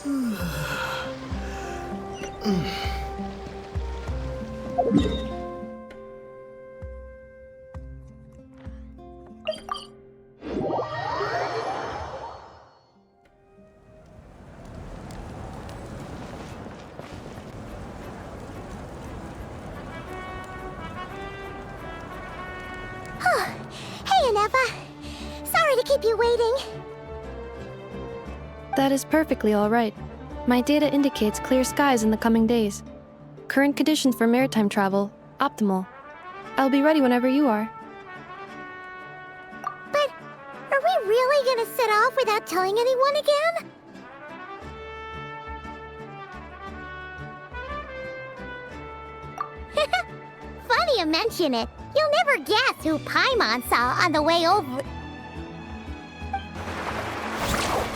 Sorry to keep you waiting. That is perfectly all right. My data indicates clear skies in the coming days. Current conditions for maritime travel, optimal. I'll be ready whenever you are. But are we really gonna set off without telling anyone again? Funny you mention it. You'll never guess who Paimon saw on the way over.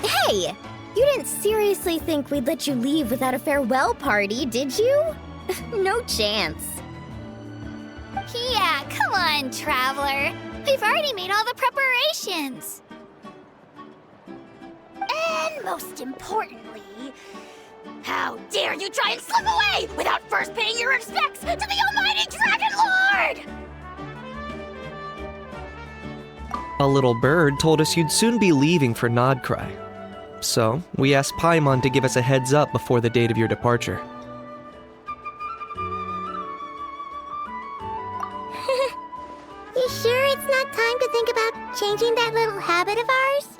Hey! You didn't seriously think we'd let you leave without a farewell party, did you? No chance. Yeah, come on, Traveler. We've already made all the preparations. And most importantly, how dare you try and slip away without first paying your respects to the almighty Dragon Lord! A little bird told us you'd soon be leaving for Nodcry. So, we asked Paimon to give us a heads up before the date of your departure. You sure it's not time to think about changing that little habit of ours?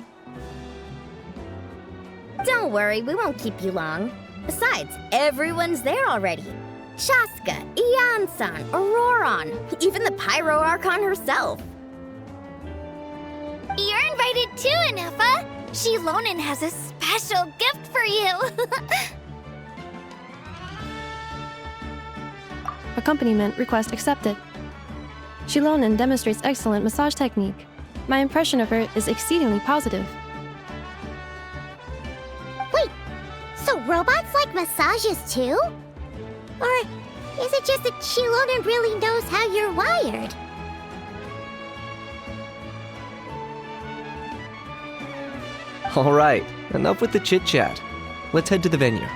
Don't worry, we won't keep you long. Besides, everyone's there already. Shaska, Ian-san, Auroron, even the Pyro Archon herself. You're invited too, Anefa. Shilonen has a special gift for you. Accompaniment request accepted. Shilonen demonstrates excellent massage technique. My impression of her is exceedingly positive. Wait, so robots like massages too? Or is it just that Shilonen really knows how you're wired? All right, enough with the chit-chat. Let's head to the venue.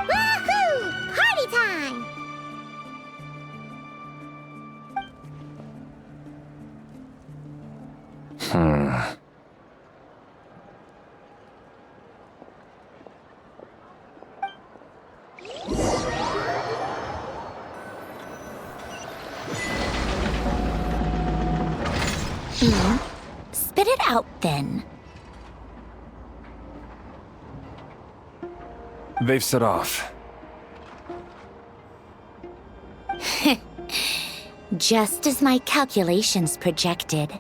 Woohoo! Party time! Spit it out, then. They've set off. Just as my calculations projected.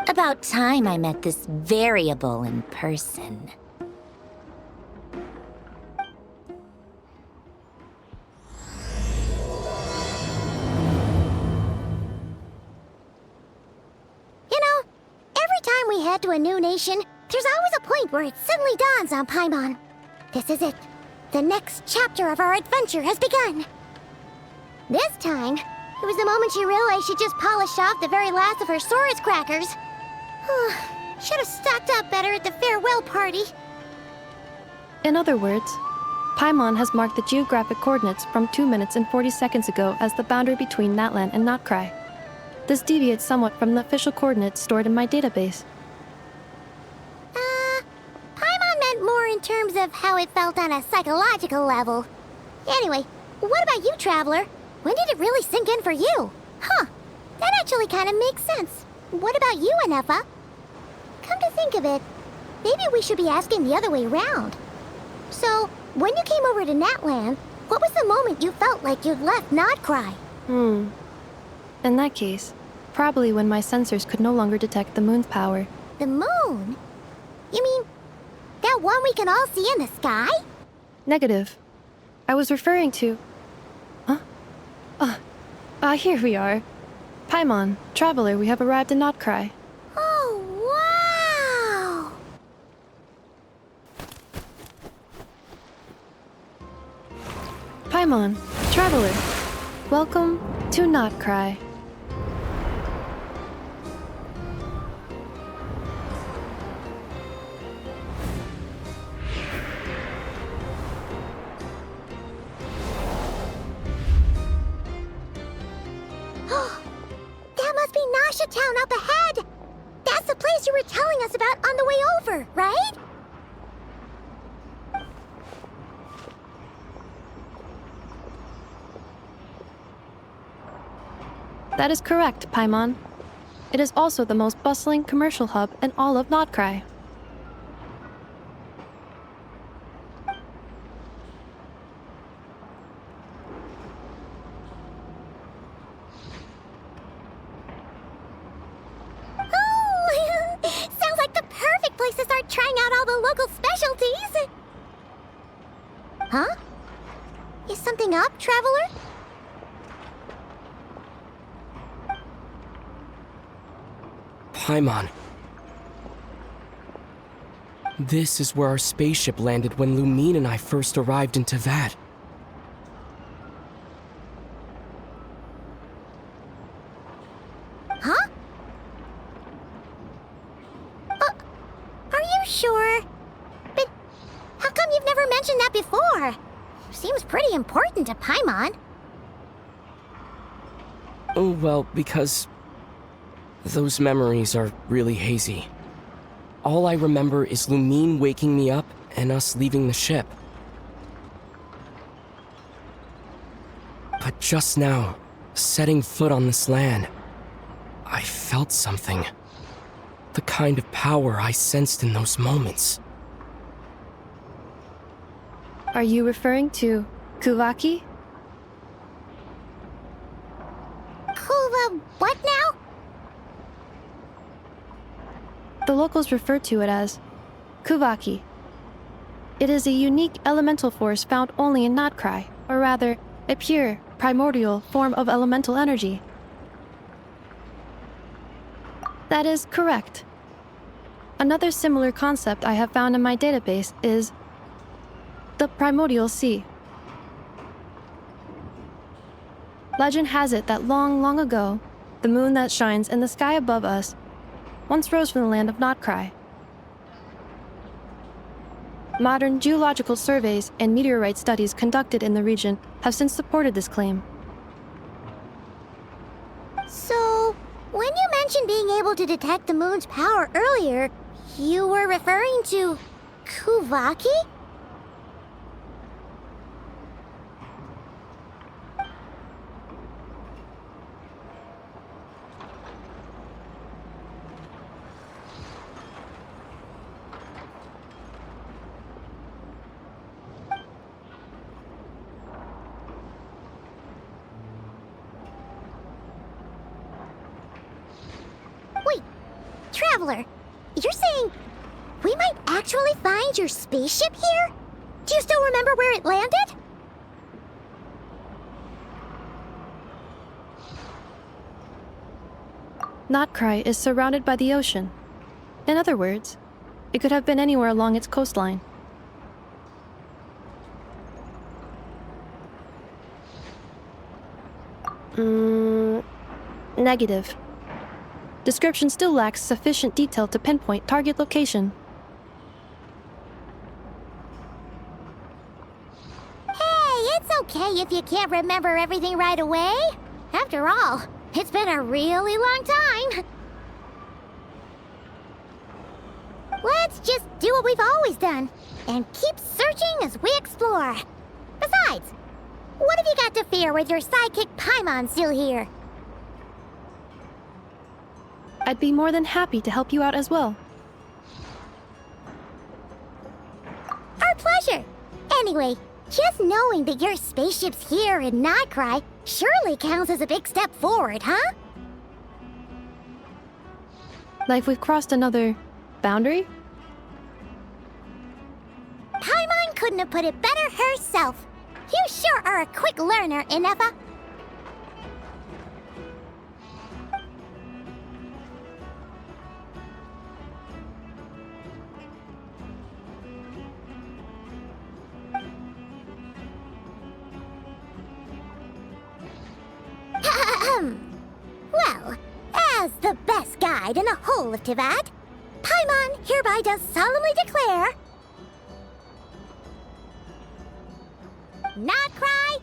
About time I met this variable in person. To a new nation, there's always a point where it suddenly dawns on Paimon. This is it. The next chapter of our adventure has begun. This time, it was the moment she realized she just polished off the very last of her Saurus crackers. Should have stocked up better at the farewell party. In other words, Paimon has marked the geographic coordinates from 2 minutes and 40 seconds ago as the boundary between Natlan and Notcry. This deviates somewhat from the official coordinates stored in my database. Paimon meant more in terms of how it felt on a psychological level. Anyway, what about you, Traveler? When did it really sink in for you? Huh, that actually kind of makes sense. What about you, Anefa? Come to think of it, maybe we should be asking the other way around. So, when you came over to Natlan, what was the moment you felt like you'd left Nodcry? In that case, probably when my sensors could no longer detect the moon's power. The moon? You mean that one we can all see in the sky? Negative. I was referring to... Here we are. Paimon, Traveler, we have arrived in Notcry. Oh, wow! Paimon, Traveler, welcome to Notcry. Nasha town up ahead! That's the place you were telling us about on the way over, right? That is correct, Paimon. It is also the most bustling commercial hub in all of Nodcry. Oh, sounds like the perfect place to start trying out all the local specialties. Huh? Is something up, traveler? Paimon. This is where our spaceship landed when Lumine and I first arrived in Teyvat. Huh? Are you sure? But how come you've never mentioned that before? Seems pretty important to Paimon. Oh, well, because those memories are really hazy. All I remember is Lumine waking me up and us leaving the ship. But just now, setting foot on this land, I felt something. The kind of power I sensed in those moments. Are you referring to Kuvaki? Kuva, what now? The locals refer to it as Kuvaki. It is a unique elemental force found only in Nodcry, or rather, a pure, primordial form of elemental energy. That is correct. Another similar concept I have found in my database is the primordial sea. Legend has it that long, long ago, the moon that shines in the sky above us once rose from the land of Nodcry. Modern geological surveys and meteorite studies conducted in the region have since supported this claim. So, when you mentioned being able to detect the moon's power earlier, you were referring to Kuvaki? Wait, Traveler, you're saying we might actually find your spaceship here? Do you still remember where it landed? Nodcry is surrounded by the ocean. In other words, it could have been anywhere along its coastline. Negative. Description still lacks sufficient detail to pinpoint target location. Hey, it's okay if you can't remember everything right away. After all, it's been a really long time. Let's just do what we've always done and keep searching as we explore. Besides, what have you got to fear with your sidekick Paimon still here? I'd be more than happy to help you out as well. Our pleasure. Anyway, just knowing that your spaceship's here in Nodcry surely counts as a big step forward, huh? Like we've crossed another boundary? Paimon couldn't have put it better herself. You sure are a quick learner, Inefa. Well, as the best guide in the whole of Teyvat, Paimon hereby does solemnly declare... Nodcry,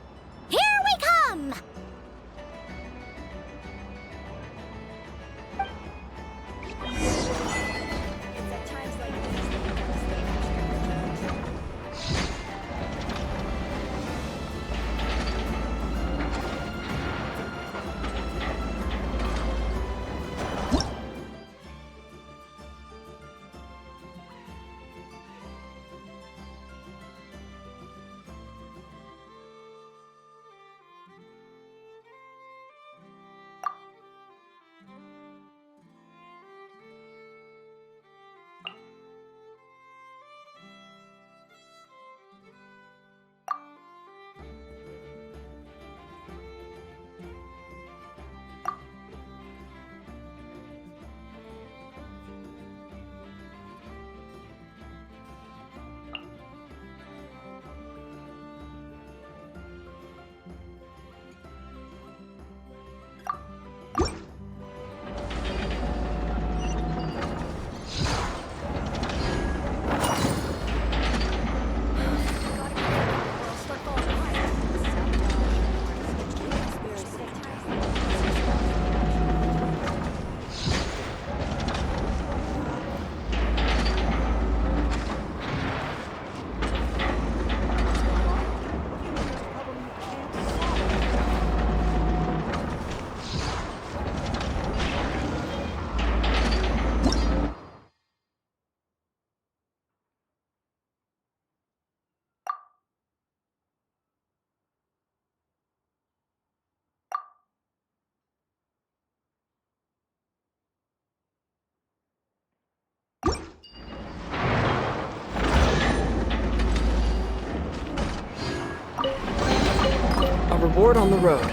here we come! Aboard on the road.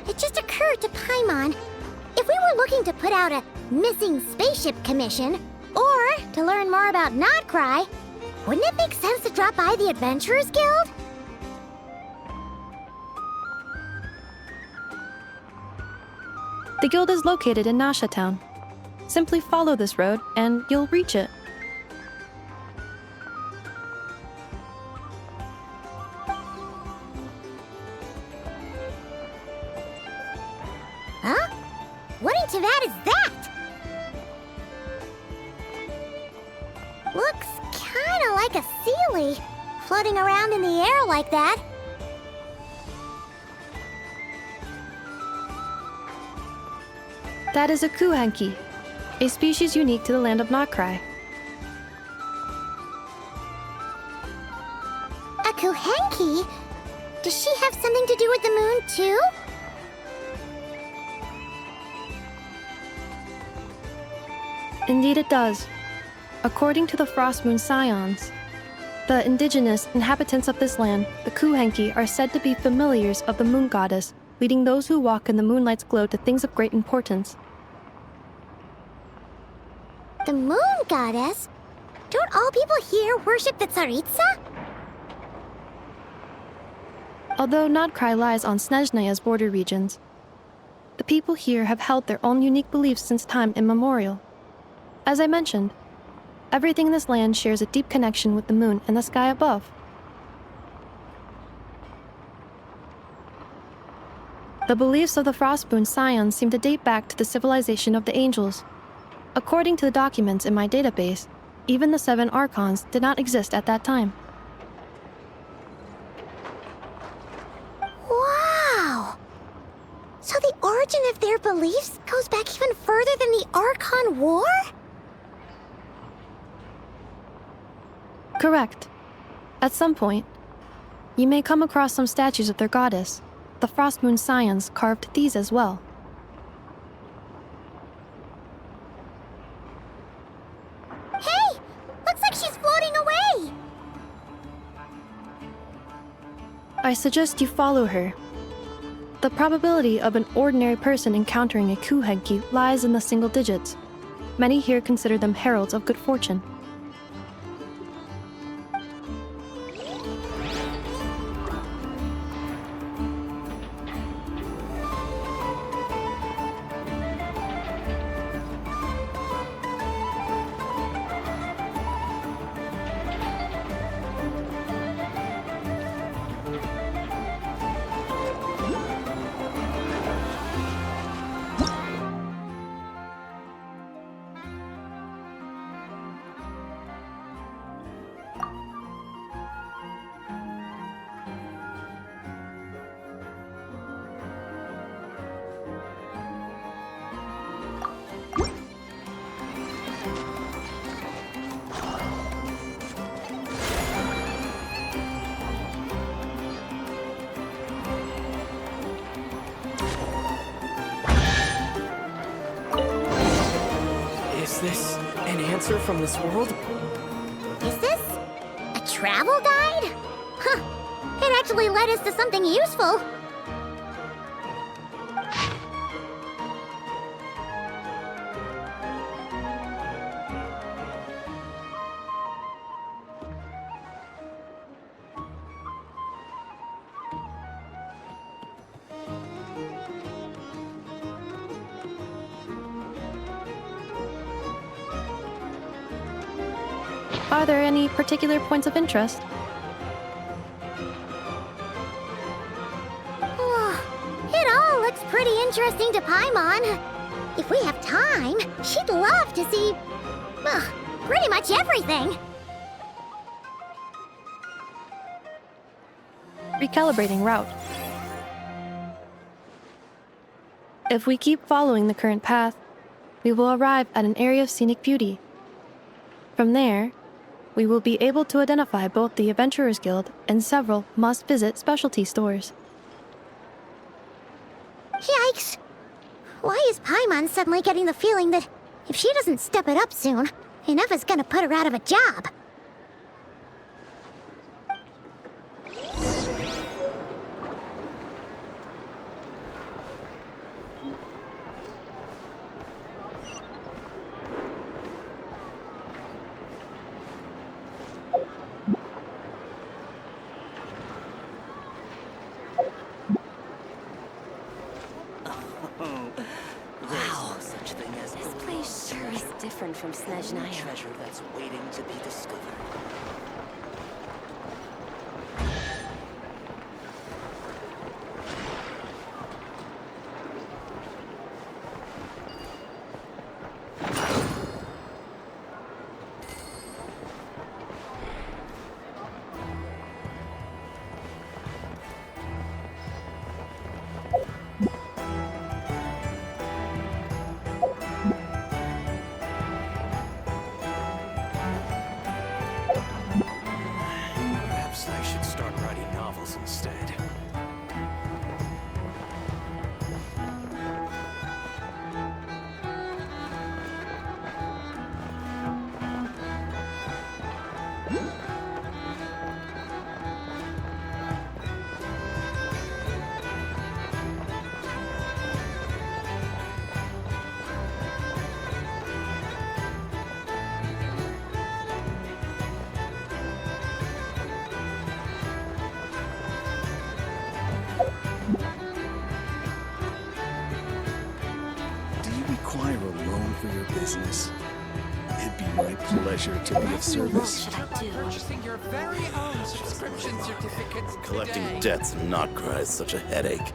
It just occurred to Paimon, if we were looking to put out a missing spaceship commission, or to learn more about Nodcry, wouldn't it make sense to drop by the Adventurers Guild? The guild is located in Nasha Town. Simply follow this road and you'll reach it. Huh? What in Teyvat is that? Looks kinda like a Sealy, floating around in the air like that. That is a kuhanki, a species unique to the land of Nodcry. A Kuhenki? Does she have something to do with the moon, too? Indeed it does. According to the Frost Moon Scions, the indigenous inhabitants of this land, the kuhanki, are said to be familiars of the moon goddess, leading those who walk in the moonlight's glow to things of great importance. The moon goddess? Don't all people here worship the Tsaritsa? Although Nodcry lies on Snezhnaya's border regions, the people here have held their own unique beliefs since time immemorial. As I mentioned, everything in this land shares a deep connection with the moon and the sky above. The beliefs of the Frostmoon Scions seem to date back to the civilization of the angels. According to the documents in my database, even the 7 Archons did not exist at that time. Wow! So the origin of their beliefs goes back even further than the Archon War? Correct. At some point, you may come across some statues of their goddess. The Frostmoon Scions carved these as well. Hey! Looks like she's floating away! I suggest you follow her. The probability of an ordinary person encountering a kuhenki lies in the single digits. Many here consider them heralds of good fortune. Is this an answer from this world? Is this a travel guide? Huh. It actually led us to something useful. Are there any particular points of interest? It all looks pretty interesting to Paimon. If we have time, she'd love to see, pretty much everything. Recalibrating route. If we keep following the current path, we will arrive at an area of scenic beauty. From there, we will be able to identify both the Adventurers Guild and several must-visit specialty stores. Yikes! Why is Paimon suddenly getting the feeling that if she doesn't step it up soon, enough is gonna put her out of a job? Different from Snezhnaya. Treasure that's waiting to be discovered. I should start writing novels instead. For your business. It'd be my pleasure to be of service. Purchasing your very own subscription certificates Collecting today. debts and not cry is such a headache.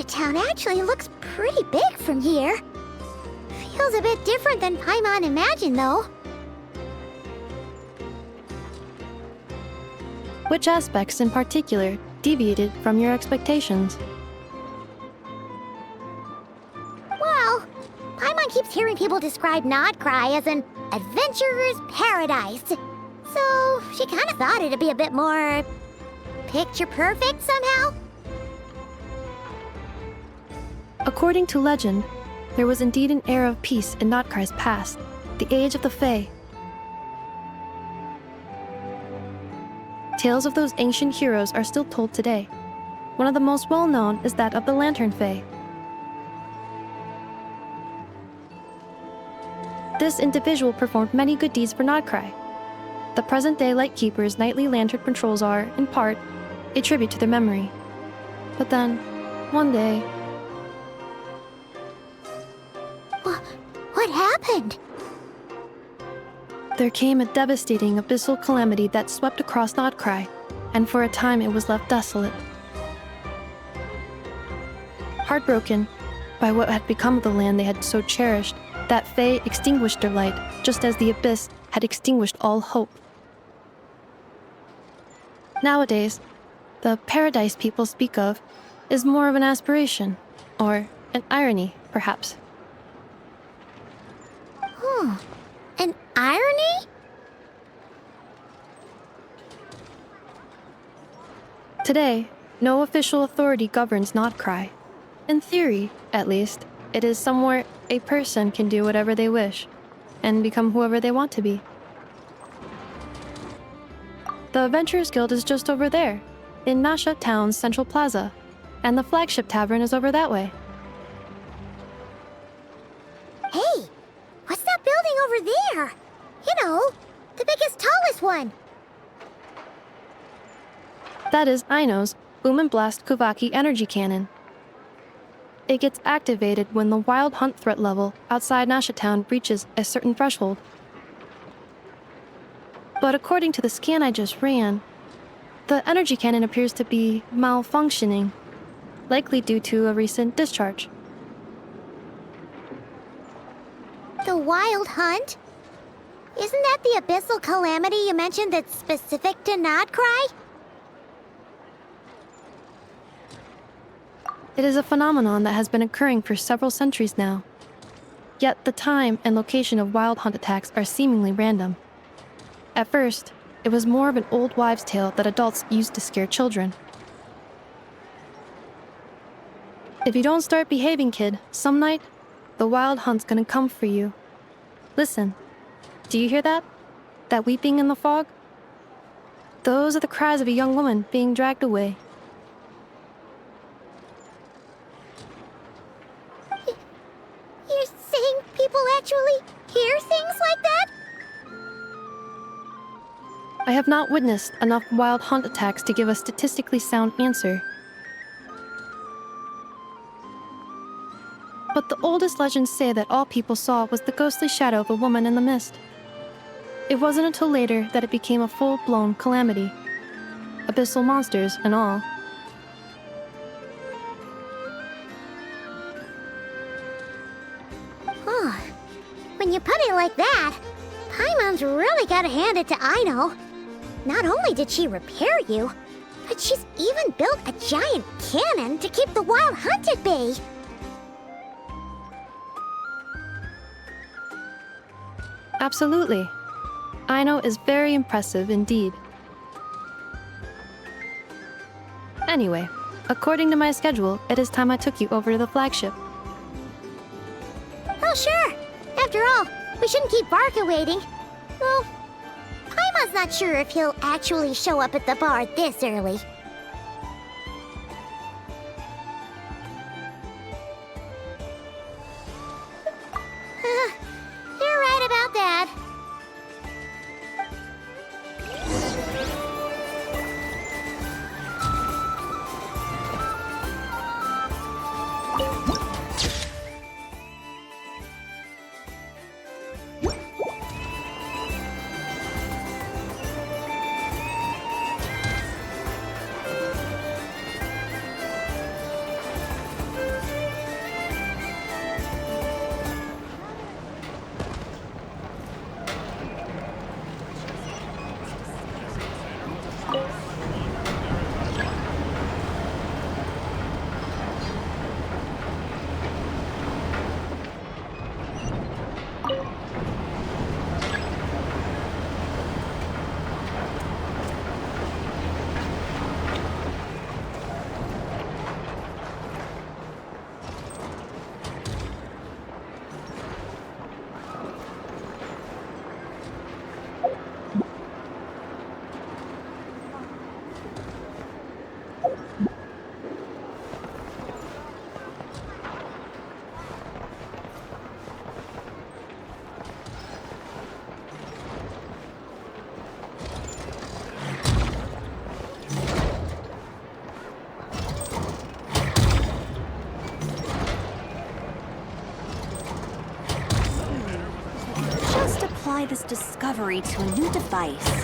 Town actually looks pretty big from here. Feels a bit different than Paimon imagined, though. Which aspects in particular deviated from your expectations? Well, Paimon keeps hearing people describe Nodcry as an adventurer's paradise. So she kind of thought it'd be a bit more picture perfect somehow. According to legend, there was indeed an era of peace in Nodcry's past, the Age of the Fae. Tales of those ancient heroes are still told today, One of the most well-known is that of the Lantern Fae. This individual performed many good deeds for Nodcry. The present-day Lightkeeper's nightly lantern patrols are, in part, a tribute to their memory. But then, one day... What happened? There came a devastating abyssal calamity that swept across Nodcry, and for a time it was left desolate. Heartbroken by what had become of the land they had so cherished, that Fae extinguished their light, just as the abyss had extinguished all hope. Nowadays, the paradise people speak of is more of an aspiration, or an irony, perhaps. An irony? Today, no official authority governs Nodcry. In theory, at least, it is somewhere a person can do whatever they wish, and become whoever they want to be. The Adventurers Guild is just over there, in Nasha Town's Central Plaza, and the flagship tavern is over that way. Hey, what's that building over there? You know, the biggest, tallest one. That is Aino's Boom and Blast Kuvaki energy cannon. It gets activated when the wild hunt threat level outside Nasha Town reaches a certain threshold. But according to the scan I just ran, the energy cannon appears to be malfunctioning, likely due to a recent discharge. The wild hunt? Isn't that the abyssal calamity you mentioned that's specific to Nodcry? It is a phenomenon that has been occurring for several centuries now. Yet the time and location of wild hunt attacks are seemingly random. At first, it was more of an old wives' tale that adults used to scare children. If you don't start behaving, kid, some night, the wild hunt's gonna come for you. Listen, do you hear that? That weeping in the fog? Those are the cries of a young woman being dragged away. You're saying people actually hear things like that? I have not witnessed enough wild hunt attacks to give a statistically sound answer. But the oldest legends say that all people saw was the ghostly shadow of a woman in the mist. It wasn't until later that it became a full-blown calamity. Abyssal monsters and all. Oh, when you put it like that, Paimon's really gotta hand it to Aino. Not only did she repair you, but she's even built a giant cannon to keep the wild hunt at bay. Absolutely. Aino is very impressive indeed. Anyway, according to my schedule, it is time I took you over to the flagship. Oh, sure. After all, we shouldn't keep Barca waiting. Well, Paimon's not sure if he'll actually show up at the bar this early. You're right about that. apply this discovery to a new device.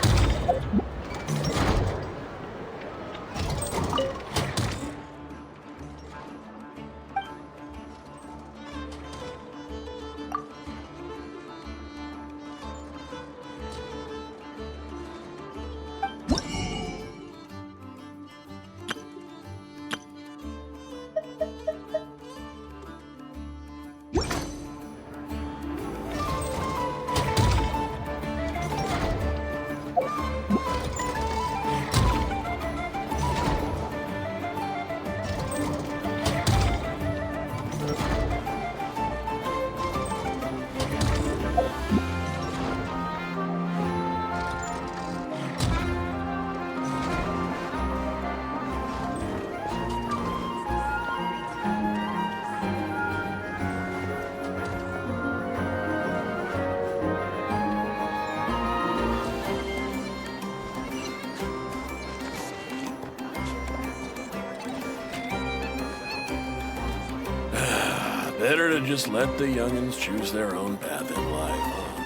Better to just let the youngins choose their own path in life, huh?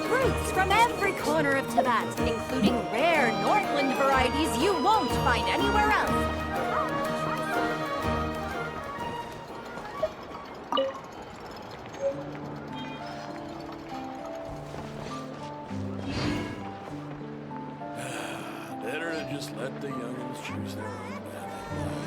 Fruits from every corner of Tibet, including rare Northland varieties you won't find anywhere else. Better to just let the youngins choose their own path in life.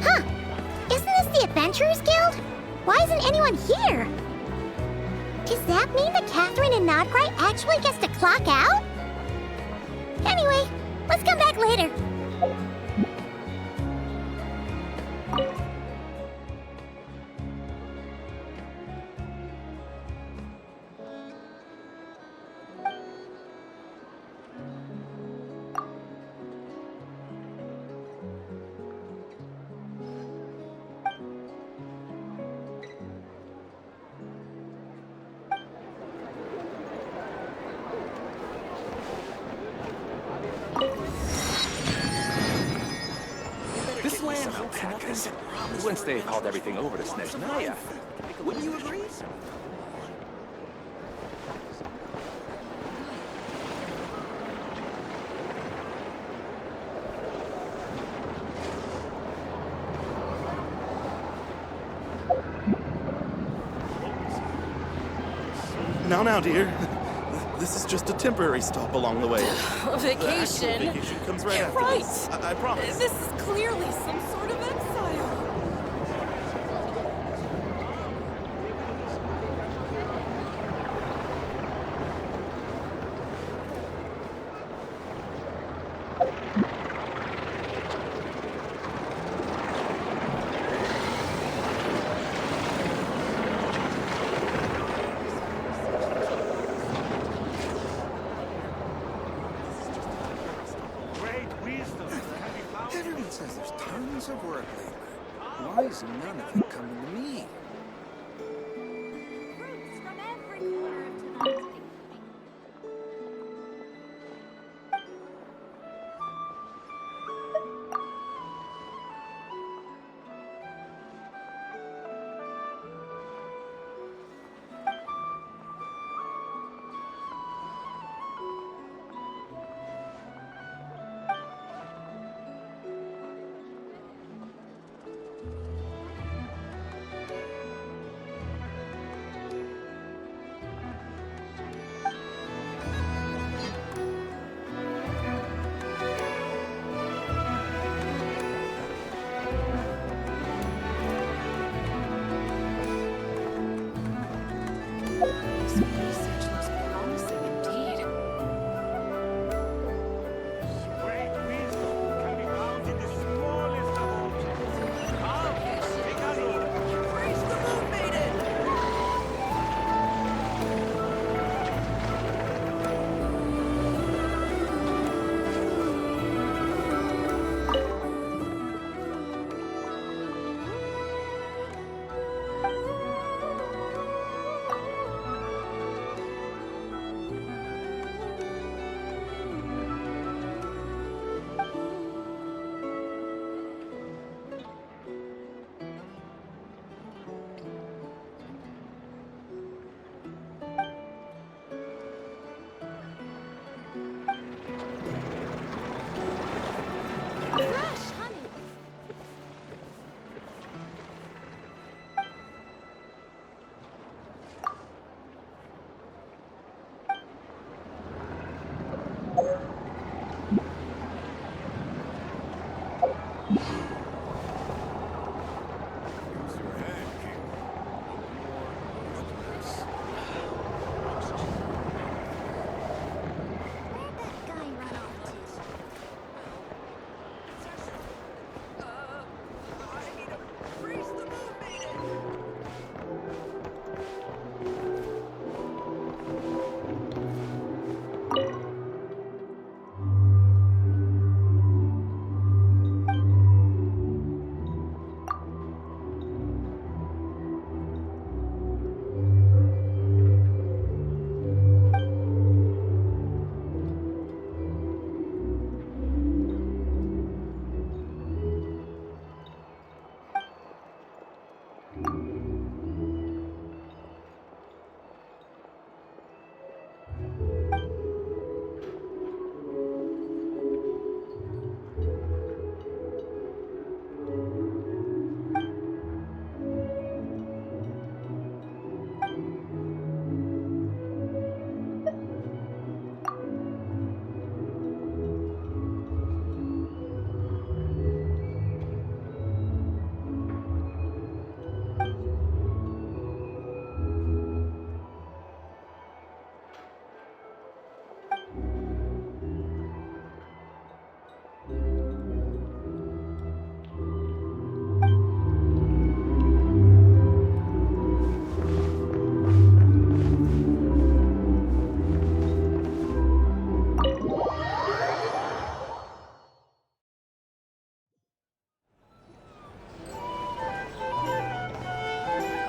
Huh! Isn't this the Adventurers Guild? Why isn't anyone here? Does that mean that Catherine and Nodcry actually gets to clock out? Anyway, let's come back later. This land looks nothing. Once they hauled everything over to Snezhnaya, wouldn't you agree? Now, dear. This is just a temporary stop along the way. A vacation? The actual vacation comes right after Right. this. I promise. This is clearly some sort of exile. Everyone says there's tons of work lately. Why is none of it coming to me? Fruits from every corner of Tibet.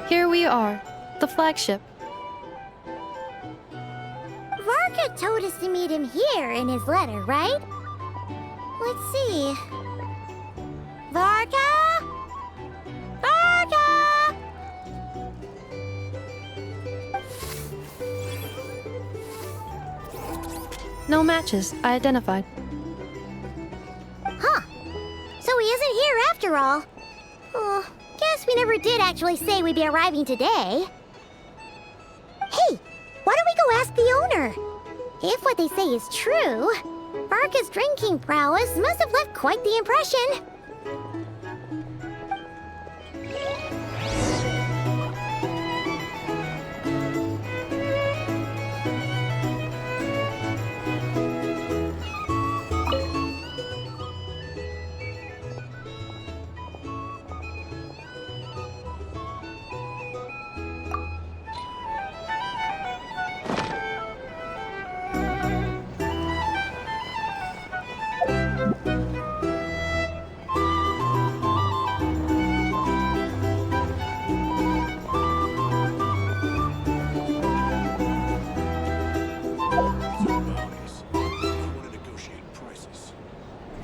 Here we are, the flagship. Varka told us to meet him here in his letter, right? Let's see. Varka? Varka! No matches, I identified. Huh. So he isn't here after all. Oh, guess we never did actually say we'd be arriving today. Hey, why don't we go ask the owner? If what they say is true, Varka's drinking prowess must have left quite the impression.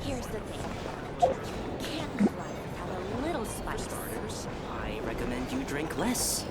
Here's the thing. You can't fly without a little spice. Starters, I recommend you drink less.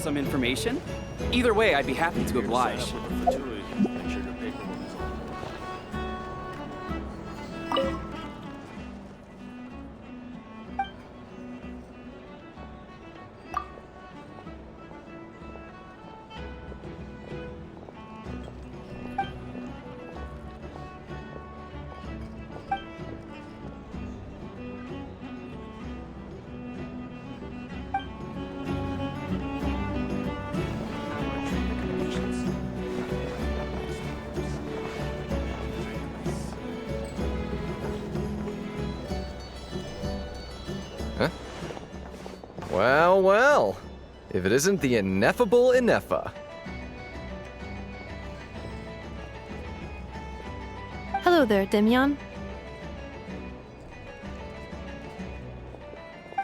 Some information? Either way, I'd be happy to oblige. Well, well. If it isn't the ineffable Inefa. Hello there, Demyon.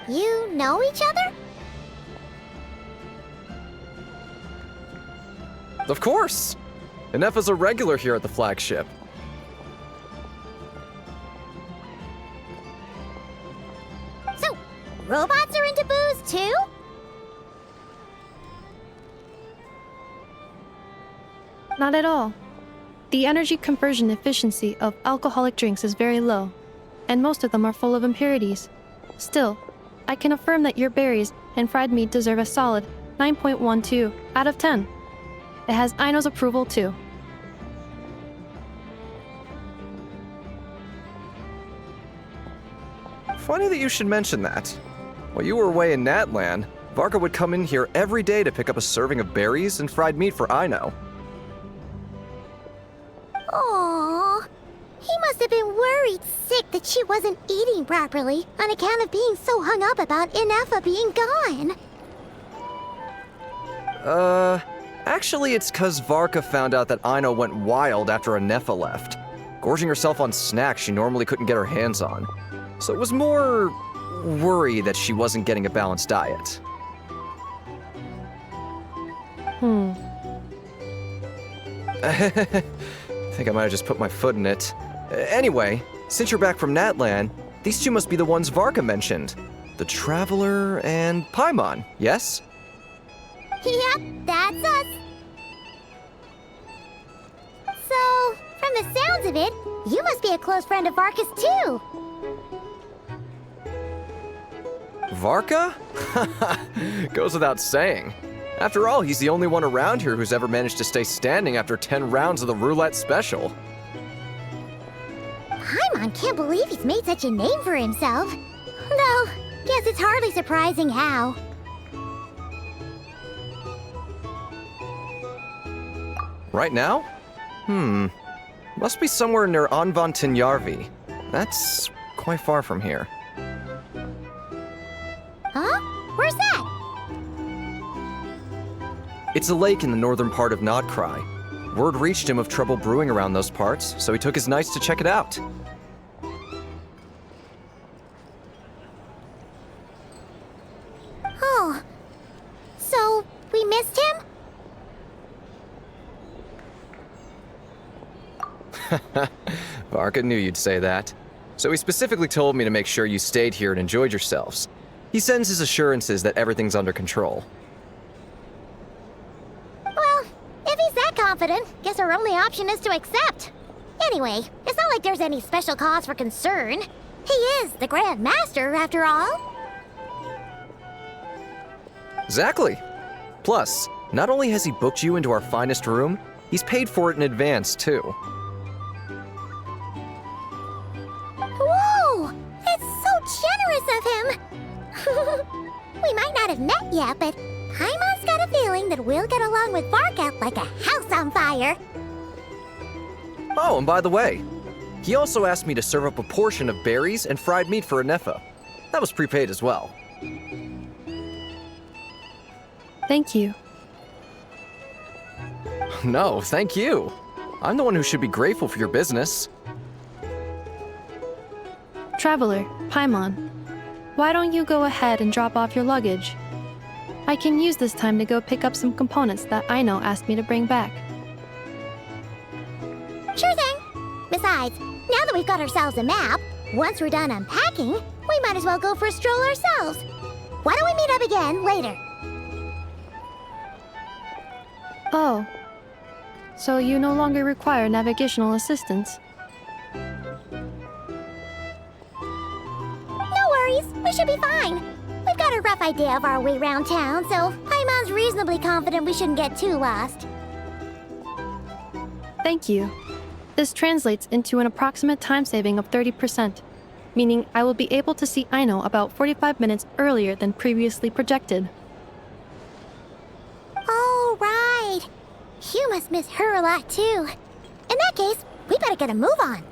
You know each other? Of course! Inefa's a regular here at the flagship. So, robots are into booze too? Not at all. The energy conversion efficiency of alcoholic drinks is very low, and most of them are full of impurities. Still, I can affirm that your berries and fried meat deserve a solid 9.12 out of 10. It has Aino's approval too. Funny that you should mention that. While you were away in Natlan, Varka would come in here every day to pick up a serving of berries and fried meat for Aino. Aww. He must have been worried sick that she wasn't eating properly on account of being so hung up about Inefa being gone. Actually, it's because Varka found out that Aino went wild after Anefa left, gorging herself on snacks she normally couldn't get her hands on. So it was more worry that she wasn't getting a balanced diet. I think I might have just put my foot in it. Anyway, since you're back from Natlan, these two must be the ones Varka mentioned. The Traveler and Paimon, yes? Yep, that's us. So, from the sounds of it, you must be a close friend of Varka's too. Varka? Goes without saying. After all, he's the only one around here who's ever managed to stay standing after 10 rounds of the roulette special. Paimon can't believe he's made such a name for himself. Though, guess it's hardly surprising how. Right now? Must be somewhere near Anvantinjarvi. That's quite far from here. Huh? Where's that? It's a lake in the northern part of Nodkrai. Word reached him of trouble brewing around those parts, so he took his knights to check it out. Oh. So, we missed him? Varka knew you'd say that. So he specifically told me to make sure you stayed here and enjoyed yourselves. He sends his assurances that everything's under control. Well, if he's that confident, guess our only option is to accept. Anyway, it's not like there's any special cause for concern. He is the Grand Master, after all. Exactly. Plus, not only has he booked you into our finest room, he's paid for it in advance, too. Whoa! That's so generous of him! We might not have met yet, but Paimon's got a feeling that we'll get along with Varka like a house on fire. Oh, and by the way, he also asked me to serve up a portion of berries and fried meat for Anefa. That was prepaid as well. Thank you. No, thank you. I'm the one who should be grateful for your business. Traveler, Paimon, why don't you go ahead and drop off your luggage? I can use this time to go pick up some components that Aino asked me to bring back. Sure thing. Besides, now that we've got ourselves a map, once we're done unpacking, we might as well go for a stroll ourselves. Why don't we meet up again later? Oh. So you no longer require navigational assistance? No worries, we should be fine. We've got a rough idea of our way around town, so Paimon's reasonably confident we shouldn't get too lost. Thank you. This translates into an approximate time saving of 30%, meaning I will be able to see Aino about 45 minutes earlier than previously projected. Oh, right. You must miss her a lot, too. In that case, we better get a move on.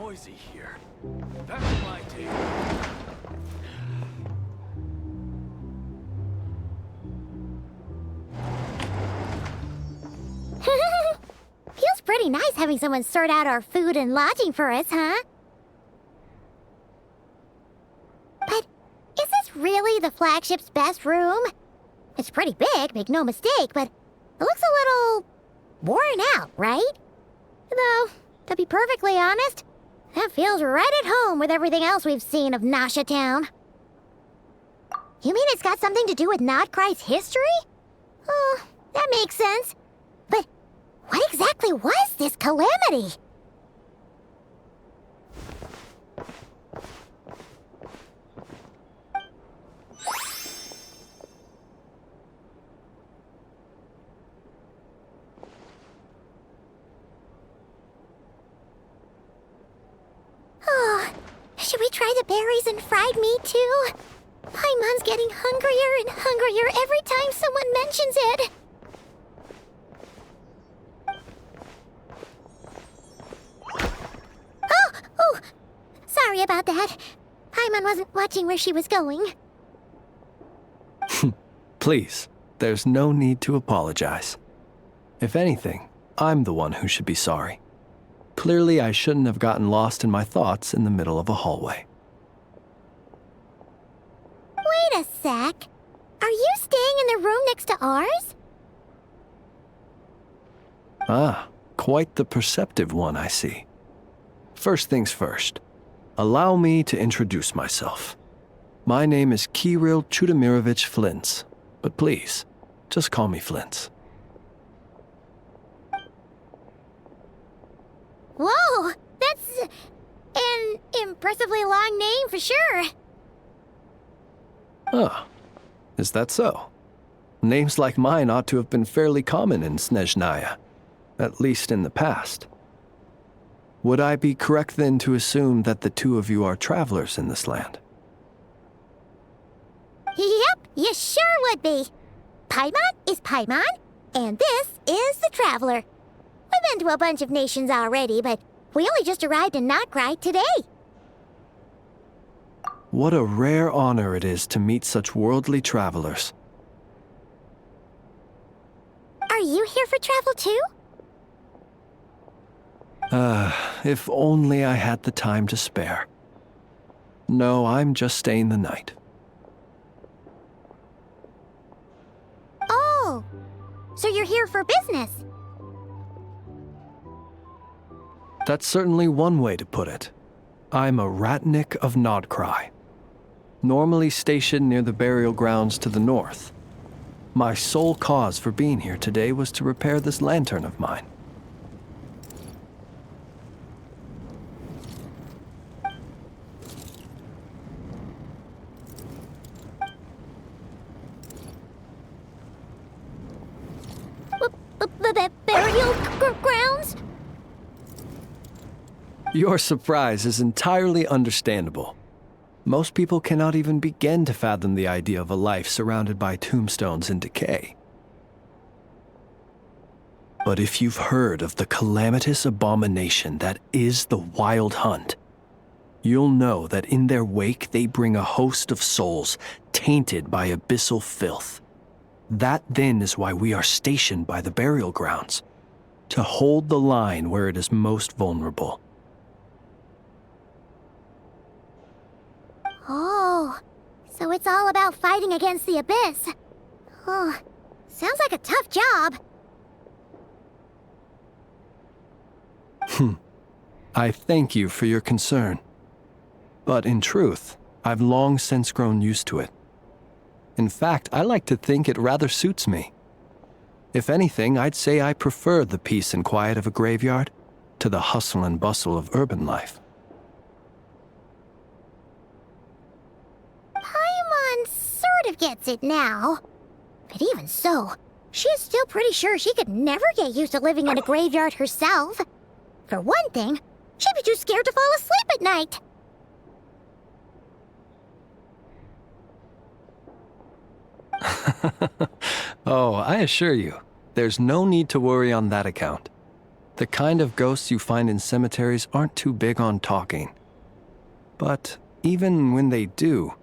noisy here. Back to my table. Feels pretty nice having someone sort out our food and lodging for us, huh? But is this really the flagship's best room? It's pretty big, make no mistake, but it looks a little worn out, right? Though, to be perfectly honest, that feels right at home with everything else we've seen of Nasha Town. You mean it's got something to do with Nodcry's history? Oh, that makes sense. But what exactly was this calamity? Oh, should we try the berries and fried meat too? Paimon's getting hungrier and hungrier every time someone mentions it. Oh, sorry about that. Paimon wasn't watching where she was going. Please, there's no need to apologize. If anything, I'm the one who should be sorry. Clearly, I shouldn't have gotten lost in my thoughts in the middle of a hallway. Wait a sec. Are you staying in the room next to ours? Ah, quite the perceptive one, I see. First things first, allow me to introduce myself. My name is Kirill Chudamirovich Flintz, but please, just call me Flintz. Whoa, that's an impressively long name for sure. Ah, is that so? Names like mine ought to have been fairly common in Snezhnaya, at least in the past. Would I be correct then to assume that the two of you are travelers in this land? Yep, you sure would be. Paimon is Paimon, and this is the Traveler. We've been to a bunch of nations already, but we only just arrived in Nodcry today. What a rare honor it is to meet such worldly travelers. Are you here for travel too? If only I had the time to spare. No, I'm just staying the night. Oh, so you're here for business? That's certainly one way to put it. I'm a Ratnik of Nodcry, normally stationed near the burial grounds to the north. My sole cause for being here today was to repair this lantern of mine. Burial grounds? Your surprise is entirely understandable. Most people cannot even begin to fathom the idea of a life surrounded by tombstones and decay. But if you've heard of the calamitous abomination that is the Wild Hunt, you'll know that in their wake they bring a host of souls tainted by abyssal filth. That then is why we are stationed by the burial grounds, to hold the line where it is most vulnerable. Oh, so it's all about fighting against the abyss. Oh, sounds like a tough job. I thank you for your concern. But in truth, I've long since grown used to it. In fact, I like to think it rather suits me. If anything, I'd say I prefer the peace and quiet of a graveyard to the hustle and bustle of urban life. Paimon sort of gets it now. But even so, she's still pretty sure she could never get used to living in a graveyard herself. For one thing, she'd be too scared to fall asleep at night. Oh, I assure you, there's no need to worry on that account. The kind of ghosts you find in cemeteries aren't too big on talking. But even when they do,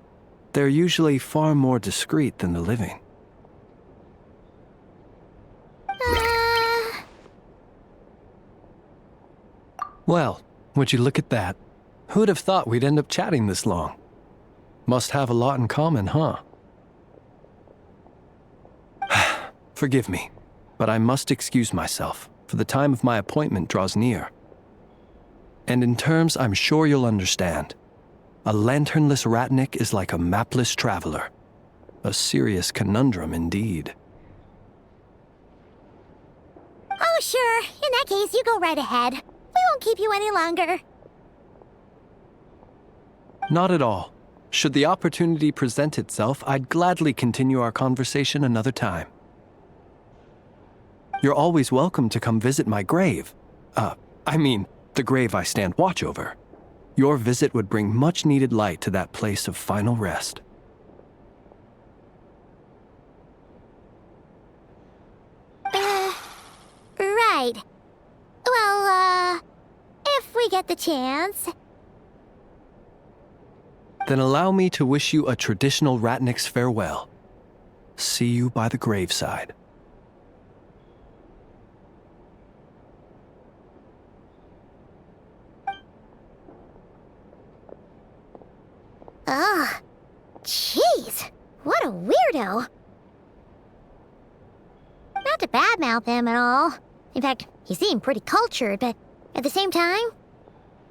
they're usually far more discreet than the living. Well, would you look at that? Who'd have thought we'd end up chatting this long? Must have a lot in common, huh? Forgive me, but I must excuse myself, for the time of my appointment draws near. And in terms I'm sure you'll understand, a lanternless ratnik is like a mapless traveler. A serious conundrum indeed. Oh, sure. In that case, you go right ahead. We won't keep you any longer. Not at all. Should the opportunity present itself, I'd gladly continue our conversation another time. You're always welcome to come visit my grave. The grave I stand watch over. Your visit would bring much-needed light to that place of final rest. Right. Well, if we get the chance. Then allow me to wish you a traditional ratnik's farewell. See you by the graveside. Ugh. Jeez. What a weirdo. Not to badmouth him at all. In fact, he seemed pretty cultured, but at the same time,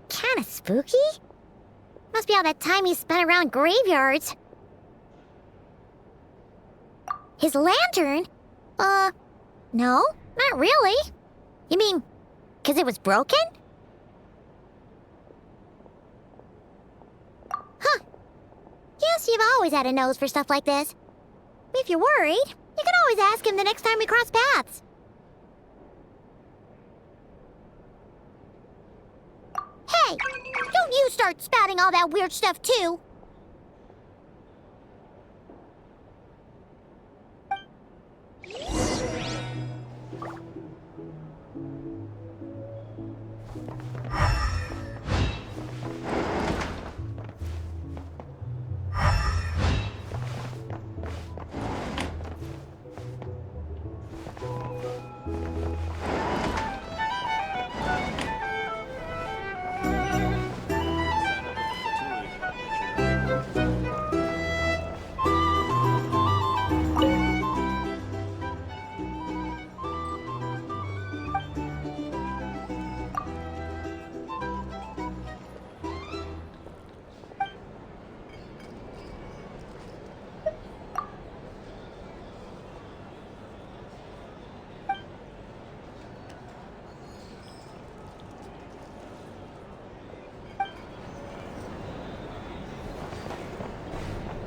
kinda spooky? Must be all that time he spent around graveyards. His lantern? No, not really. You mean, 'cause it was broken? Huh. Guess you've always had a nose for stuff like this. If you're worried, you can always ask him the next time we cross paths. Hey, don't you start spouting all that weird stuff too.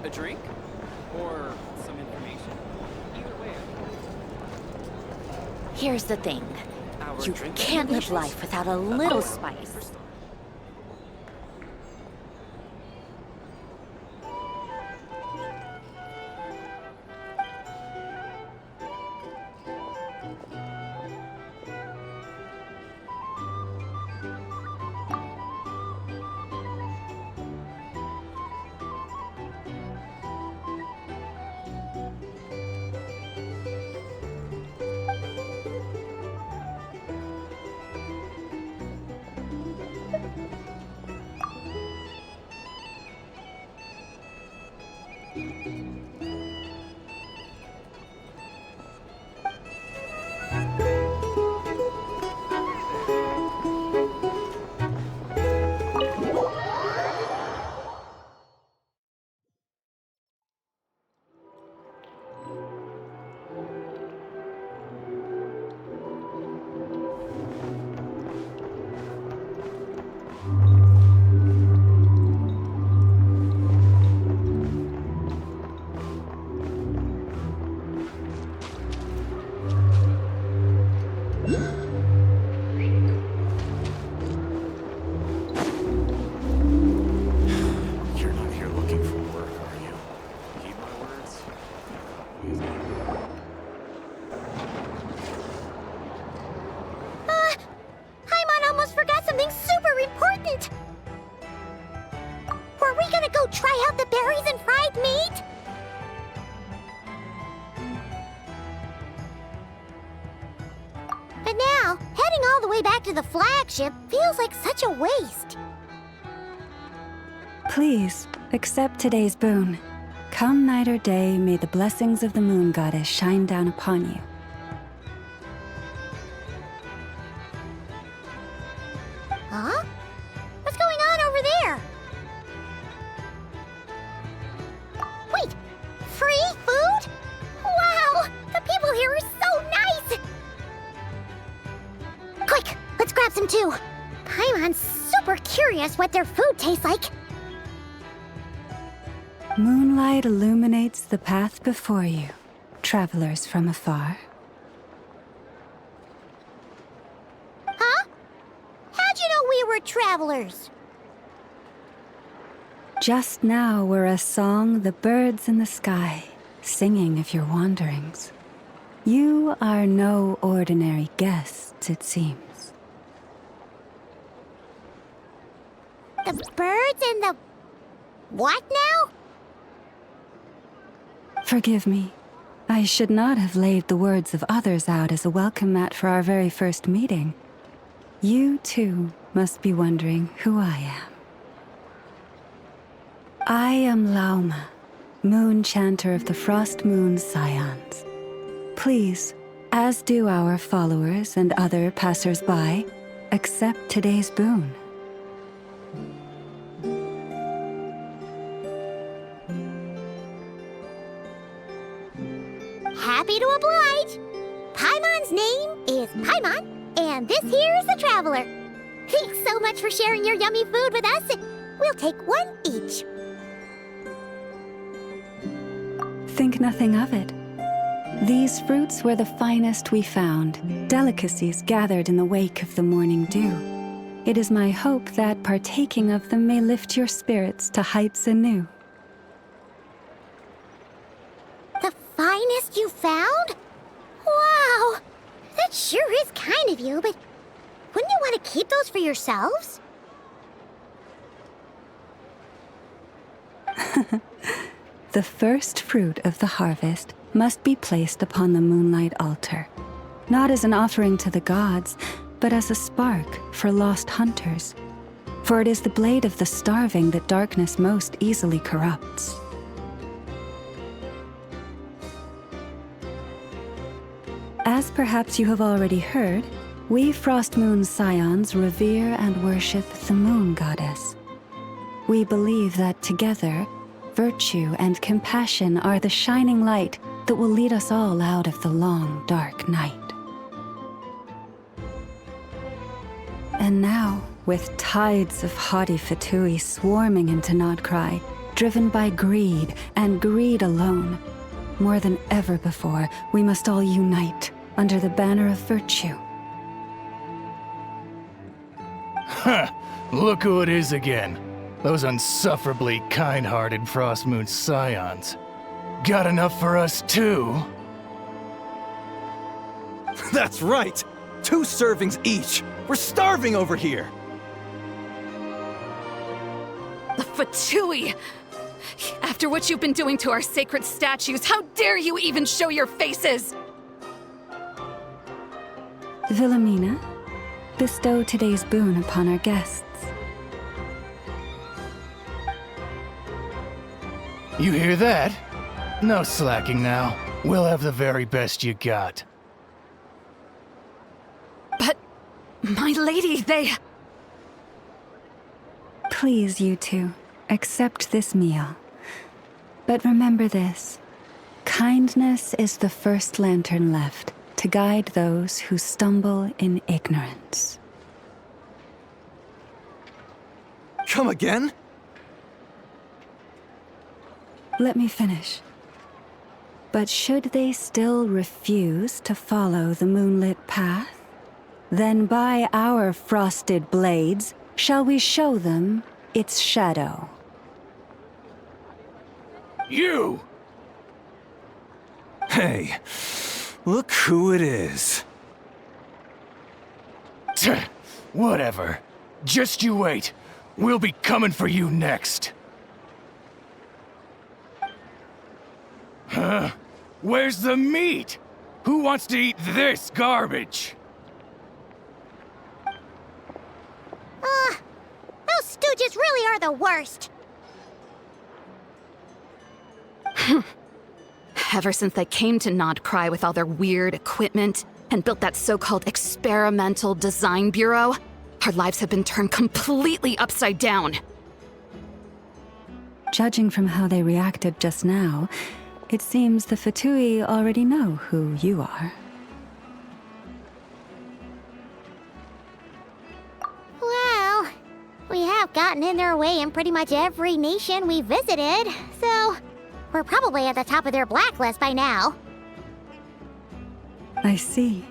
A drink? Or some information? Either way. Here's the thing. You can't live life without a little spice. go try out the berries and fried meat? But now, heading all the way back to the flagship feels like such a waste. Please, accept today's boon. Come night or day, may the blessings of the moon goddess shine down upon you. Huh? What's going on over there? Wait, free food? Wow, the people here are so nice! Quick, let's grab some too. Paimon's super curious what their food tastes like. Moonlight illuminates the path before you, travelers from afar. Huh? How'd you know we were travelers? Just now were a song the birds in the sky, singing of your wanderings. You are no ordinary guests, it seems. The birds and the... what now? Forgive me. I should not have laid the words of others out as a welcome mat for our very first meeting. You, too, must be wondering who I am. I am Lauma, moon chanter of the Frost Moon's scions. Please, as do our followers and other passers-by, accept today's boon. Happy to oblige. Paimon's name is Paimon, and this here's the traveler. Thanks so much for sharing your yummy food with us. We'll take one each. Think nothing of it. These fruits were the finest we found, delicacies gathered in the wake of the morning dew. It is my hope that partaking of them may lift your spirits to heights anew. The finest you found? Wow! That sure is kind of you, but wouldn't you want to keep those for yourselves? The first fruit of the harvest must be placed upon the moonlight altar, not as an offering to the gods, but as a spark for lost hunters. For it is the blade of the starving that darkness most easily corrupts. As perhaps you have already heard, we Frost Moon's scions revere and worship the moon goddess. We believe that together, virtue and compassion are the shining light that will lead us all out of the long, dark night. And now, with tides of haughty Fatui swarming into Nodcry, driven by greed and greed alone, more than ever before, we must all unite under the banner of virtue. Huh! Look who it is again. Those unsufferably kind-hearted Frost Moon scions. Got enough for us too? That's right! 2 servings each! We're starving over here! Fatui! After what you've been doing to our sacred statues, how dare you even show your faces? Wilhelmina, bestow today's boon upon our guests. You hear that? No slacking now. We'll have the very best you got. But, my lady, they... Please, you two, accept this meal. But remember this. Kindness is the first lantern left to guide those who stumble in ignorance. Come again? Let me finish. But should they still refuse to follow the moonlit path, then by our frosted blades shall we show them its shadow. You! Hey, look who it is. Whatever. Just you wait. We'll be coming for you next. Where's the meat? Who wants to eat this garbage? Those stooges really are the worst. Ever since they came to Nodcry with all their weird equipment and built that so-called experimental design bureau, our lives have been turned completely upside down. Judging from how they reacted just now, it seems the Fatui already know who you are. Well, we have gotten in their way in pretty much every nation we visited, so we're probably at the top of their blacklist by now. I see.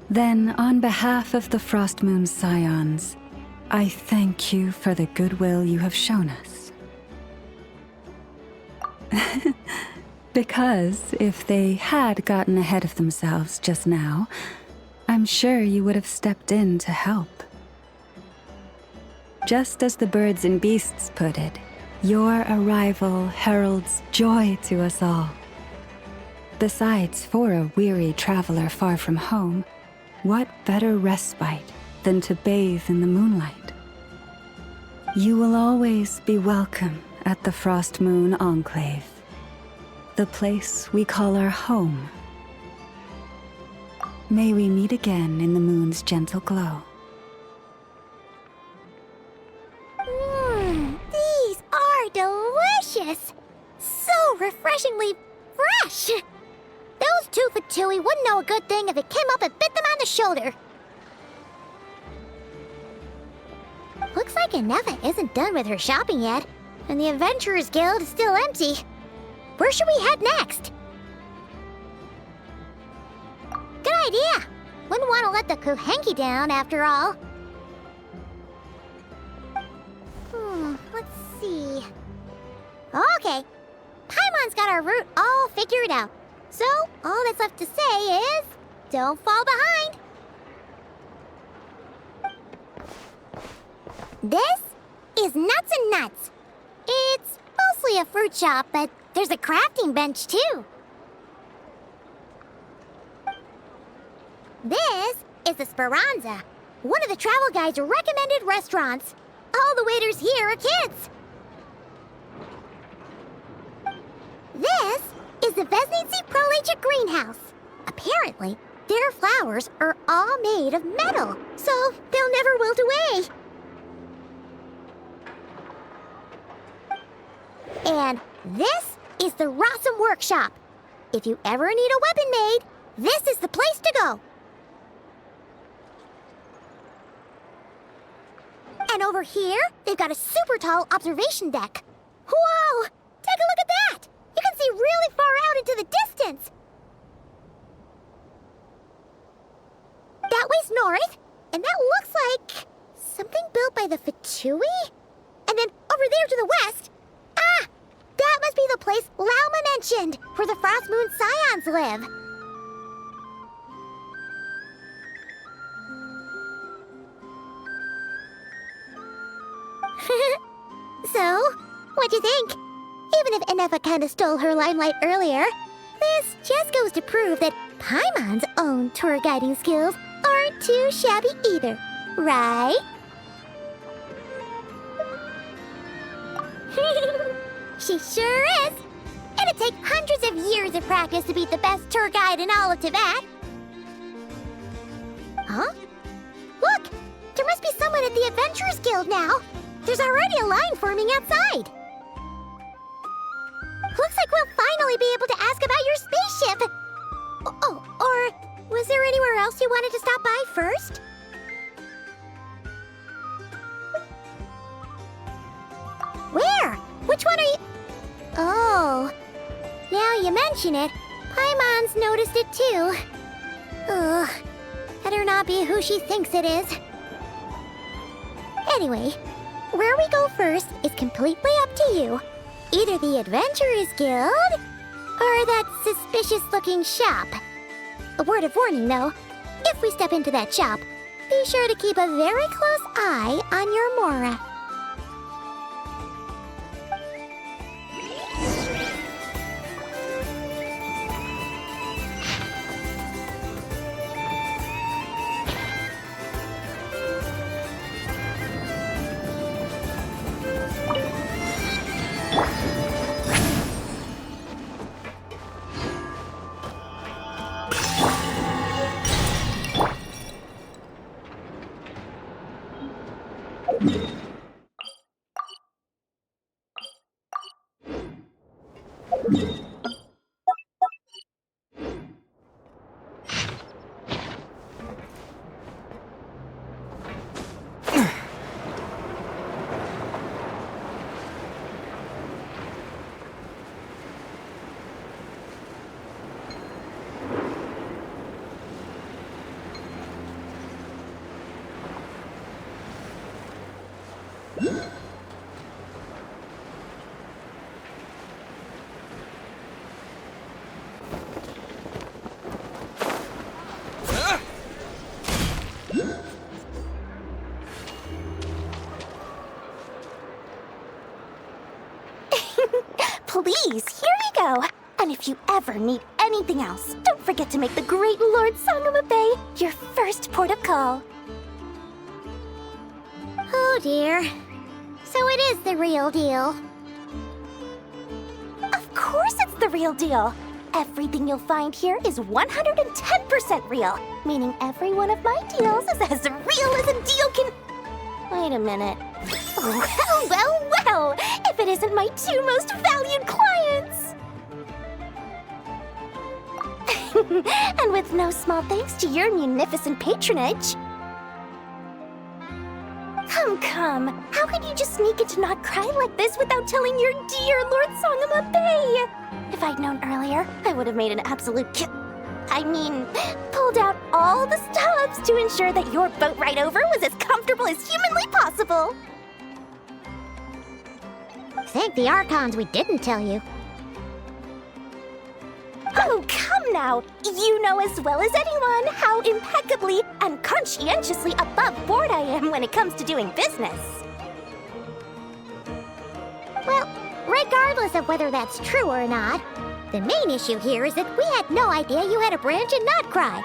Then, on behalf of the Frost Moon Scions, I thank you for the goodwill you have shown us. Because if they had gotten ahead of themselves just now, I'm sure you would have stepped in to help. Just as the birds and beasts put it, your arrival heralds joy to us all. Besides, for a weary traveler far from home, what better respite than to bathe in the moonlight? You will always be welcome at the Frost Moon Enclave, the place we call our home. May we meet again in the moon's gentle glow. These are delicious! So refreshingly fresh! Those two Fatui wouldn't know a good thing if it came up and bit them on the shoulder. Looks like Neve isn't done with her shopping yet, and the Adventurers Guild is still empty. Where should we head next? Good idea! Wouldn't want to let the Kuhenki down, after all. Let's see... Okay, Paimon's got our route all figured out. So, all that's left to say is, don't fall behind. This is Nuts and Nuts. It's mostly a fruit shop, but there's a crafting bench too. This is the Speranza, one of the travel guide's recommended restaurants. All the waiters here are kids. This is the Vesnitsi Prolecha greenhouse. Apparently, their flowers are all made of metal, so they'll never wilt away. And this is the Rossum Workshop. If you ever need a weapon made, this is the place to go. And over here, they've got a super tall observation deck. Whoa! Take a look at that! You can see really far out into the distance. That way's north, and that looks like something built by the Fatui? And then over there to the west, that must be the place Lauma mentioned, where the Frost Moon Scions live. So, what'd you think? Even if Neve kinda stole her limelight earlier, this just goes to prove that Paimon's own tour guiding skills aren't too shabby either, right? She sure is! It'd take hundreds of years of practice to beat the best tour guide in all of Tibet. Huh? Look! There must be someone at the Adventurers Guild now! There's already a line forming outside! Looks like we'll finally be able to ask about your spaceship! Oh, or was there anywhere else you wanted to stop by first? Where? Which one are you... Oh, now you mention it, Paimon's noticed it too. Ugh, better not be who she thinks it is. Anyway, where we go first is completely up to you. Either the Adventurers Guild, or that suspicious-looking shop. A word of warning, though. If we step into that shop, be sure to keep a very close eye on your Mora. Please, here you go. And if you ever need anything else, don't forget to make the great Lord Sangama Bay your first port of call. Oh dear. So it is the real deal. Of course it's the real deal. Everything you'll find here is 110% real, meaning every one of my deals is as real as a deal can... Wait a minute. Well, if it isn't my two most valued clients! And with no small thanks to your munificent patronage. Come. How could you just sneak into Not Cry like this without telling your dear Lord Sangama Bay? If I'd known earlier, I would have made an absolute pulled out all the stops to ensure that your boat ride over was as comfortable as humanly possible. Thank the Archons we didn't tell you. Oh, come now! You know as well as anyone how impeccably and conscientiously above board I am when it comes to doing business. Well, regardless of whether that's true or not, the main issue here is that we had no idea you had a branch in Not Cry.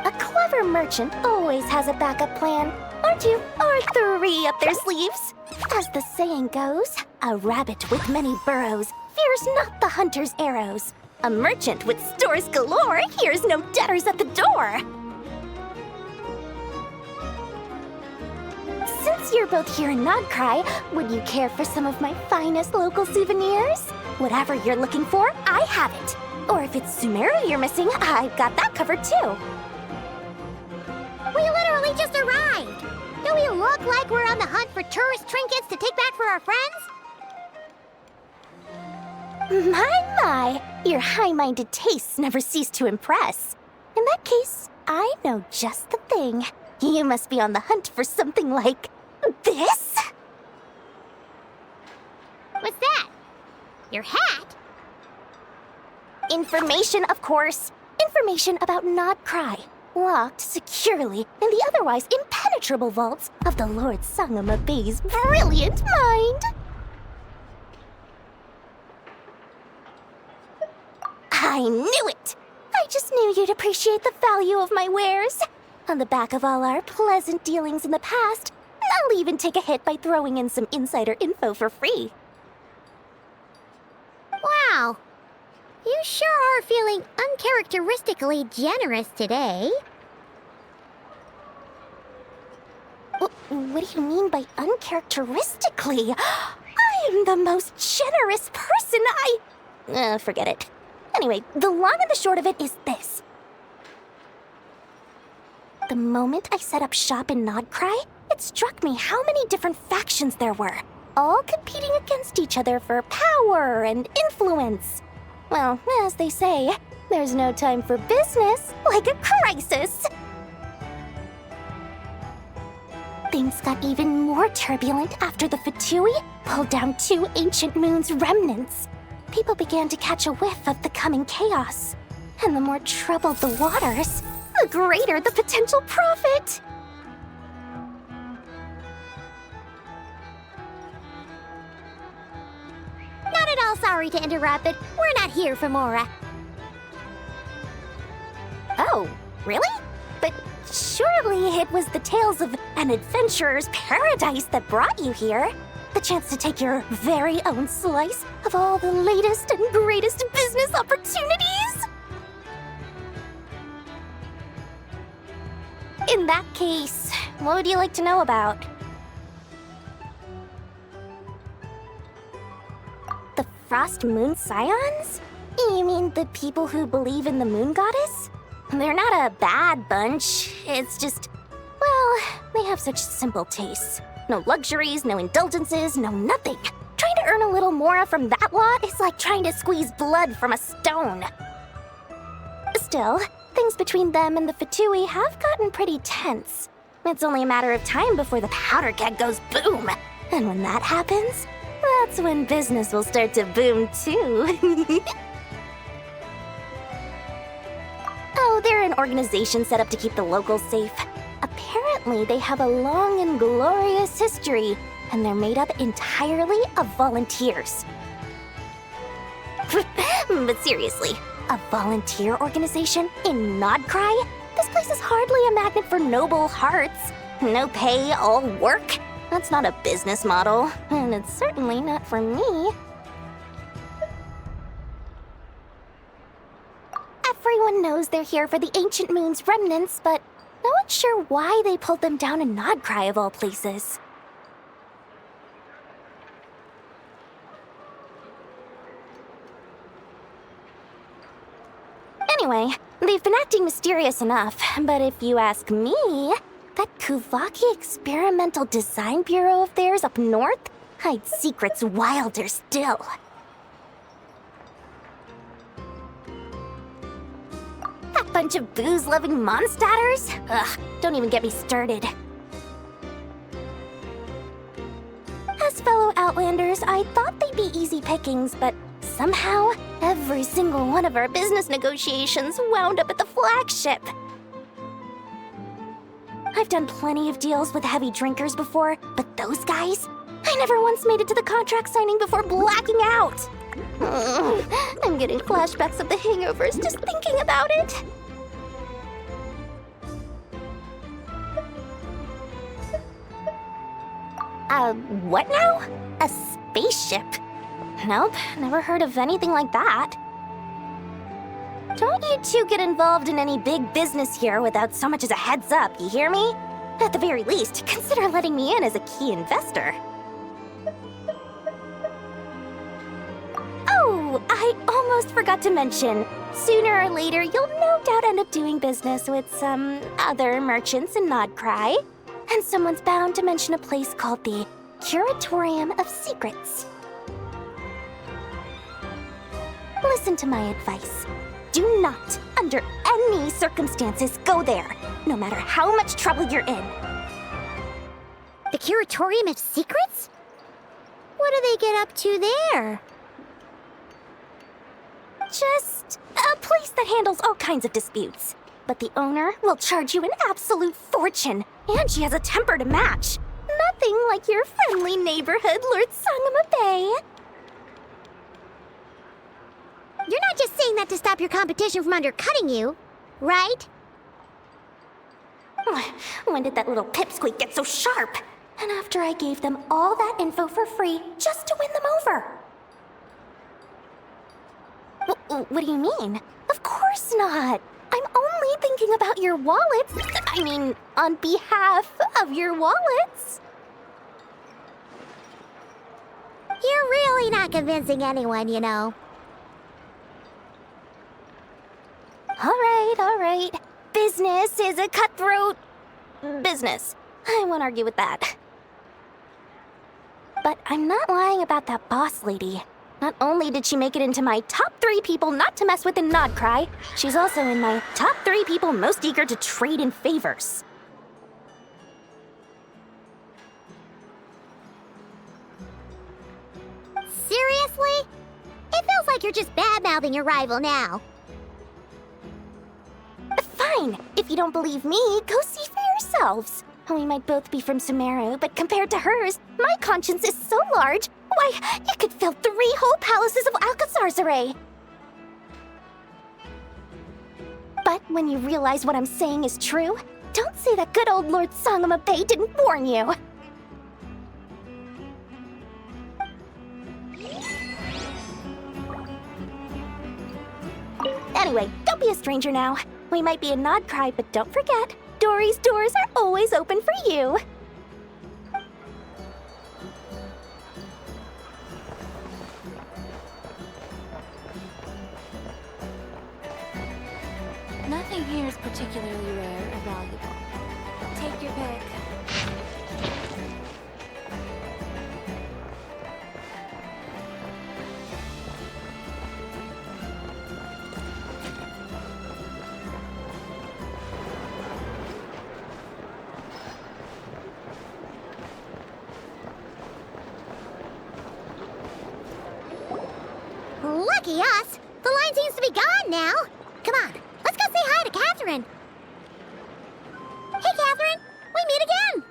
A clever merchant always has a backup plan, or two, or three up their sleeves. As the saying goes, a rabbit with many burrows fears not the hunter's arrows. A merchant with stores galore hears no debtors at the door. Since you're both here in Not Cry, would you care for some of my finest local souvenirs? Whatever you're looking for, I have it. Or if it's Sumeru you're missing, I've got that covered too. We literally just arrived! Do we look like we're on the hunt for tourist trinkets to take back for our friends? My, your high-minded tastes never cease to impress. In that case, I know just the thing. You must be on the hunt for something like this? What's that? Your hat? Information, of course. Information about Not Cry. Locked securely in the otherwise impenetrable vaults of the Lord Sangama Bay's brilliant mind. I knew it! I just knew you'd appreciate the value of my wares. On the back of all our pleasant dealings in the past, I'll even take a hit by throwing in some insider info for free. Wow. You sure are feeling uncharacteristically generous today. What do you mean by uncharacteristically? I am the most generous person forget it. Anyway, the long and the short of it is this. The moment I set up shop in Not Cry, it struck me how many different factions there were, all competing against each other for power and influence. Well, as they say, there's no time for business like a crisis. Things got even more turbulent after the Fatui pulled down 2 ancient moons' remnants. People began to catch a whiff of the coming chaos. And the more troubled the waters, the greater the potential profit. Not at all sorry to interrupt, but we're not here for Mora. Oh, really? But surely it was the tales of an adventurer's paradise that brought you here. The chance to take your very own slice of all the latest and greatest business opportunities? In that case, what would you like to know about? The Frost Moon Scions? You mean the people who believe in the Moon Goddess? They're not a bad bunch, it's just, well, they have such simple tastes. No luxuries, no indulgences, no nothing. Trying to earn a little more from that lot is like trying to squeeze blood from a stone. Still, things between them and the Fatui have gotten pretty tense. It's only a matter of time before the powder keg goes boom. And when that happens, that's when business will start to boom too. Oh, they're an organization set up to keep the locals safe. Apparently, they have a long and glorious history, and they're made up entirely of volunteers. But seriously, a volunteer organization in Nodcry? This place is hardly a magnet for noble hearts. No pay, all work? That's not a business model, and it's certainly not for me. Everyone knows they're here for the Ancient Moon's remnants, but no one's sure why they pulled them down in Nodcry of all places. Anyway, they've been acting mysterious enough, but if you ask me, that Kuvaki Experimental Design Bureau of theirs up north hides secrets wilder still. That bunch of booze-loving monstators? Ugh, don't even get me started. As fellow Outlanders, I thought they'd be easy pickings, but somehow, every single one of our business negotiations wound up at the flagship. I've done plenty of deals with heavy drinkers before, but those guys? I never once made it to the contract signing before blacking out. I'm getting flashbacks of the hangovers just thinking about it. What now? A spaceship? Nope, never heard of anything like that. Don't you two get involved in any big business here without so much as a heads up, you hear me? At the very least, consider letting me in as a key investor. Oh, I almost forgot to mention. Sooner or later, you'll no doubt end up doing business with some other merchants in Nodcry. And someone's bound to mention a place called the Curatorium of Secrets. Listen to my advice. Do not, under any circumstances, go there, no matter how much trouble you're in. The Curatorium of Secrets? What do they get up to there? Just a place that handles all kinds of disputes. But the owner will charge you an absolute fortune, and she has a temper to match. Nothing like your friendly neighborhood, Lord Sangama Bay. You're not just saying that to stop your competition from undercutting you, right? When did that little pipsqueak get so sharp? And after I gave them all that info for free just to win them over. What do you mean? Of course not. I'm only thinking about your wallets. I mean, on behalf of your wallets. You're really not convincing anyone, you know. All right. Business is a cutthroat business. I won't argue with that. But I'm not lying about that boss lady. Not only did she make it into my top 3 people not to mess with in Nodcry, she's also in my top 3 people most eager to trade in favors. Seriously? It feels like you're just bad-mouthing your rival now. Fine. If you don't believe me, go see for yourselves. We might both be from Sumeru, but compared to hers, my conscience is so large, why, it could fill 3 whole palaces of Alcazar's. But when you realize what I'm saying is true, don't say that good old Lord Sangama Bay didn't warn you. Anyway, don't be a stranger now. We might be in Nodcry, but don't forget, Dory's doors are always open for you. Nothing here is particularly rare or valuable. Take your pick. Lucky us! The line seems to be gone now. Come on, let's go say hi to Catherine. Hey, Catherine! We meet again!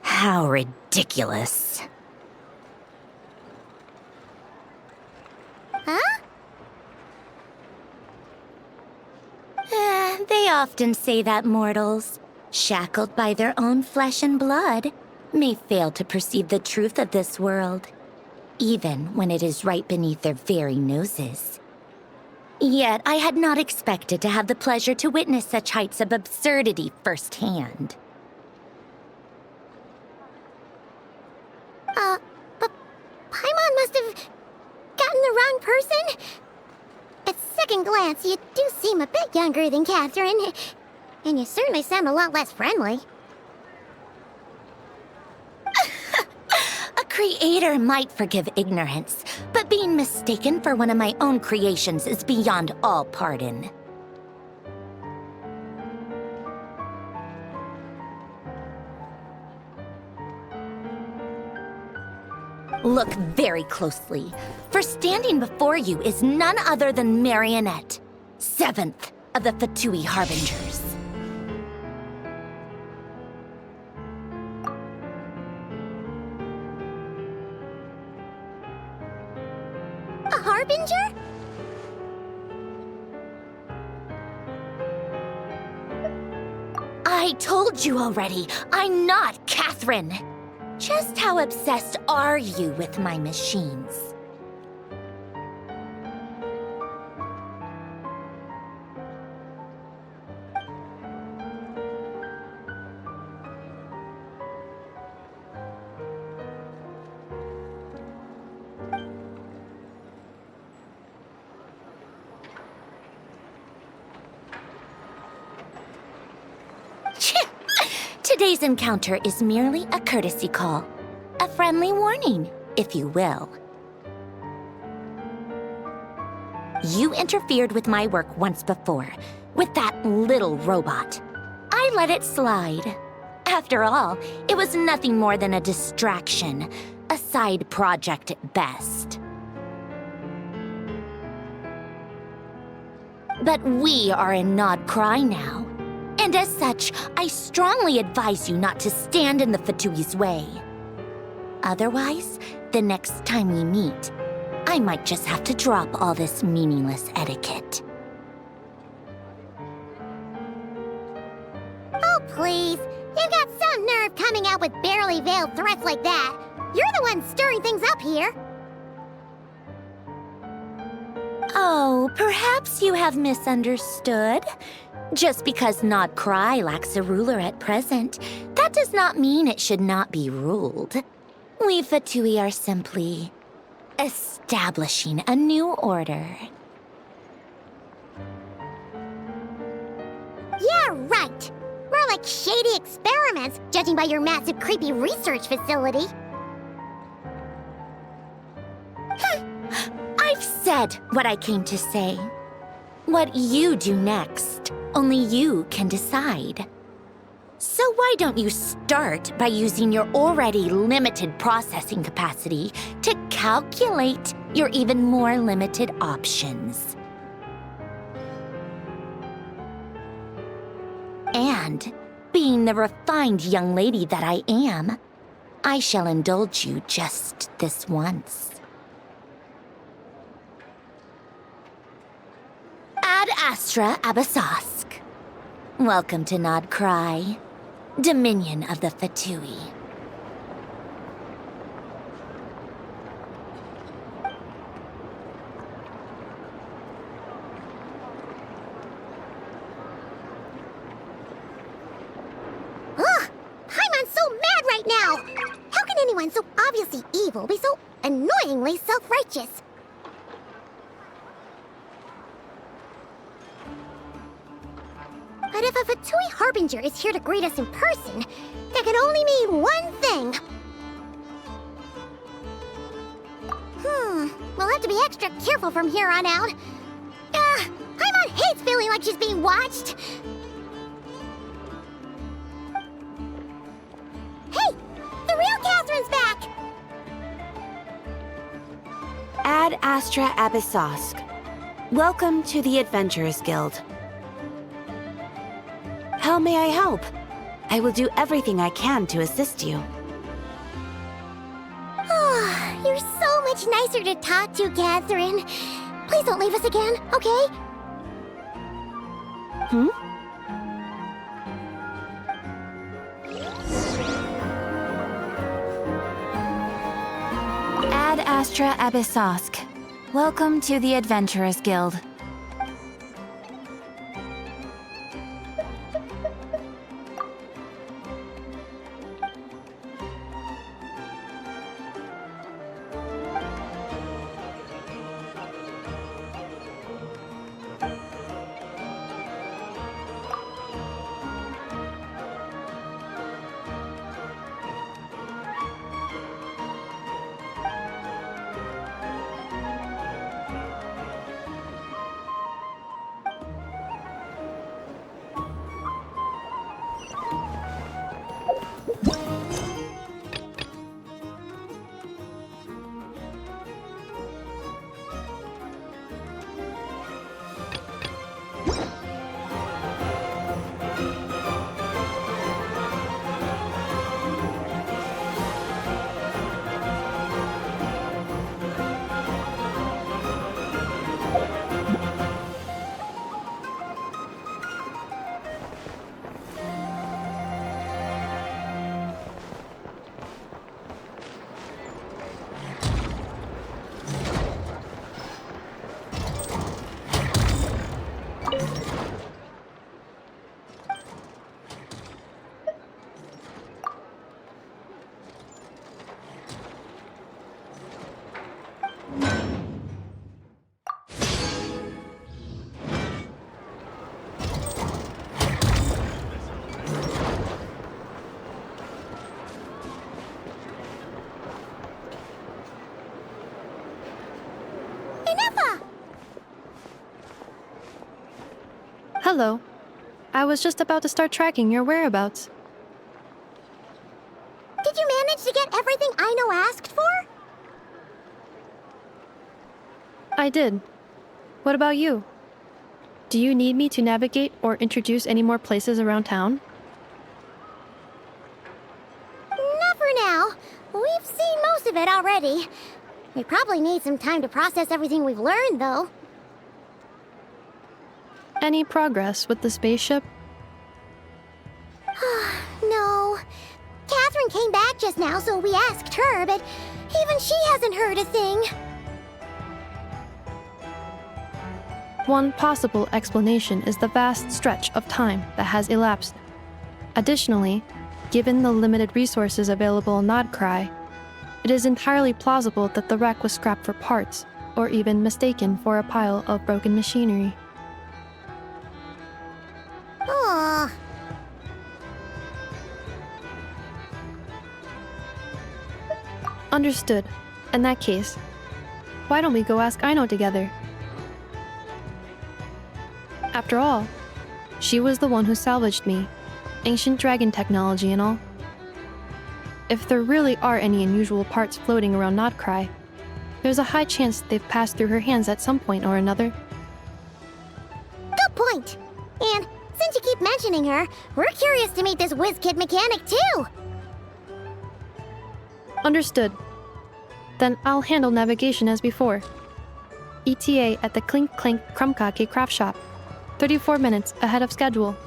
How ridiculous. Huh? They often say that mortals, shackled by their own flesh and blood, may fail to perceive the truth of this world, even when it is right beneath their very noses. Yet I had not expected to have the pleasure to witness such heights of absurdity firsthand. But Paimon must have gotten the wrong person. At second glance, you do seem a bit younger than Catherine, and you certainly sound a lot less friendly. A creator might forgive ignorance, but being mistaken for one of my own creations is beyond all pardon. Look very closely, for standing before you is none other than Marionette, 7th of the Fatui Harbingers. A harbinger? I told you already, I'm not Catherine. Just how obsessed are you with my machines? Today's encounter is merely a courtesy call. A friendly warning, if you will. You interfered with my work once before, with that little robot. I let it slide. After all, it was nothing more than a distraction, a side project at best. But we are in Nod Cry now. And as such, I strongly advise you not to stand in the Fatui's way. Otherwise, the next time we meet, I might just have to drop all this meaningless etiquette. Oh, please. You've got some nerve coming out with barely veiled threats like that. You're the one stirring things up here. Oh, perhaps you have misunderstood. Just because Nod Cry lacks a ruler at present, that does not mean it should not be ruled. We Fatui are simply establishing a new order. Yeah, right. More like shady experiments, judging by your massive, creepy research facility. I've said what I came to say. What you do next, only you can decide. So why don't you start by using your already limited processing capacity to calculate your even more limited options? And, being the refined young lady that I am, I shall indulge you just this once. Ad Astra Abyssosque. Welcome to Nod Cry, Dominion of the Fatui. Ugh! Paimon's so mad right now! How can anyone so obviously evil be so annoyingly self-righteous? But if a Fatui Harbinger is here to greet us in person, that can only mean one thing. We'll have to be extra careful from here on out. Paimon hates feeling like she's being watched. real Catherine's back! Ad Astra Abyssosk. Welcome to the Adventurers Guild. How may I help? I will do everything I can to assist you. Oh, you're so much nicer to talk to, Catherine. Please don't leave us again, okay? Ad Astra Abyssosk. Welcome to the Adventurers Guild. Hello. I was just about to start tracking your whereabouts. Did you manage to get everything Aino asked for? I did. What about you? Do you need me to navigate or introduce any more places around town? Not for now. We've seen most of it already. We probably need some time to process everything we've learned, though. Any progress with the spaceship? No. Catherine came back just now, so we asked her, but even she hasn't heard a thing. One possible explanation is the vast stretch of time that has elapsed. Additionally, given the limited resources available on Nodcry, it is entirely plausible that the wreck was scrapped for parts, or even mistaken for a pile of broken machinery. Aww. Understood. In that case, why don't we go ask Aino together? After all, she was the one who salvaged me, ancient dragon technology and all. If there really are any unusual parts floating around Nodcry, there's a high chance they've passed through her hands at some point or another. Good point. And since you keep mentioning her, we're curious to meet this whiz-kid mechanic too. Understood. Then I'll handle navigation as before. ETA at the Clink Clink Krumkake craft shop. 34 minutes ahead of schedule.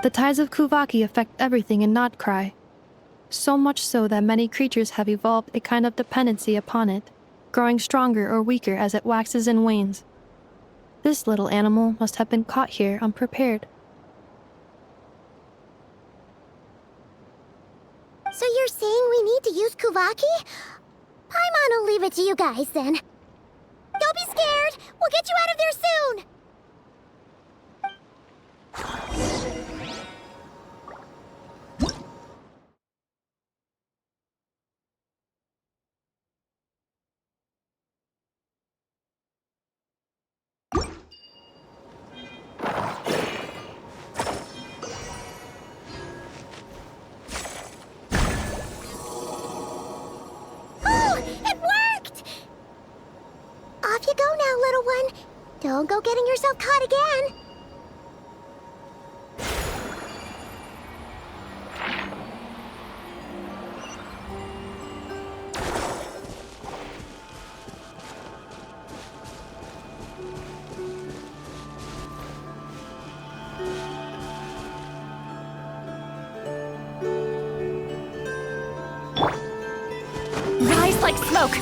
The tides of Kuvaki affect everything in Nodcry, so much so that many creatures have evolved a kind of dependency upon it, growing stronger or weaker as it waxes and wanes. This little animal must have been caught here unprepared. So you're saying we need to use Kuvaki? Paimon will leave it to you guys then. Don't be scared! We'll get you out of there soon! Off you go now, little one. Don't go getting yourself caught again. Rise like smoke!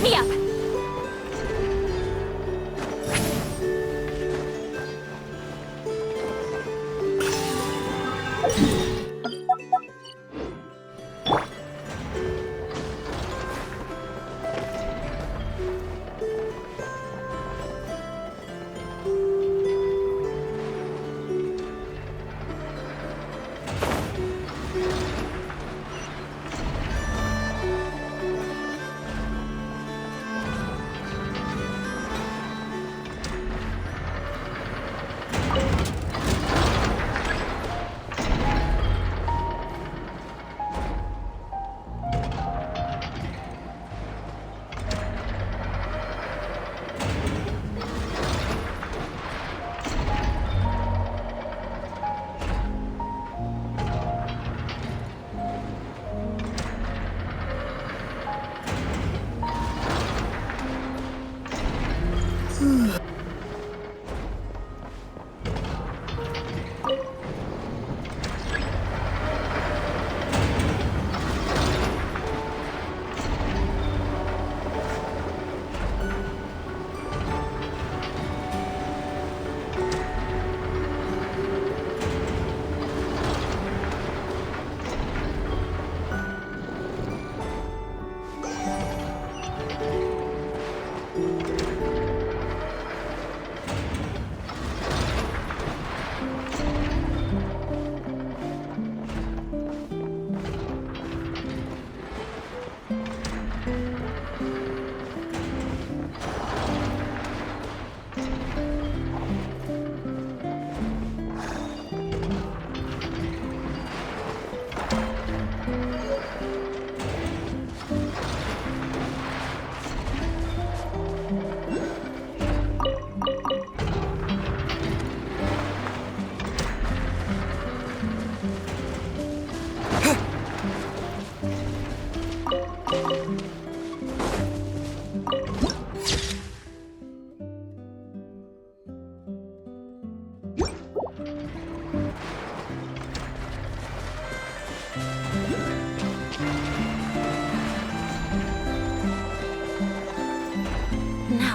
Me up!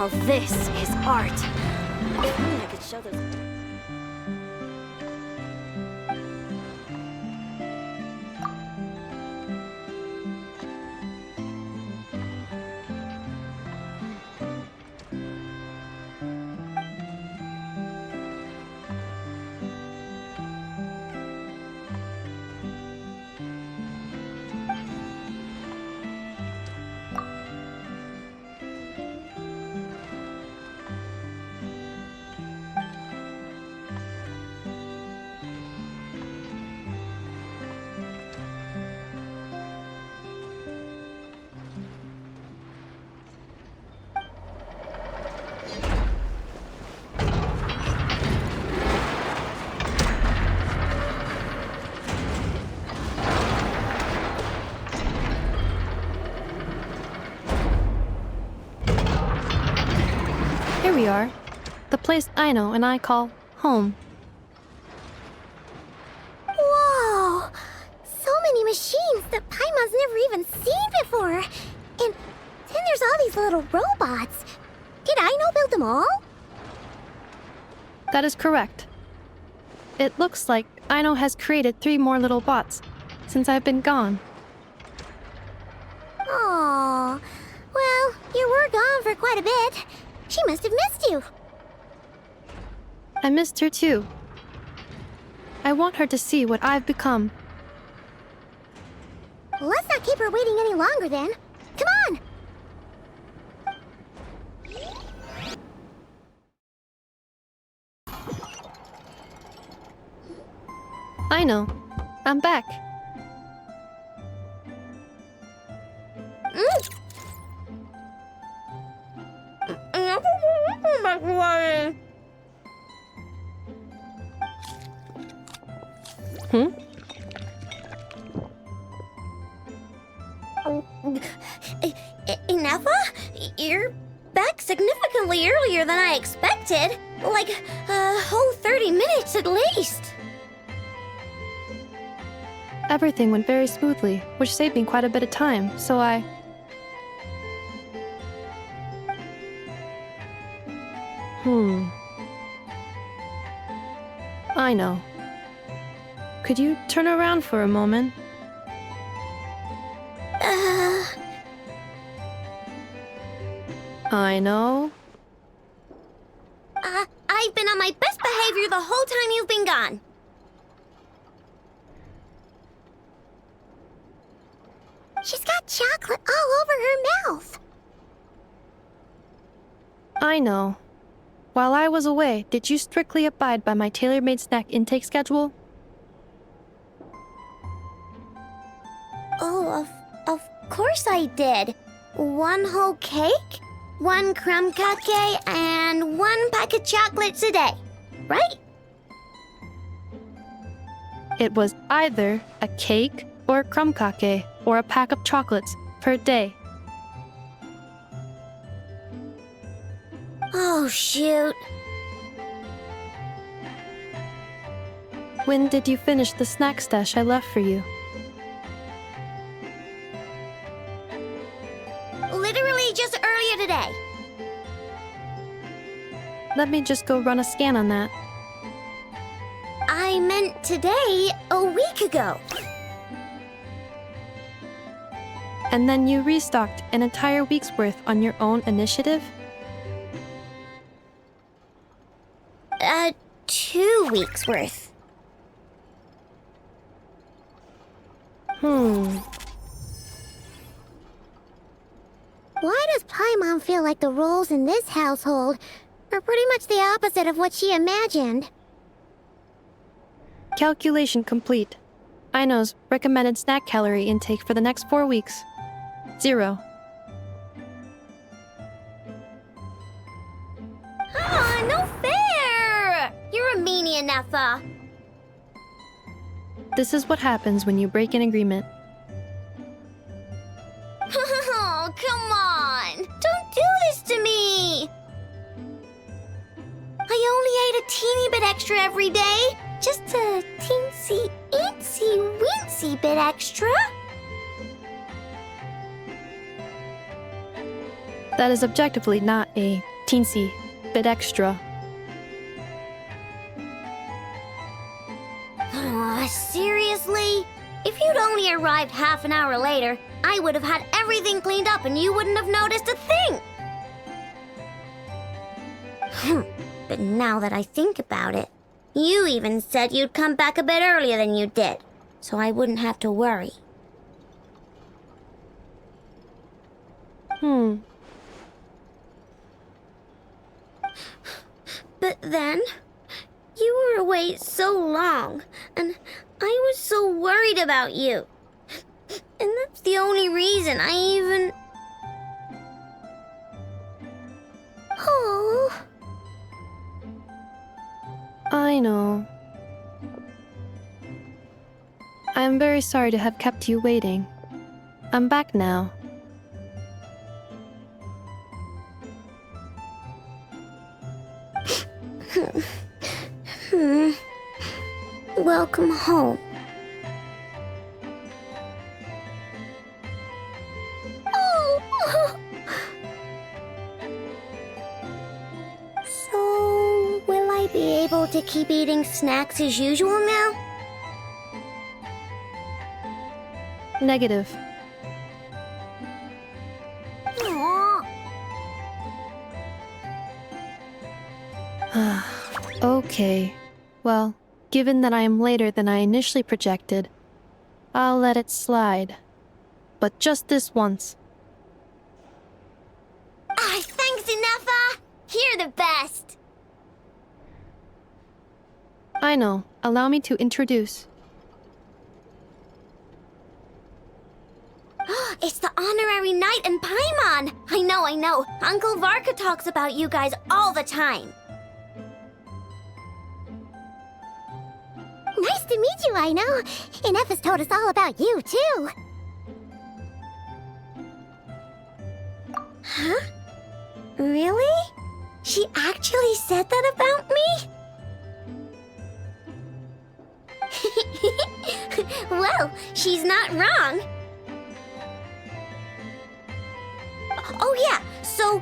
Now this is art. If only I could show those. Here we are. The place Aino and I call home. Whoa! So many machines that Paimon's never even seen before. And then there's all these little robots. Did Aino build them all? That is correct. It looks like Aino has created 3 more little bots since I've been gone. Aw. Well, you were gone for quite a bit. She must have missed you. I missed her too. I want her to see what I've become. Let's not keep her waiting any longer then. Come on! Aino, I'm back. Neve? You're back significantly earlier than I expected. Like a whole 30 minutes at least. Everything went very smoothly, which saved me quite a bit of time, so I know. Could you turn around for a moment? I know. I've been on my best behavior the whole time you've been gone. She's got chocolate all over her mouth. I know. While I was away, did you strictly abide by my tailor-made snack intake schedule? Oh, of course I did. 1 whole cake, 1 crumb cake, and 1 pack of chocolates a day, right? It was either a cake or a crumb cake or a pack of chocolates per day. Oh, shoot. When did you finish the snack stash I left for you? Literally just earlier today. Let me just go run a scan on that. I meant today, a week ago. And then you restocked an entire week's worth on your own initiative? 2 weeks worth. Why does Paimon feel like the roles in this household are pretty much the opposite of what she imagined? Calculation complete. Aino's recommended snack calorie intake for the next 4 weeks. 0. Ah, no fair! You're a meanie, Neve. This is what happens when you break an agreement. Oh, come on! Don't do this to me! I only ate a teeny bit extra every day. Just a teensy, eensy, weensy bit extra. That is objectively not a Teensy, bit extra. Seriously? If you'd only arrived half an hour later, I would have had everything cleaned up and you wouldn't have noticed a thing. But now that I think about it, you even said you'd come back a bit earlier than you did, so I wouldn't have to worry. But then, you were away so long, and I was so worried about you. And that's the only reason I even... Oh. I know. I am very sorry to have kept you waiting. I'm back now. Welcome home. Oh. So, will I be able to keep eating snacks as usual now? Negative. Okay. Well, given that I am later than I initially projected, I'll let it slide. But just this once. Thanks, Nefa! You're the best! I know. Allow me to introduce. It's the honorary knight and Paimon! I know. Uncle Varka talks about you guys all the time. Nice to meet you, I know. And F has told us all about you, too. Huh? Really? She actually said that about me? Well, she's not wrong. Oh yeah, so,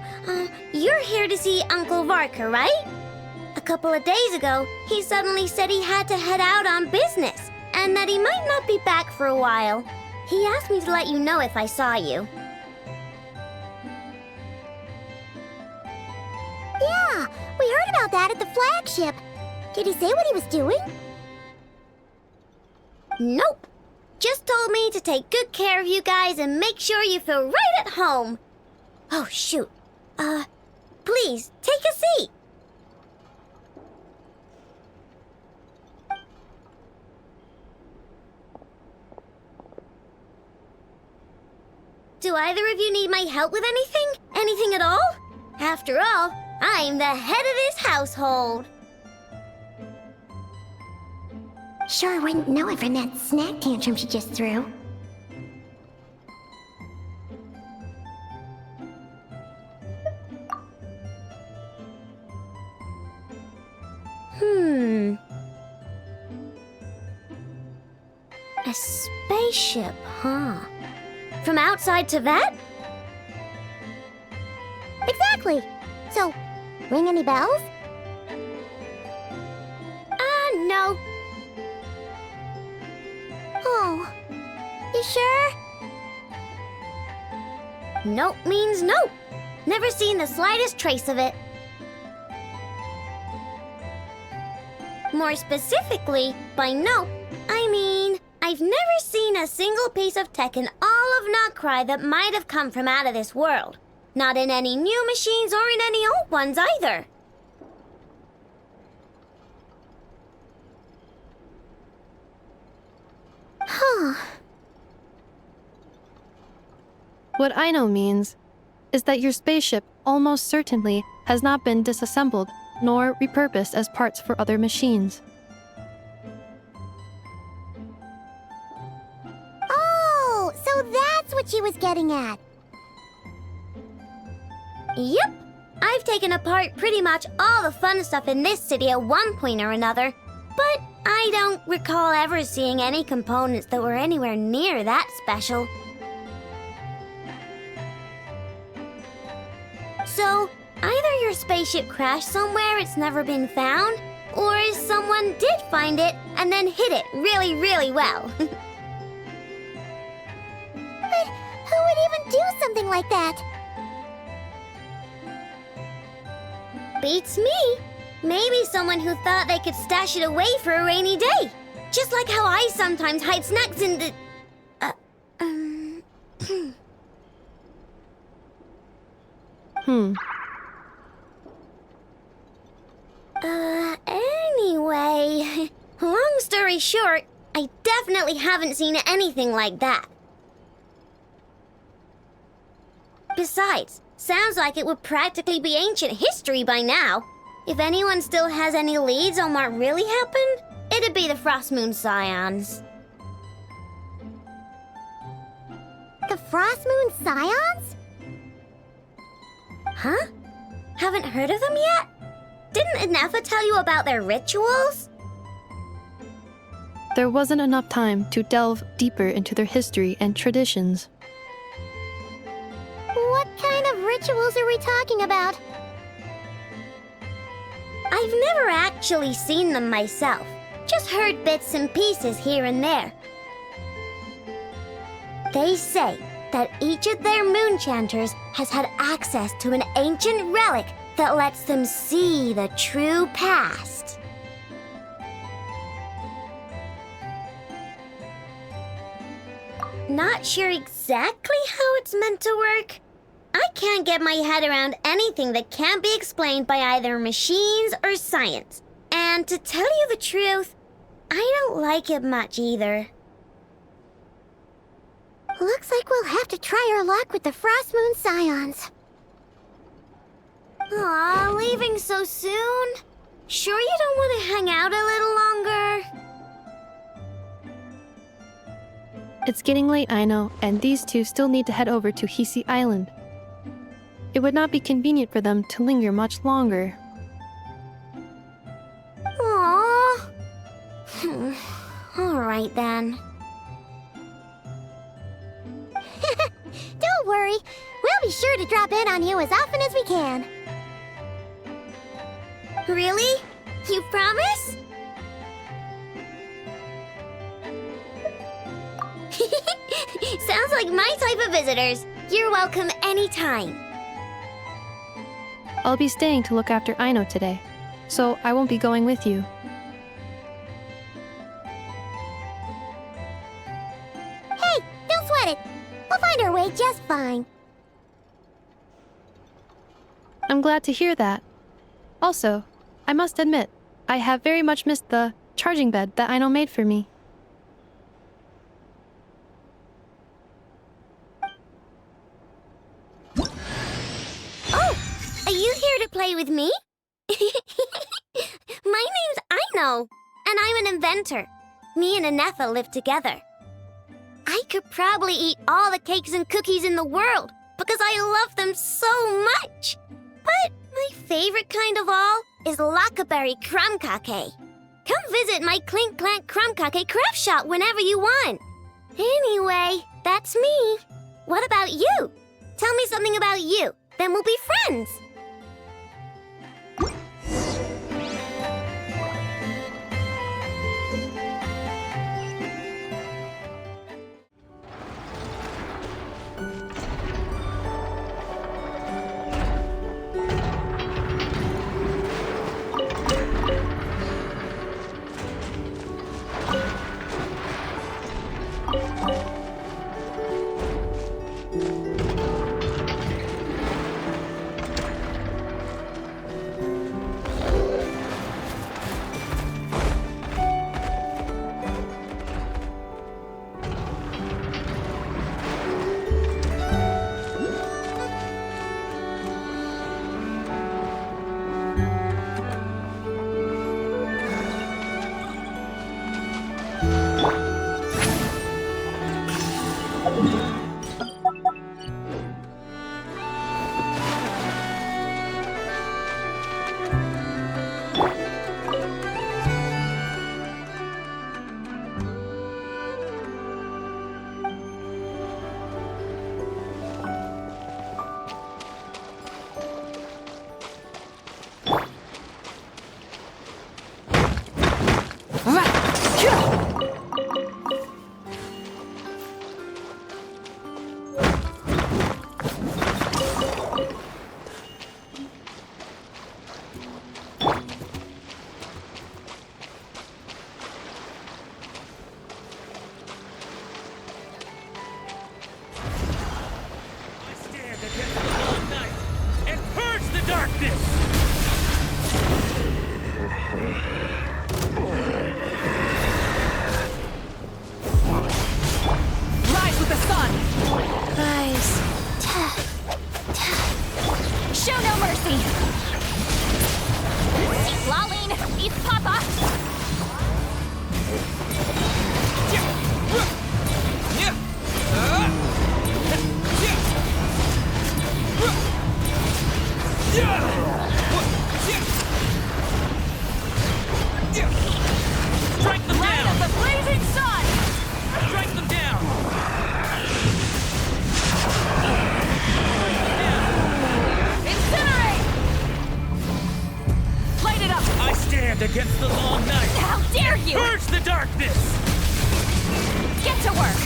you're here to see Uncle Varka, right? A couple of days ago, he suddenly said he had to head out on business, and that he might not be back for a while. He asked me to let you know if I saw you. Yeah, we heard about that at the flagship. Did he say what he was doing? Nope. Just told me to take good care of you guys and make sure you feel right at home. Oh, shoot. Please, take a seat. Do either of you need my help with anything? Anything at all? After all, I'm the head of this household. Sure wouldn't know it from that snack tantrum she just threw. A spaceship, huh? From outside to that? Exactly. So, ring any bells? No. Oh, you sure? Nope means nope. Never seen the slightest trace of it. More specifically, by nope, I mean, I've never seen a single piece of tech in all of Notcry that might have come from out of this world. Not in any new machines or in any old ones either. Huh. What I know means is that your spaceship almost certainly has not been disassembled nor repurposed as parts for other machines. Oh, so that's what she was getting at. Yep. I've taken apart pretty much all the fun stuff in this city at one point or another, but I don't recall ever seeing any components that were anywhere near that special. So, either your spaceship crashed somewhere it's never been found, or someone did find it and then hid it really, really well. But who would even do something like that? Beats me. Maybe someone who thought they could stash it away for a rainy day. Just like how I sometimes hide snacks in the... Anyway, long story short, I definitely haven't seen anything like that. Besides, sounds like it would practically be ancient history by now. If anyone still has any leads on what really happened, it'd be the Frost Moon Scions. The Frost Moon Scions? Huh? Haven't heard of them yet? Didn't Anefa tell you about their rituals? There wasn't enough time to delve deeper into their history and traditions. What kind of rituals are we talking about? I've never actually seen them myself. Just heard bits and pieces here and there. They say that each of their moon chanters has had access to an ancient relic that lets them see the true past. Not sure exactly how it's meant to work. I can't get my head around anything that can't be explained by either machines or science. And to tell you the truth, I don't like it much either. Looks like we'll have to try our luck with the Frost Moon Scions. Aw, leaving so soon? Sure you don't want to hang out a little longer? It's getting late, I know, and these two still need to head over to Hisi Island. It would not be convenient for them to linger much longer. Aww. Alright then. Don't worry, we'll be sure to drop in on you as often as we can. Really? You promise? Sounds like my type of visitors. You're welcome anytime. I'll be staying to look after Aino today, so I won't be going with you. Hey, don't sweat it. We'll find our way just fine. I'm glad to hear that. Also, I must admit, I have very much missed the charging bed that Aino made for me. Oh, are you here to play with me? My name's Aino, and I'm an inventor. Me and Anefa live together. I could probably eat all the cakes and cookies in the world because I love them so much. But my favorite kind of all is Lockaberry Crumb Cake. Come visit my Clink Clank Crumb Cake craft shop whenever you want. Anyway, that's me. What about you? Tell me something about you, then we'll be friends. darkness! Rise with the sun! Rise. Show no mercy! Laline, East Papa! Strike them Light down! of the blazing sun! Strike them down! Incinerate! Light it up! I stand against the long night! How dare you! Purge the darkness! Get to work!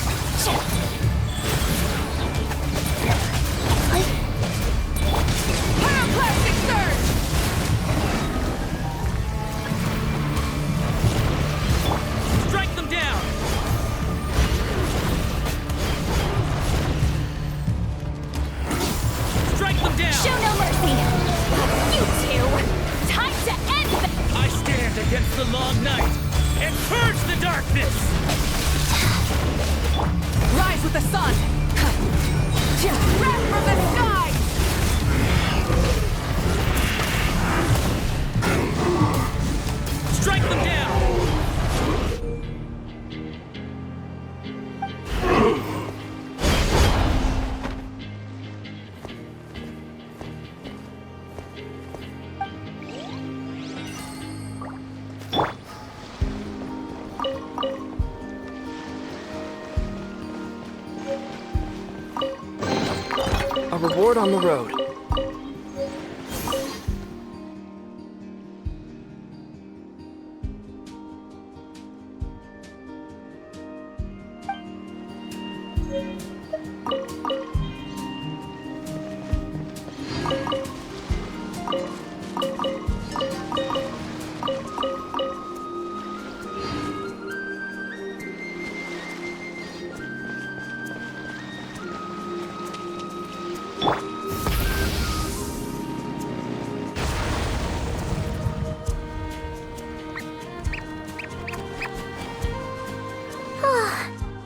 Pyroclastic surge! Strike them down! Strike them down! Show no mercy! You two! Time to end this! I stand against the long night and purge the darkness! Rise with the sun! Wrath from the sky! Strike them down! A reward on the road.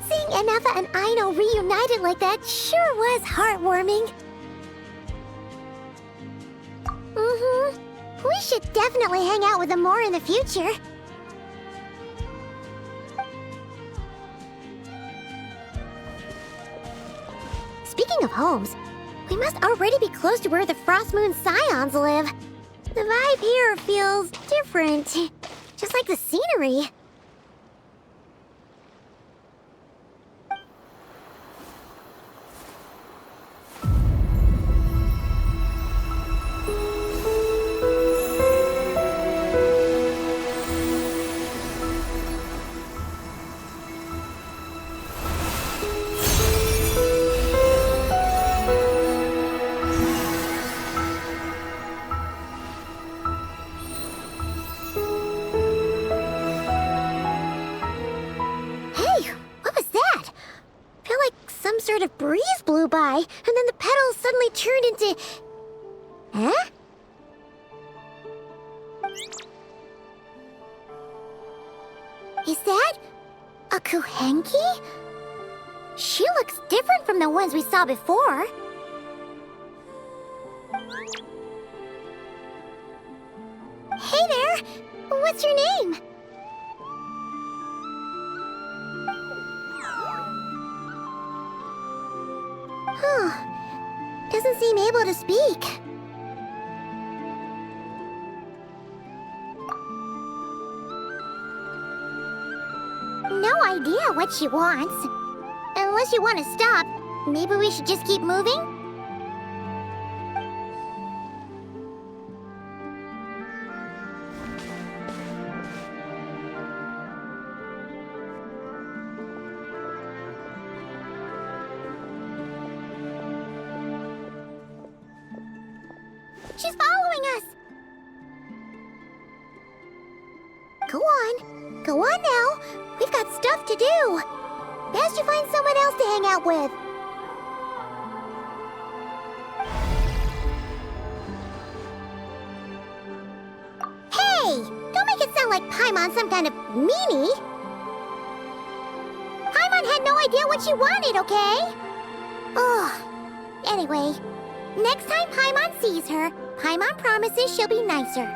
Seeing Anafa and Aino reunited like that sure was heartwarming. We should definitely hang out with them more in the future. Speaking of homes, we must already be close to where the Frost Moon Scions live. The vibe here feels different, just like the scenery. Sort of breeze blew by, and then the petals suddenly turned into... Huh? Is that a Kuhenki? She looks different from the ones we saw before. Hey there! What's your name? Doesn't seem able to speak. No idea what she wants. Unless you want to stop, maybe we should just keep moving? She's following us! Go on. Go on now. We've got stuff to do. Best you find someone else to hang out with. like Paimon some kind of meanie. Paimon had no idea what she wanted, okay? Ugh. Anyway, next time Paimon sees her, Paimon promises she'll be nicer.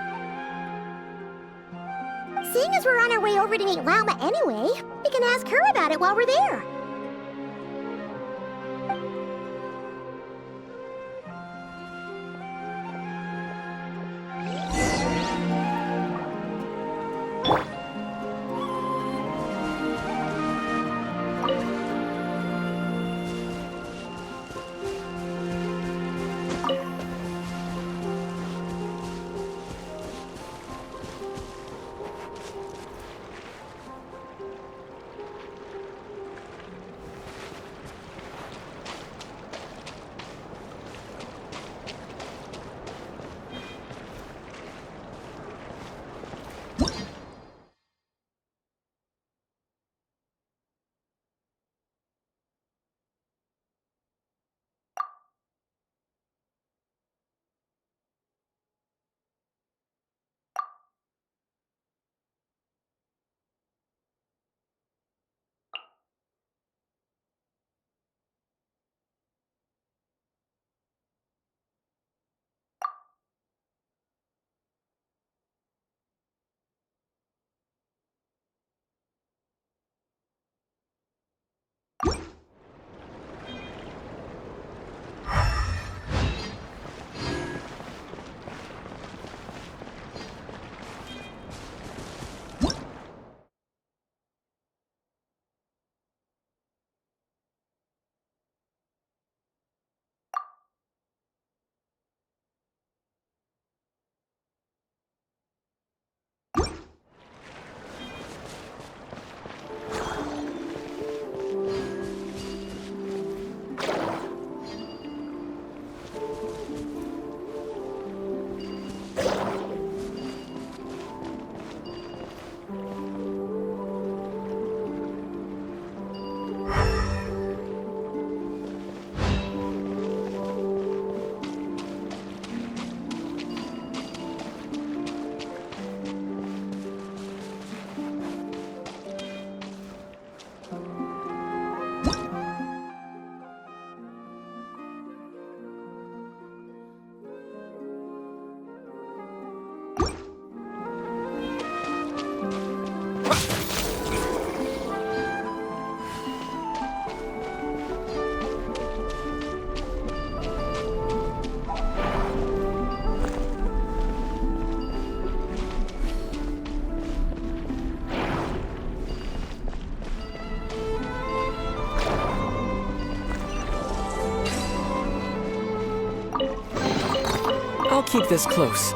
Seeing as we're on our way over to meet Lauma anyway, we can ask her about it while we're there. I'll keep this close.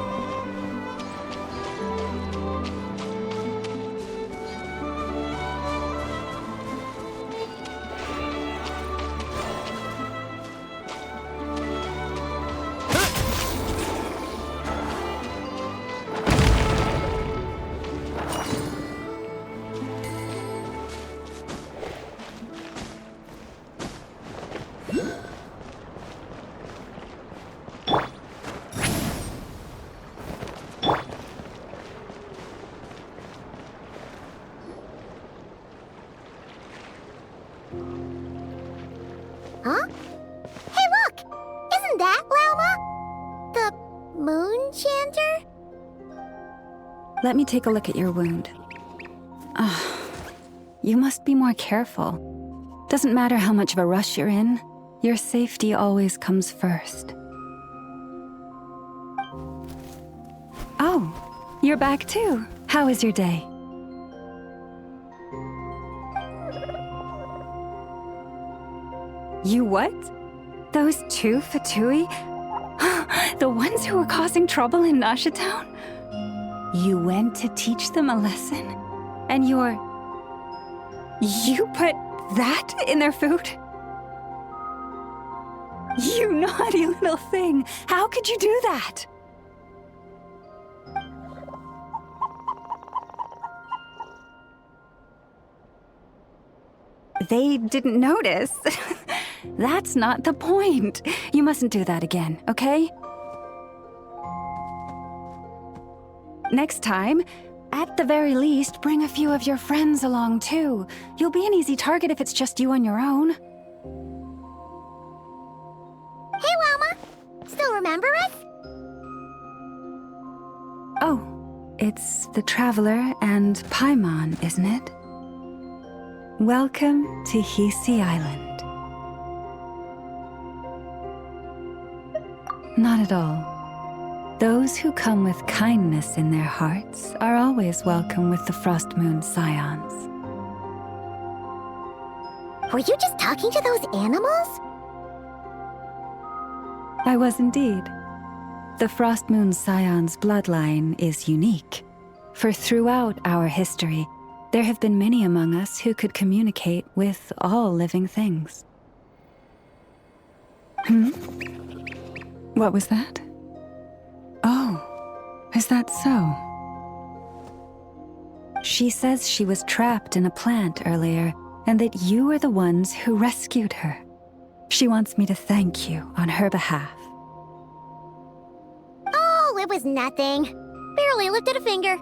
Huh? Hey, look! Isn't that Lauma? The moon chanter? Let me take a look at your wound. You must be more careful. Doesn't matter how much of a rush you're in, your safety always comes first. Oh, you're back too. How was your day? You what? Those two Fatui? The ones who were causing trouble in Nasha Town? You went to teach them a lesson? And you put that in their food? You naughty little thing! How could you do that? They didn't notice. That's not the point. You mustn't do that again, okay? Next time, At the very least, bring a few of your friends along too. You'll be an easy target if it's just you on your own. Hey, Wilma! Still remember us? Oh, it's the Traveler and Paimon, isn't it? Welcome to Hisi Island. Not at all. Those who come with kindness in their hearts are always welcome with the Frost Moon Scions. Were you just talking to those animals? I was indeed. The Frost Moon Scions bloodline is unique, for throughout our history, there have been many among us who could communicate with all living things. What was that? Oh, is that so? She says she was trapped in a plant earlier, and that you are the ones who rescued her. She wants me to thank you on her behalf. Oh, it was nothing. Barely lifted a finger.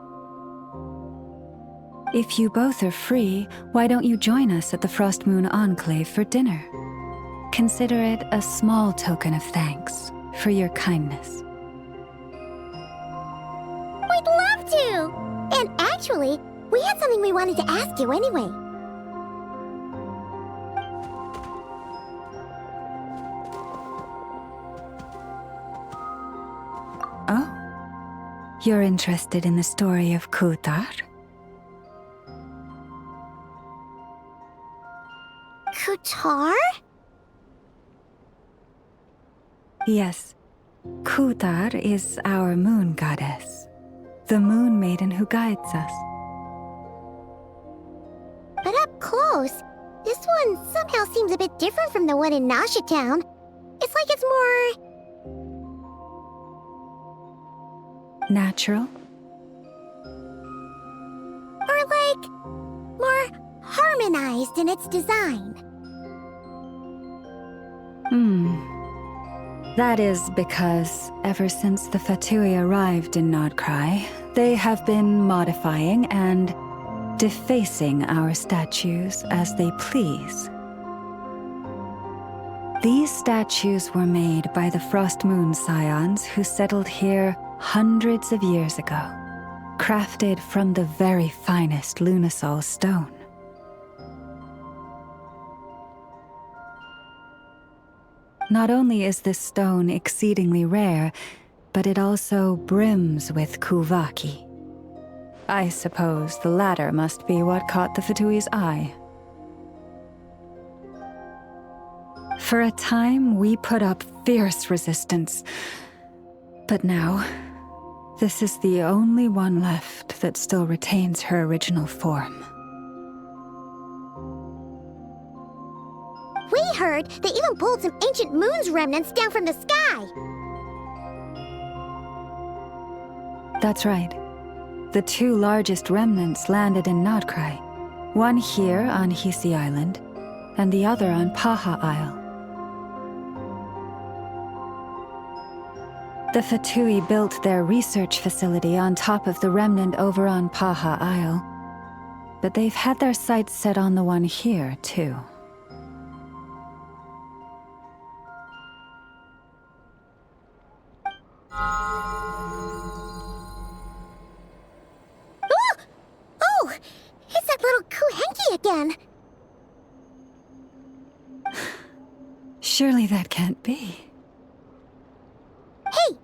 If you both are free, why don't you join us at the Frost Moon Enclave for dinner? Consider it a small token of thanks for your kindness. We'd love to! And actually, we had something we wanted to ask you anyway. Oh? You're interested in the story of Kutar? Kutar? Yes. Kutar is our moon goddess, the moon maiden who guides us. But up close, this one somehow seems a bit different from the one in Nasha Town. It's like it's more... natural? Or like... more harmonized in its design. That is because, ever since the Fatui arrived in Nodcry, they have been modifying and defacing our statues as they please. These statues were made by the Frost Moon Scions who settled here hundreds of years ago, crafted from the very finest Lunasol stone. Not only is this stone exceedingly rare, but it also brims with kuvaki. I suppose the latter must be what caught the Fatui's eye. For a time, we put up fierce resistance. But now, this is the only one left that still retains her original form. We heard they even pulled some ancient moon's remnants down from the sky. That's right. The two largest remnants landed in Nodcry. One here on Hisi Island, and the other on Paha Isle. The Fatui built their research facility on top of the remnant over on Paha Isle, but they've had their sights set on the one here, too. Oh! It's that little Kuhenki again! Surely that can't be. Hey!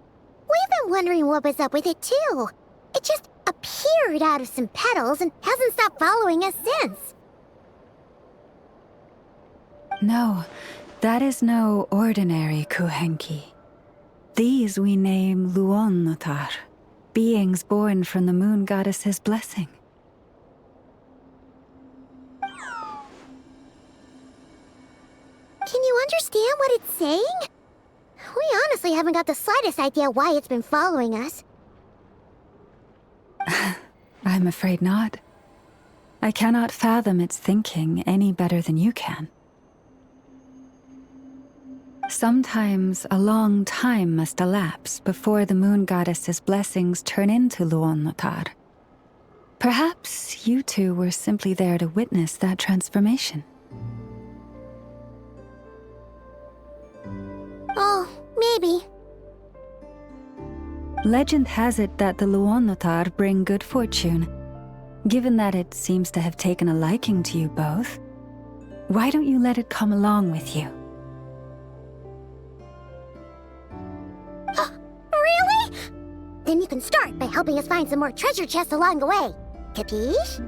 We've been wondering what was up with it, too. It just appeared out of some petals and hasn't stopped following us since. No, that is no ordinary Kuhenki. These we name Luonnotar, beings born from the moon goddess's blessing. Can you understand what it's saying? We honestly haven't got the slightest idea why it's been following us. I'm afraid not. I cannot fathom its thinking any better than you can. Sometimes a long time must elapse before the moon goddess's blessings turn into Luonnotar. Perhaps you two were simply there to witness that transformation. Oh, maybe. Legend has it that the Luonotar bring good fortune. Given that it seems to have taken a liking to you both, why don't you let it come along with you? Really? Then you can start by helping us find some more treasure chests along the way. Capiche?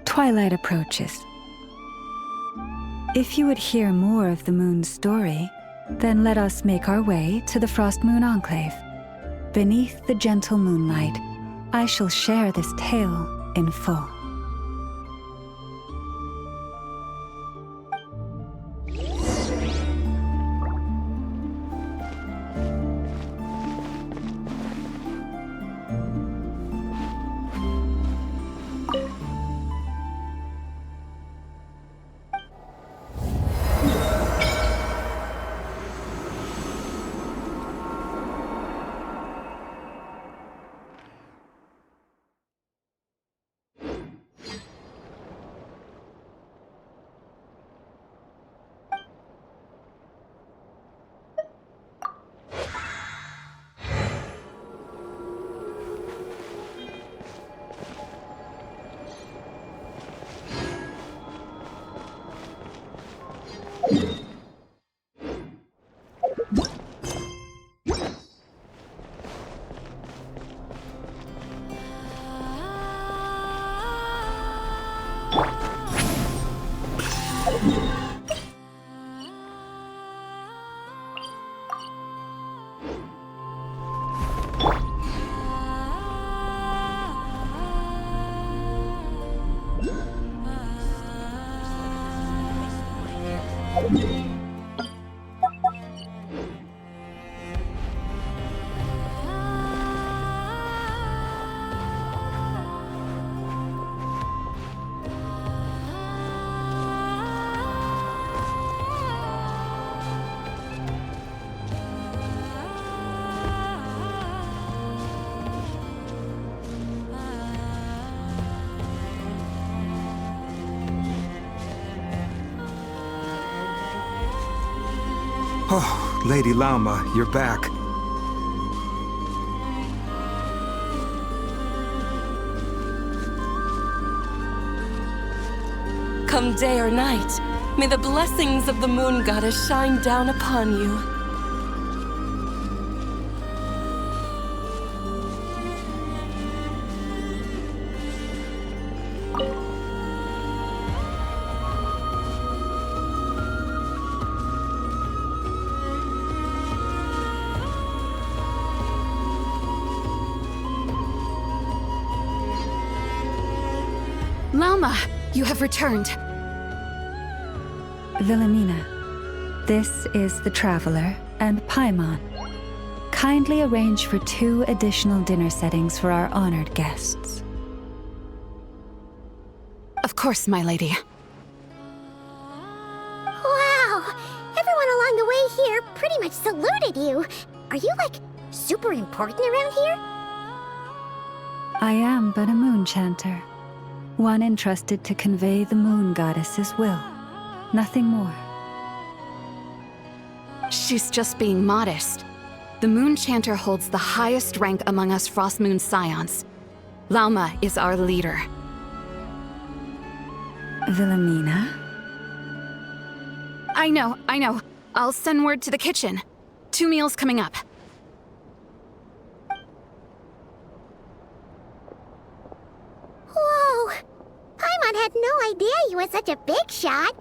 Twilight approaches. If you would hear more of the moon's story, then let us make our way to the Frost Moon Enclave. Beneath the gentle moonlight, I shall share this tale in full. Oh, Lady Lauma, you're back. Come day or night, may the blessings of the moon goddess shine down upon you. Lauma, you have returned. Wilhelmina, this is the Traveler and Paimon. Kindly arrange for 2 additional dinner settings for our honored guests. Of course, my lady. Wow! Everyone along the way here pretty much saluted you. Are you, like, super important around here? I am but a moon chanter, one entrusted to convey the moon goddess's will. Nothing more. She's just being modest. The Moon Chanter holds the highest rank among us Frost Moon Scions. Lauma is our leader. Wilhelmina? I know. I'll send word to the kitchen. 2 meals coming up. Whoa! Paimon had no idea you were such a big shot.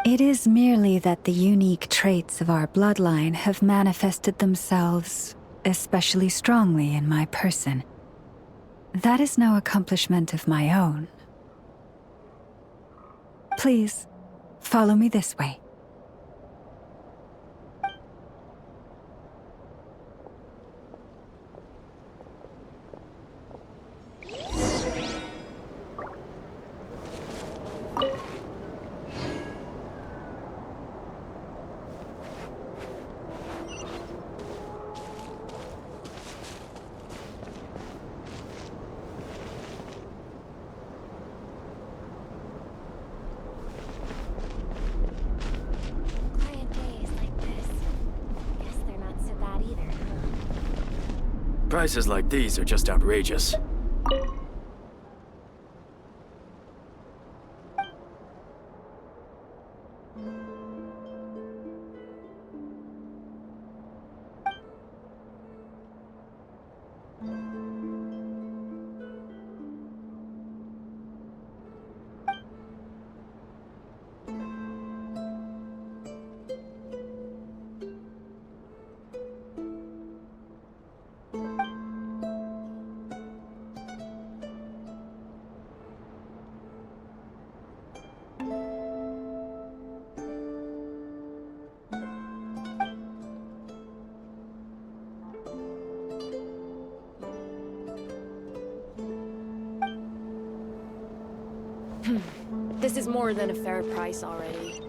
It is merely that the unique traits of our bloodline have manifested themselves especially strongly in my person. That is no accomplishment of my own. Please, follow me this way. Prices like these are just outrageous. This is more than a fair price already.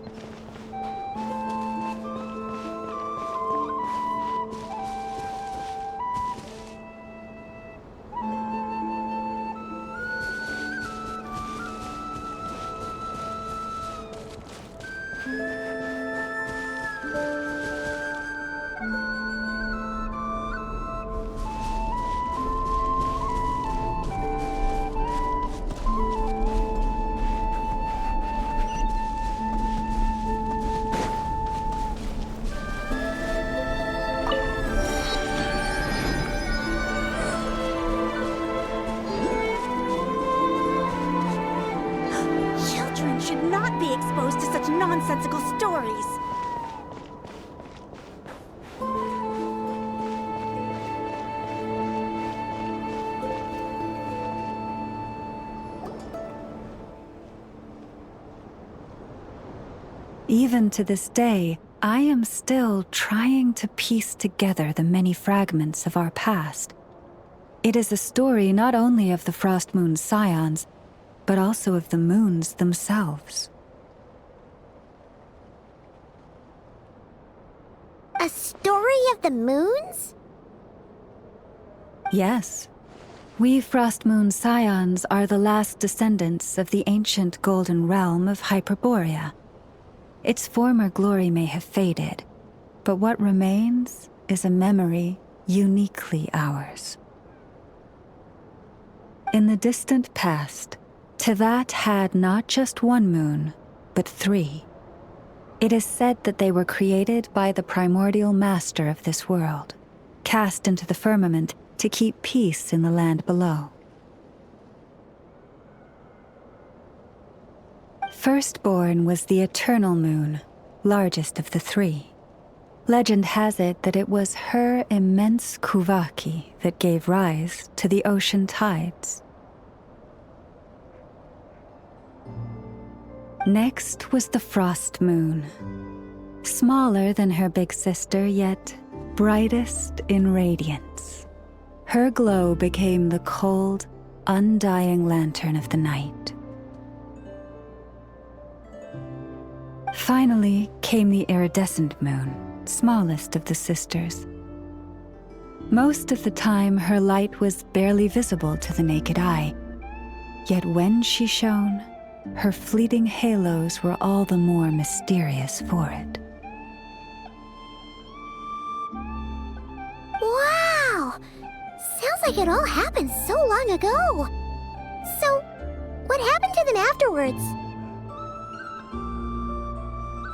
Exposed to such nonsensical stories. Even to this day, I am still trying to piece together the many fragments of our past. It is a story not only of the Frost Moon Scions, but also of the moons themselves. A story of the moons? Yes. We Frost Moon Scions are the last descendants of the ancient golden realm of Hyperborea. Its former glory may have faded, but what remains is a memory uniquely ours. In the distant past, Tevat had not just one moon, but 3. It is said that they were created by the primordial master of this world, cast into the firmament to keep peace in the land below. Firstborn was the eternal moon, largest of the 3. Legend has it that it was her immense kuvaki that gave rise to the ocean tides. Next was the Frost Moon. Smaller than her big sister, yet brightest in radiance. Her glow became the cold, undying lantern of the night. Finally came the iridescent moon, smallest of the sisters. Most of the time, her light was barely visible to the naked eye. Yet when she shone, her fleeting halos were all the more mysterious for it. Wow! Sounds like it all happened so long ago. So, what happened to them afterwards?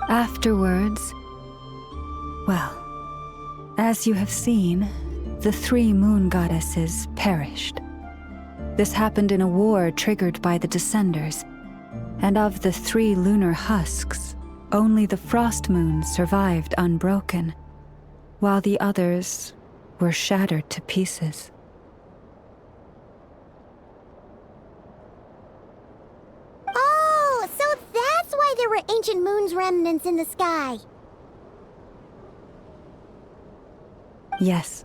Afterwards, well, as you have seen, the 3 moon goddesses perished. This happened in a war triggered by the Descenders, and of the 3 lunar husks, only the Frost Moon survived unbroken, while the others were shattered to pieces. Oh, so that's why there were ancient moon's remnants in the sky. Yes.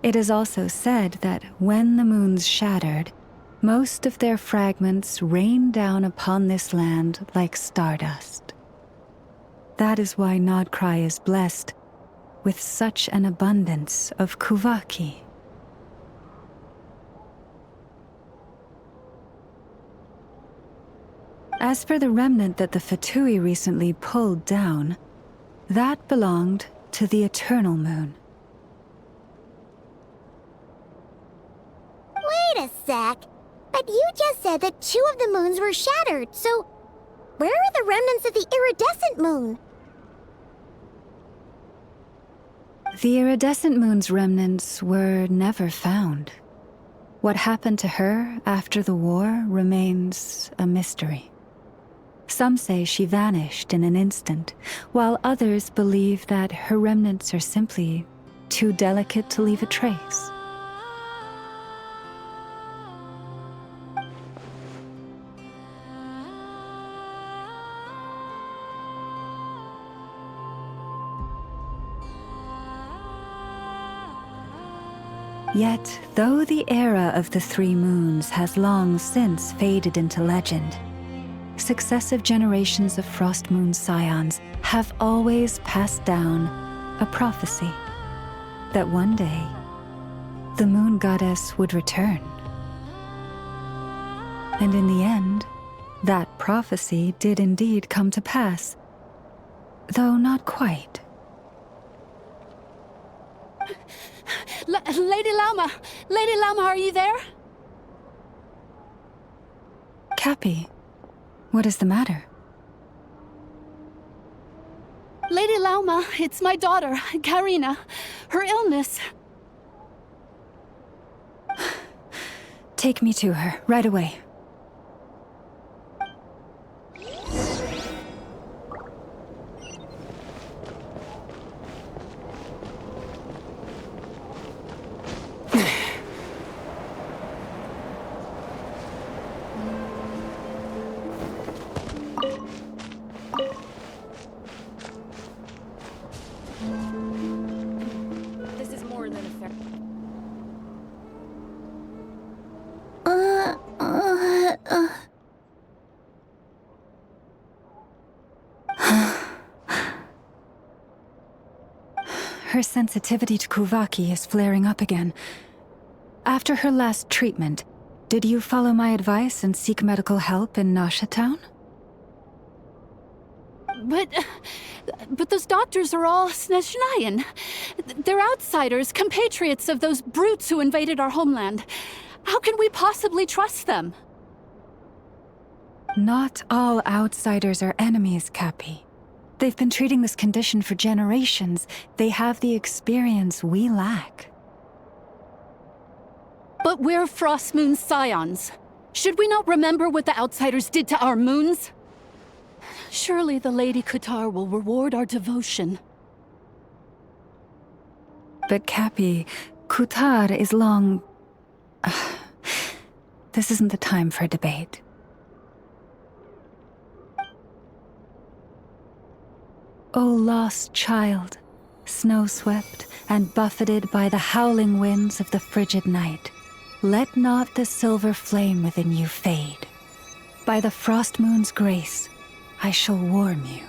It is also said that when the moons shattered, most of their fragments rained down upon this land like stardust. That is why Nodcry is blessed with such an abundance of kuvaki. As for the remnant that the Fatui recently pulled down, that belonged to the Eternal Moon. Wait a sec. But you just said that 2 of the moons were shattered, so where are the remnants of the iridescent moon? The iridescent moon's remnants were never found. What happened to her after the war remains a mystery. Some say she vanished in an instant, while others believe that her remnants are simply too delicate to leave a trace. Yet, though the era of the 3 moons has long since faded into legend, successive generations of Frost Moon Scions have always passed down a prophecy that one day the moon goddess would return. And in the end, that prophecy did indeed come to pass, though not quite. Lady Lama! Lady Lama, are you there? Cappy, what is the matter? Lady Lama, it's my daughter, Karina. Her illness. Take me to her, right away. Her sensitivity to Kuvaki is flaring up again. After her last treatment, did you follow my advice and seek medical help in Nasha Town? But those doctors are all Snezhnayan. They're outsiders, compatriots of those brutes who invaded our homeland. How can we possibly trust them? Not all outsiders are enemies, Cappy. They've been treating this condition for generations. They have the experience we lack. But we're Frost Moon Scions. Should we not remember what the outsiders did to our moons? Surely the Lady Kutar will reward our devotion. But Cappy, Kutar is long... This isn't the time for a debate. O lost child, snow-swept and buffeted by the howling winds of the frigid night, let not the silver flame within you fade. By the frost moon's grace, I shall warm you,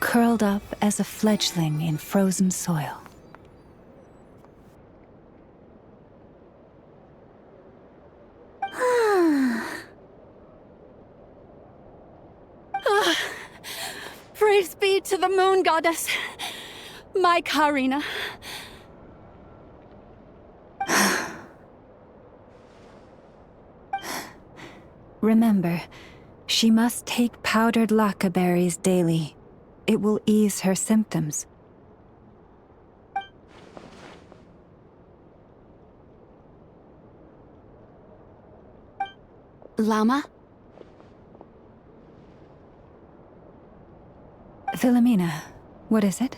curled up as a fledgling in frozen soil. Praise be to the moon goddess, my Karina. Remember, she must take powdered laka berries daily. It will ease her symptoms. Lama? Philomena, what is it?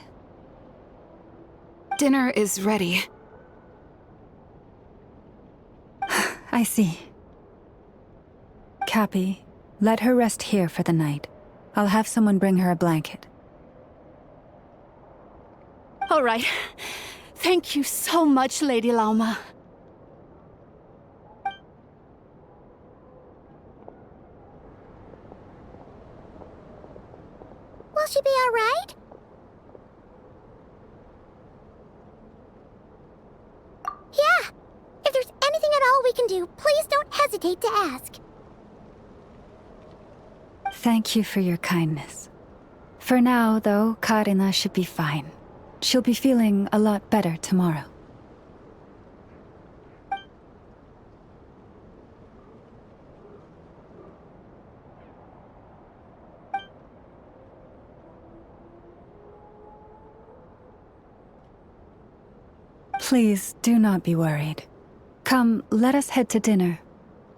Dinner is ready. I see. Cappy, let her rest here for the night. I'll have someone bring her a blanket. All right. Thank you so much, Lady Lama. Will she be all right? Yeah. If there's anything at all we can do, please don't hesitate to ask. Thank you for your kindness. For now, though, Karina should be fine. She'll be feeling a lot better tomorrow. Please do not be worried. Come, let us head to dinner.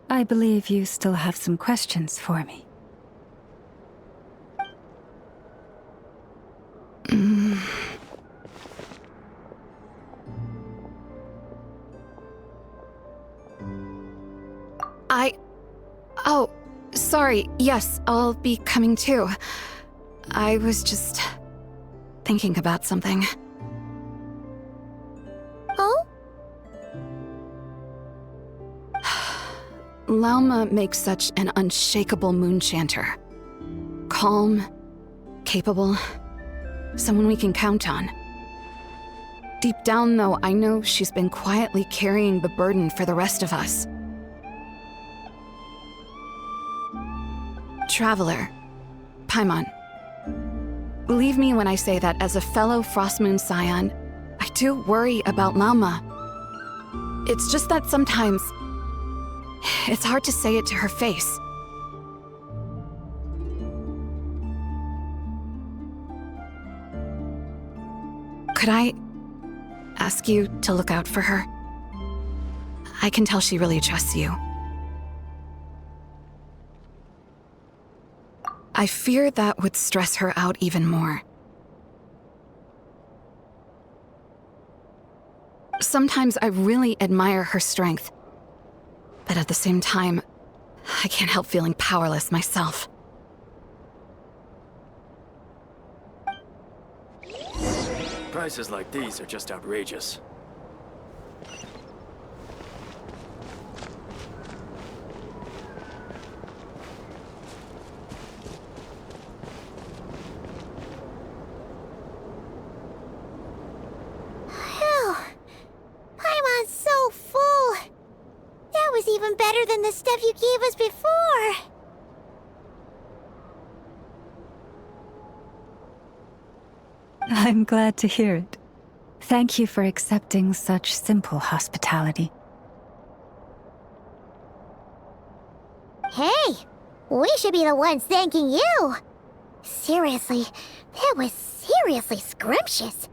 I believe you still have some questions for me. Oh, sorry. Yes, I'll be coming too. I was just thinking about something. Oh? Lauma makes such an unshakable moon chanter. Calm, capable, someone we can count on. Deep down, though, I know she's been quietly carrying the burden for the rest of us. Traveler, Paimon, believe me when I say that as a fellow Frostmoon Scion, I do worry about Lauma. It's just that sometimes it's hard to say it to her face. Could I ask you to look out for her? I can tell she really trusts you. I fear that would stress her out even more. Sometimes I really admire her strength, but at the same time, I can't help feeling powerless myself. Prices like these are just outrageous. Paimon's so full. That was even better than the stuff you gave us before. I'm glad to hear it. Thank you for accepting such simple hospitality. Hey, we should be the ones thanking you. Seriously, that was seriously scrumptious.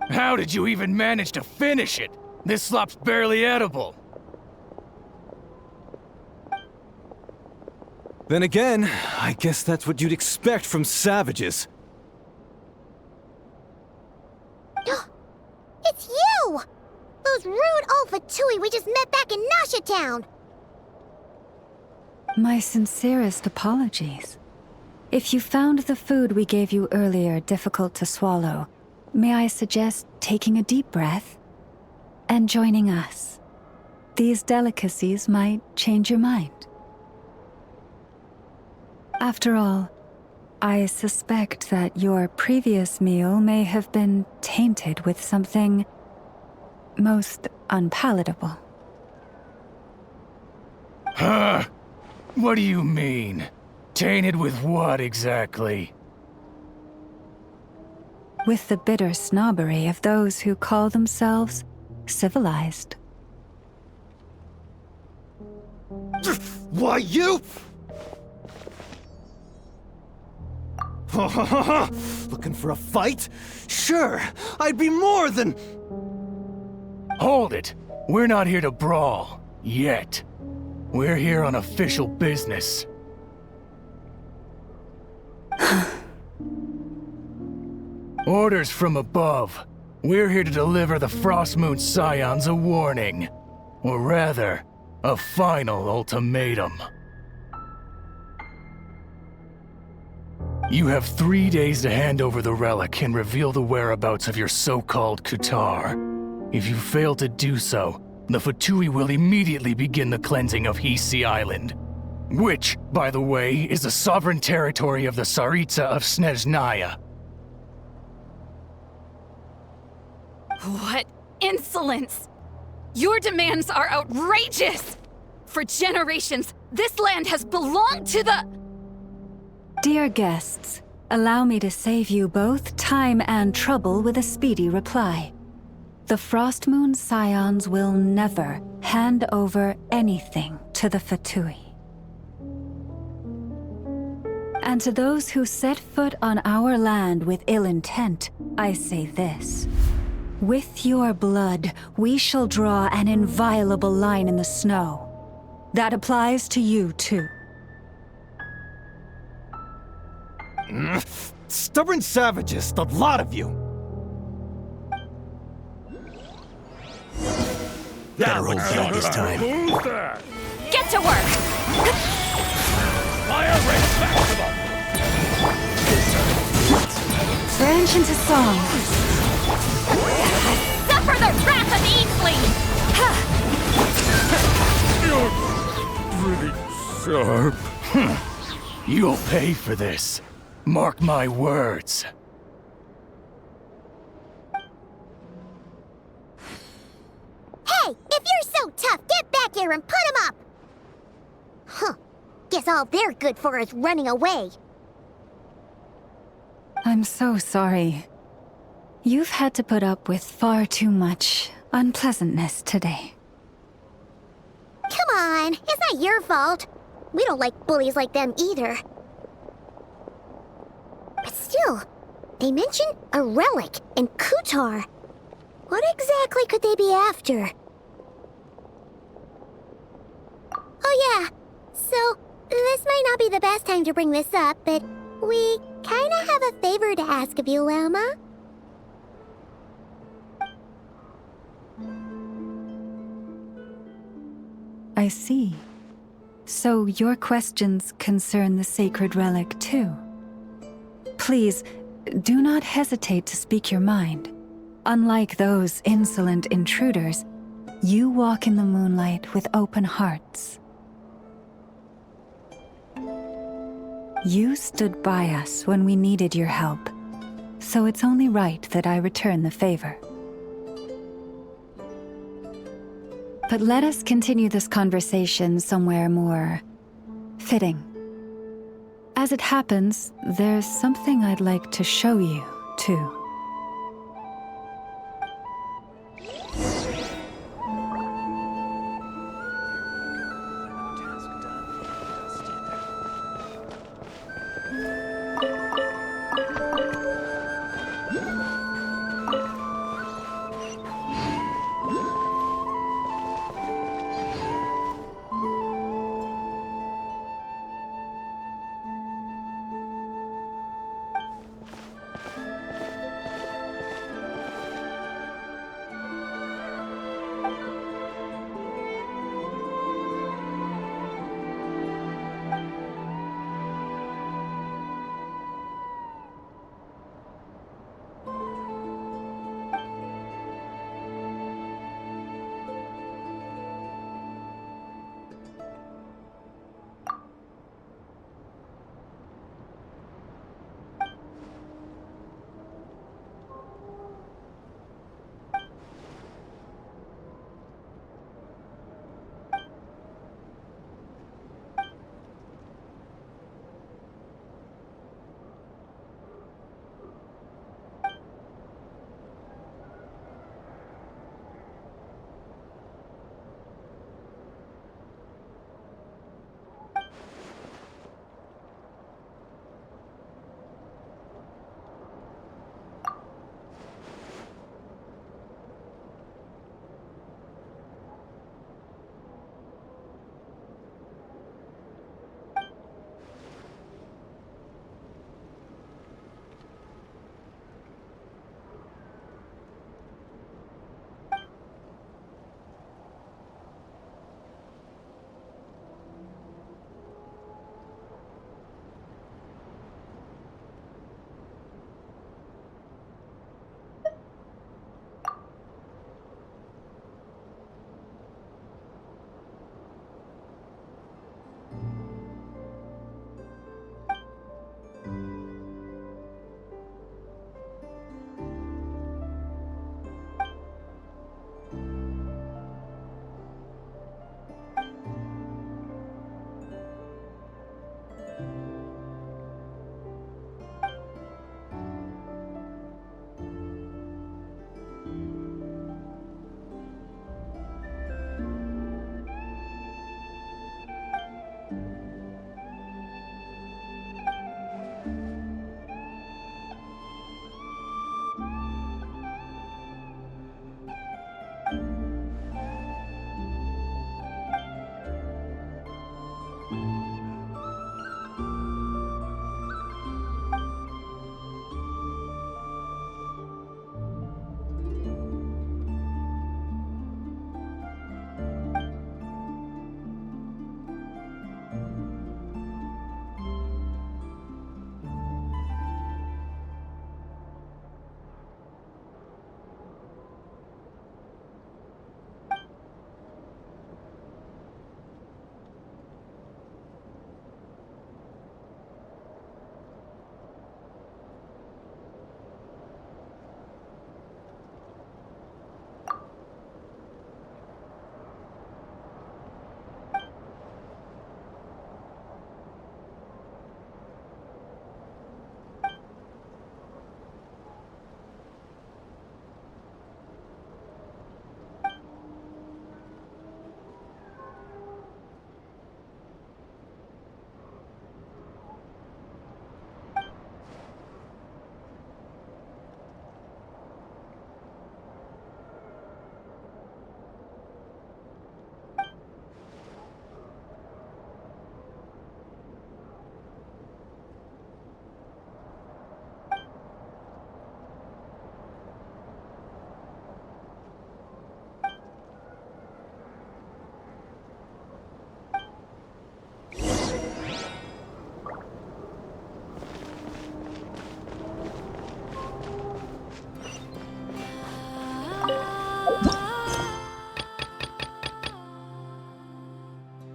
How did you even manage to finish it? This slop's barely edible. Then again, I guess that's what you'd expect from savages. It's you! Those rude Alpha Tui we just met back in Nasha Town! My sincerest apologies. If you found the food we gave you earlier difficult to swallow, may I suggest taking a deep breath and joining us? These delicacies might change your mind. After all, I suspect that your previous meal may have been tainted with something most unpalatable. Huh? What do you mean? Tainted with what exactly? With the bitter snobbery of those who call themselves civilized. Why, you? Looking for a fight? Sure, I'd be more than... Hold it! We're not here to brawl. Yet. We're here on official business. Orders from above. We're here to deliver the Frostmoon Scions a warning. Or rather, a final ultimatum. You have 3 days to hand over the relic and reveal the whereabouts of your so-called Kutar. If you fail to do so, the Fatui will immediately begin the cleansing of Hisi Island. Which, by the way, is the sovereign territory of the Tsaritsa of Snezhnaya. What insolence! Your demands are outrageous! For generations, this land has belonged to the... Dear guests, allow me to save you both time and trouble with a speedy reply. The Frostmoon Scions will never hand over anything to the Fatui. And to those who set foot on our land with ill intent, I say this. With your blood, we shall draw an inviolable line in the snow. That applies to you, too. Stubborn savages, the lot of you! Better hold tight this time. Who's there? Get to work! Fire rate maximum! Branch into song. Suffer the wrath of Eastling! You're really sharp. You'll pay for this. Mark my words. Hey, if you're so tough, get back here and put him up! Huh. Guess all they're good for is running away. I'm so sorry. You've had to put up with far too much unpleasantness today. Come on, it's not your fault. We don't like bullies like them either. But still, they mentioned a relic and Kutar. What exactly could they be after? Oh yeah, so this might not be the best time to bring this up, but we kinda have a favor to ask of you, Elma. I see. So your questions concern the sacred relic too. Please, do not hesitate to speak your mind. Unlike those insolent intruders, you walk in the moonlight with open hearts. You stood by us when we needed your help, so it's only right that I return the favor. But let us continue this conversation somewhere more fitting. As it happens, there's something I'd like to show you, too.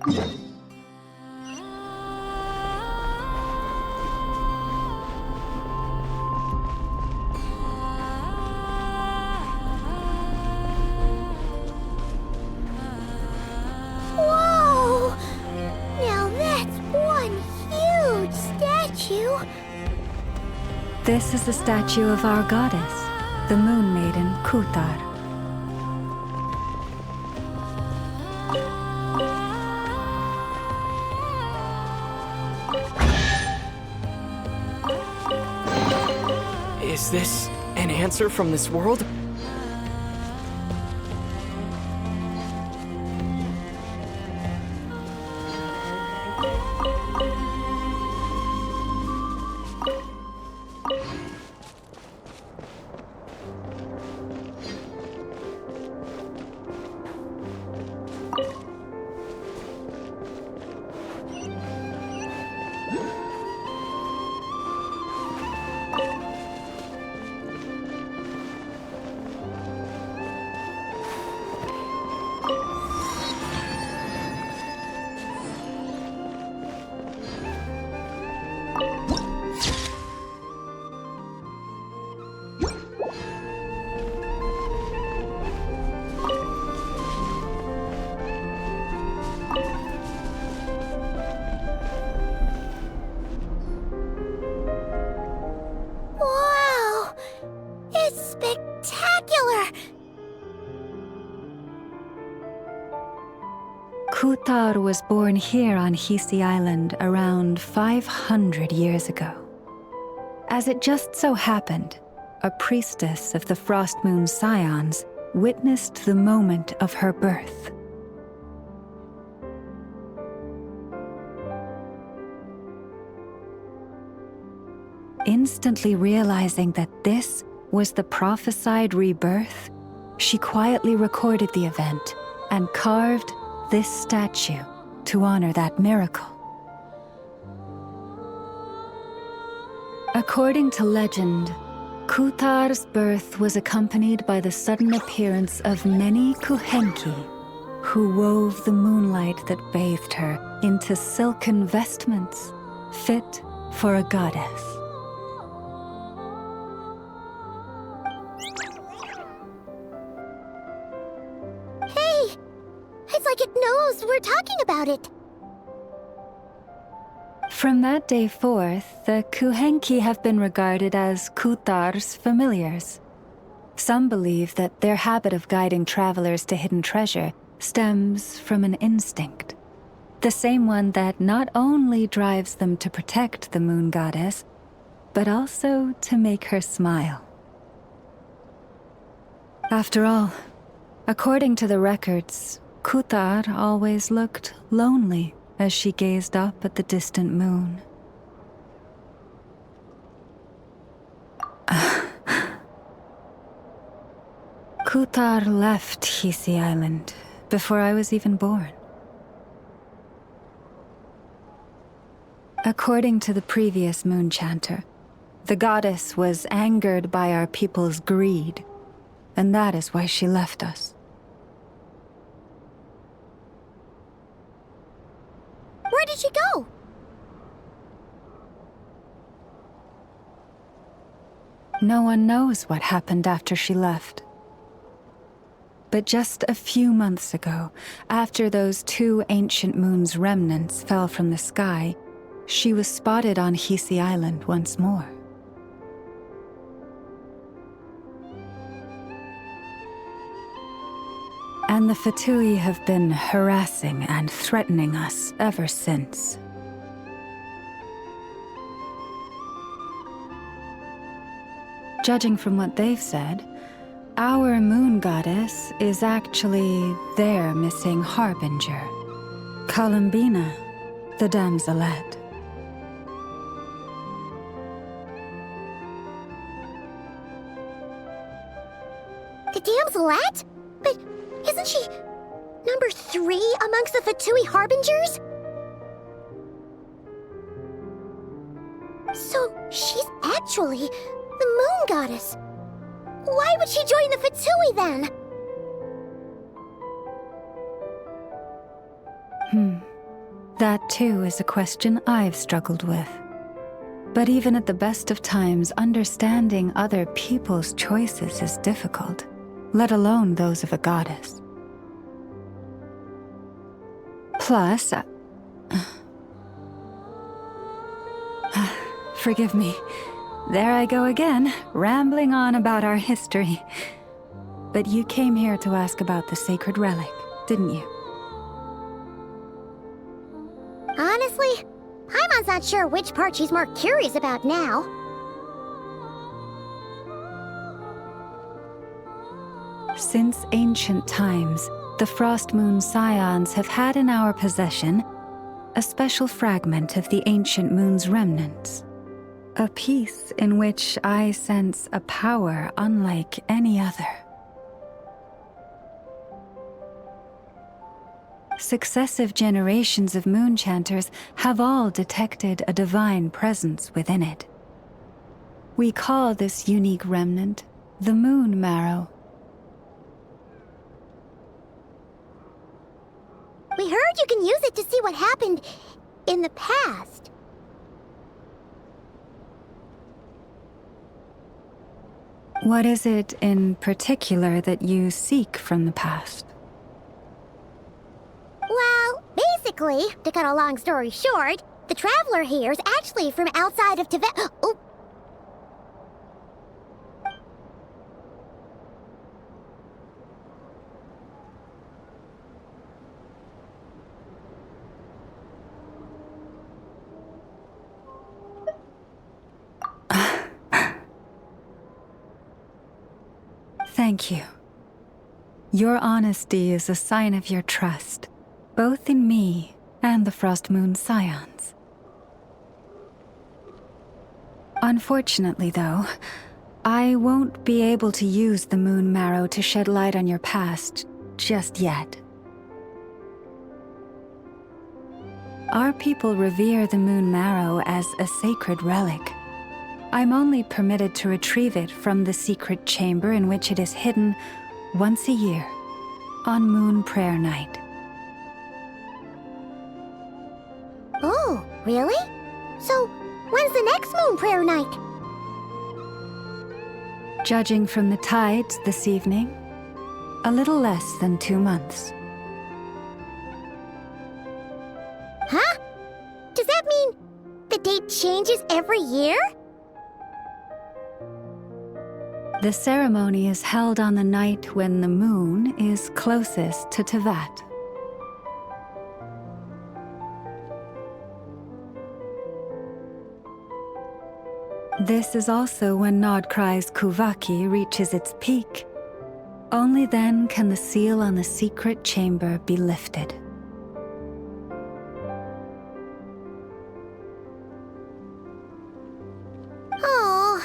Whoa! Now that's one huge statue. This is the statue of our goddess, the Moon Maiden Kutar. Is this an answer from this world? Wow! It's spectacular! Kutar was born here on Hisi Island around 500 years ago. As it just so happened, a priestess of the Frost Moon Scions witnessed the moment of her birth. Instantly realizing that this was the prophesied rebirth, she quietly recorded the event and carved this statue to honor that miracle. According to legend, Kutar's birth was accompanied by the sudden appearance of many Kuhenki, who wove the moonlight that bathed her into silken vestments fit for a goddess. Hey! It's like it knows we're talking about it. From that day forth, the Kuhenki have been regarded as Kutar's familiars. Some believe that their habit of guiding travelers to hidden treasure stems from an instinct. The same one that not only drives them to protect the moon goddess, but also to make her smile. After all, according to the records, Kutar always looked lonely as she gazed up at the distant moon. Kutar left Hisi Island before I was even born. According to the previous moon chanter, the goddess was angered by our people's greed, and that is why she left us. Where did she go? No one knows what happened after she left. But just a few months ago, after those two ancient moon's remnants fell from the sky, she was spotted on Hisi Island once more. And the Fatui have been harassing and threatening us ever since. Judging from what they've said, our moon goddess is actually their missing harbinger, Columbina, the damselette. The damselette? But isn't she number 3 amongst the Fatui Harbingers? So she's actually the moon goddess. Why would she join the Fatui then? That too is a question I've struggled with. But even at the best of times, understanding other people's choices is difficult, let alone those of a goddess. Plus, forgive me. There I go again, rambling on about our history. But you came here to ask about the sacred relic, didn't you? Honestly, Paimon's not sure which part she's more curious about now. Since ancient times, the Frost Moon Scions have had in our possession a special fragment of the ancient moon's remnants. A piece in which I sense a power unlike any other. Successive generations of moon chanters have all detected a divine presence within it. We call this unique remnant the Moon Marrow. We heard you can use it to see what happened in the past. What is it in particular that you seek from the past? Well, basically, to cut a long story short, the traveler here is actually from outside of Tibet. Oh. Thank you. Your honesty is a sign of your trust, both in me and the Frost Moon Scions. Unfortunately, though, I won't be able to use the Moon Marrow to shed light on your past just yet. Our people revere the Moon Marrow as a sacred relic. I'm only permitted to retrieve it from the secret chamber in which it is hidden once a year, on Moon Prayer Night. Oh, really? So, when's the next Moon Prayer Night? Judging from the tides this evening, a little less than 2 months. Huh? Does that mean the date changes every year? The ceremony is held on the night when the moon is closest to Tevat. This is also when Nodcry's Kuvaki reaches its peak. Only then can the seal on the secret chamber be lifted. Oh,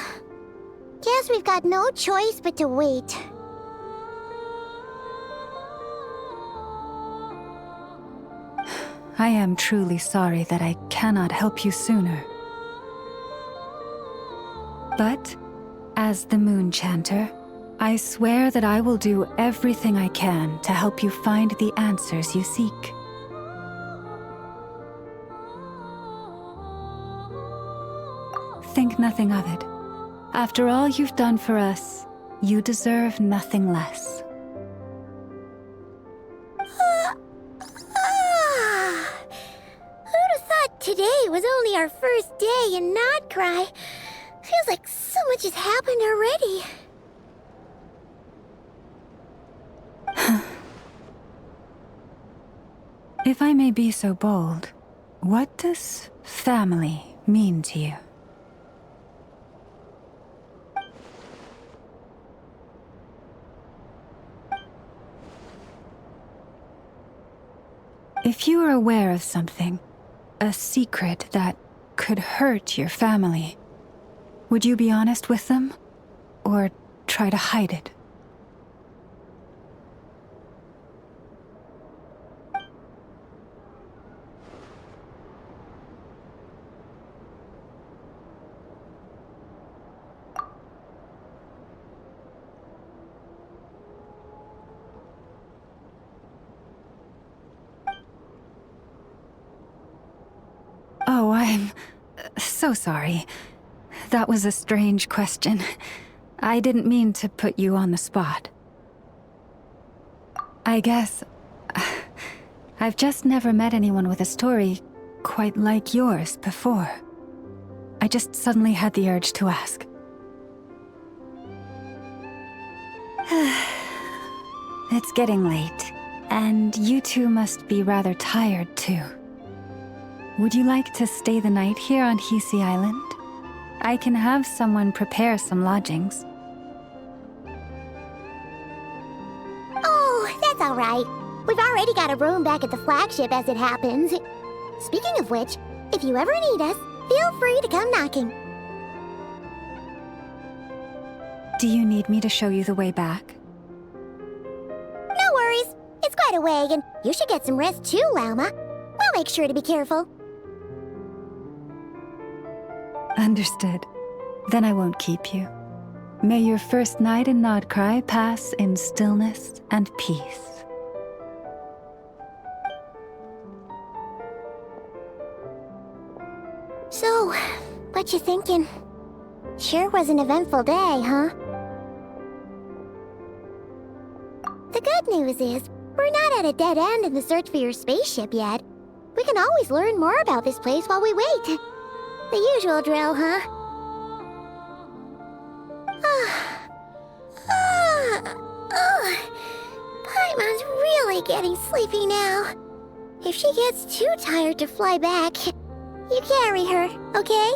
guess we've got no choice but to wait. I am truly sorry that I cannot help you sooner. But, as the Moon Chanter, I swear that I will do everything I can to help you find the answers you seek. Think nothing of it. After all you've done for us, you deserve nothing less. Who'd have thought today was only our first day in Nodcry? Feels like so much has happened already. If I may be so bold, what does family mean to you? If you are aware of something, a secret that could hurt your family, would you be honest with them, or try to hide it? I'm so sorry. That was a strange question. I didn't mean to put you on the spot. I guess I've just never met anyone with a story quite like yours before. I just suddenly had the urge to ask. It's getting late, and you two must be rather tired too. Would you like to stay the night here on Hisi Island? I can have someone prepare some lodgings. Oh, that's all right. We've already got a room back at the flagship as it happens. Speaking of which, if you ever need us, feel free to come knocking. Do you need me to show you the way back? No worries. It's quite a way, and you should get some rest too, Lauma. We'll make sure to be careful. Understood. Then I won't keep you. May your first night in Nodcry pass in stillness and peace. So, what you thinking? Sure was an eventful day, huh? The good news is, we're not at a dead end in the search for your spaceship yet. We can always learn more about this place while we wait. The usual drill, huh? Paimon's really getting sleepy now. If she gets too tired to fly back, you carry her, okay?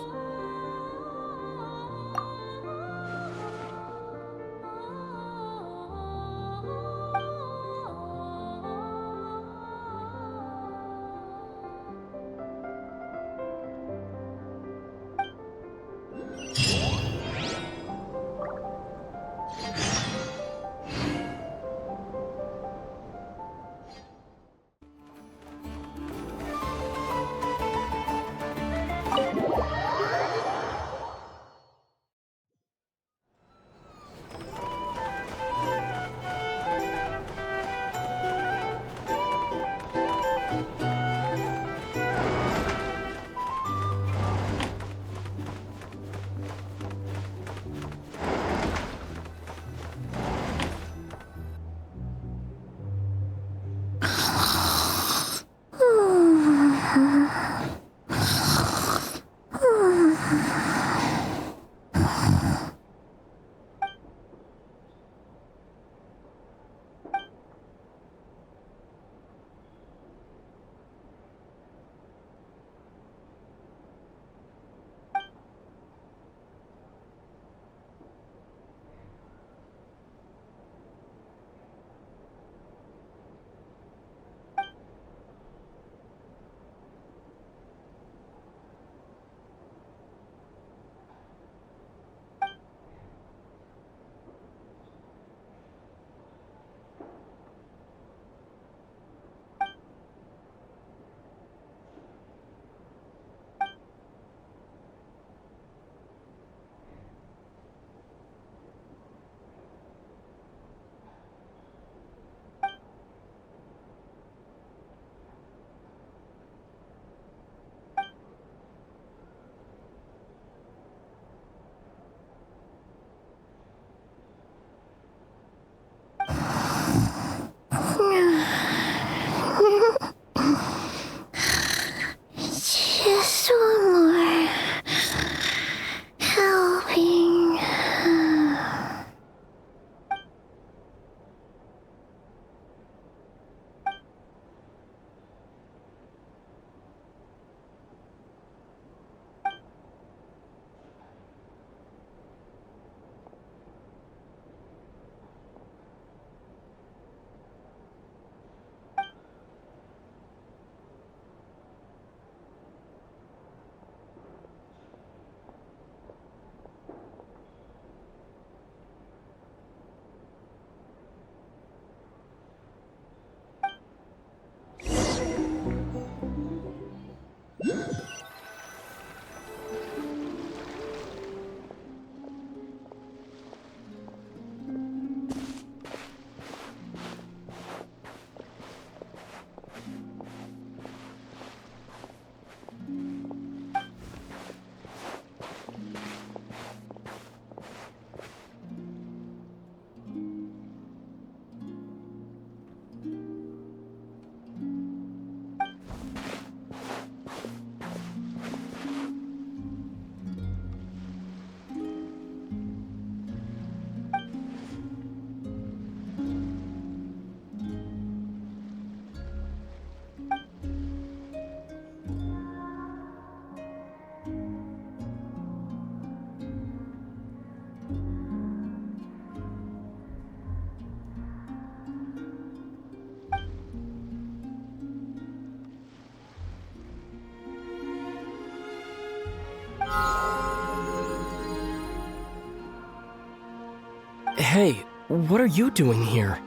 Hey, what are you doing here?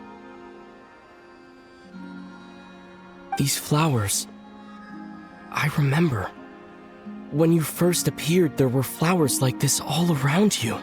These flowers... I remember. When you first appeared, there were flowers like this all around you.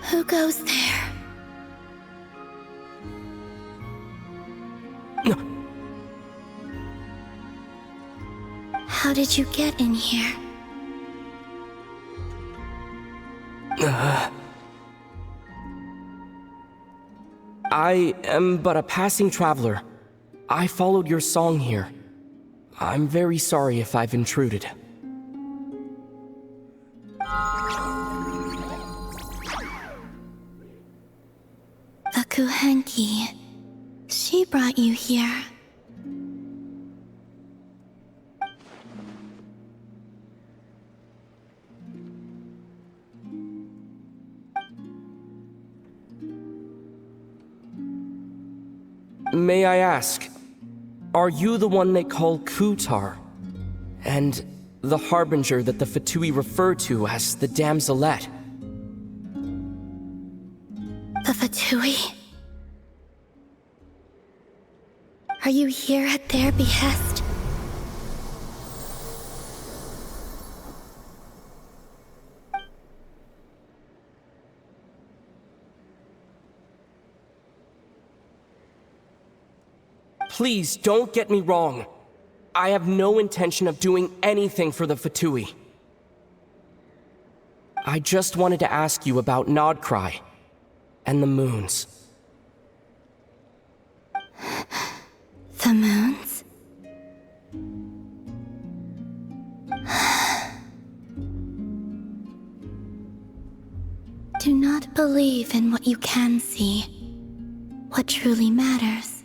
Who goes there? How did you get in here? I am but a passing traveler. I followed your song here. I'm very sorry if I've intruded. The Kuhenki. She brought you here. May I ask, are you the one they call Kutar? And the harbinger that the Fatui refer to as the damselette? The Fatui? Are you here at their behest? Please, don't get me wrong. I have no intention of doing anything for the Fatui. I just wanted to ask you about Nodcry and the moons. The moons? Do not believe in what you can see. What truly matters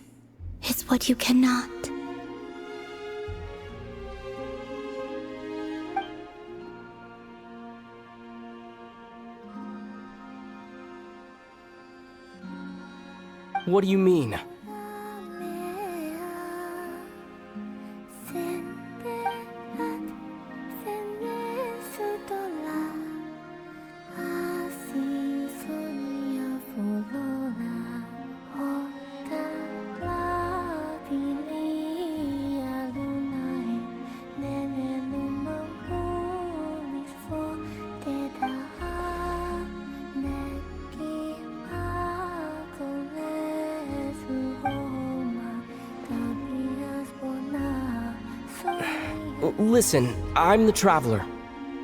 is what you cannot. What do you mean? Listen, I'm the Traveler.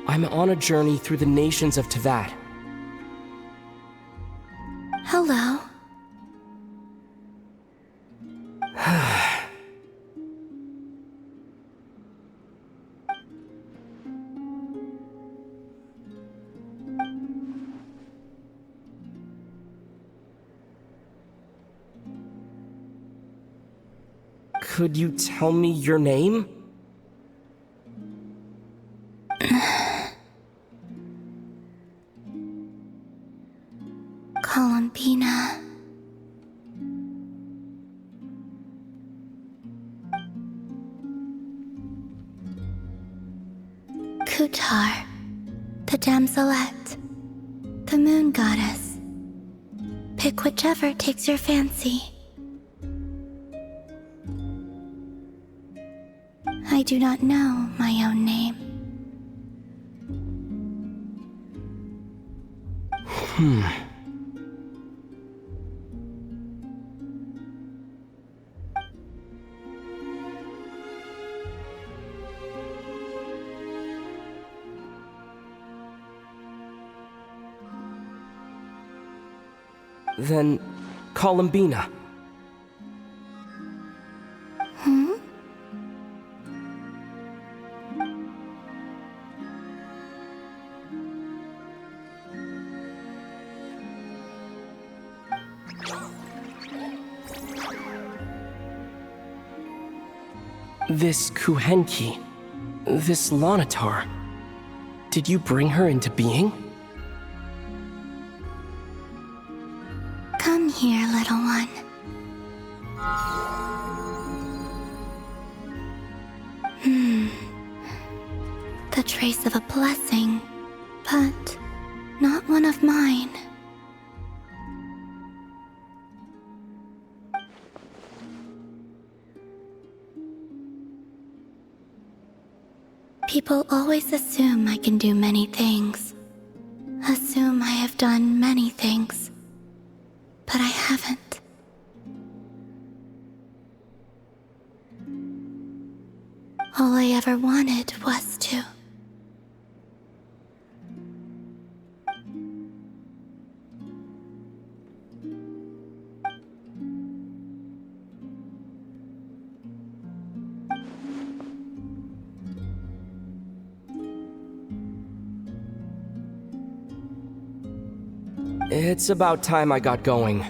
I'm on a journey through the nations of Teyvat. Hello. Could you tell me your name? Columbina. Kutar, the damselette, the moon goddess. Pick whichever takes your fancy. I do not know my own name. Then, Columbina. This Kuhenki, this Lanatar, did you bring her into being? Come here, little one. The trace of a blessing, but not one of mine. People always assume I can do many things. Assume I have done many things. But I haven't. All I ever wanted was to. It's about time I got going.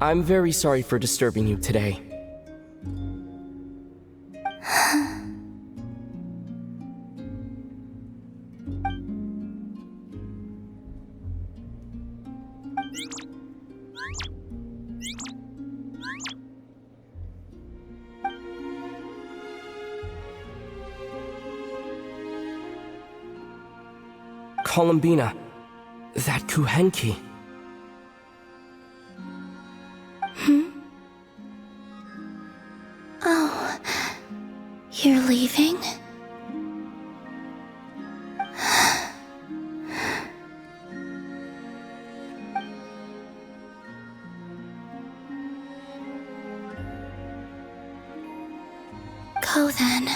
I'm very sorry for disturbing you today. Columbina, that Kuhenki. Oh, you're leaving? Go then.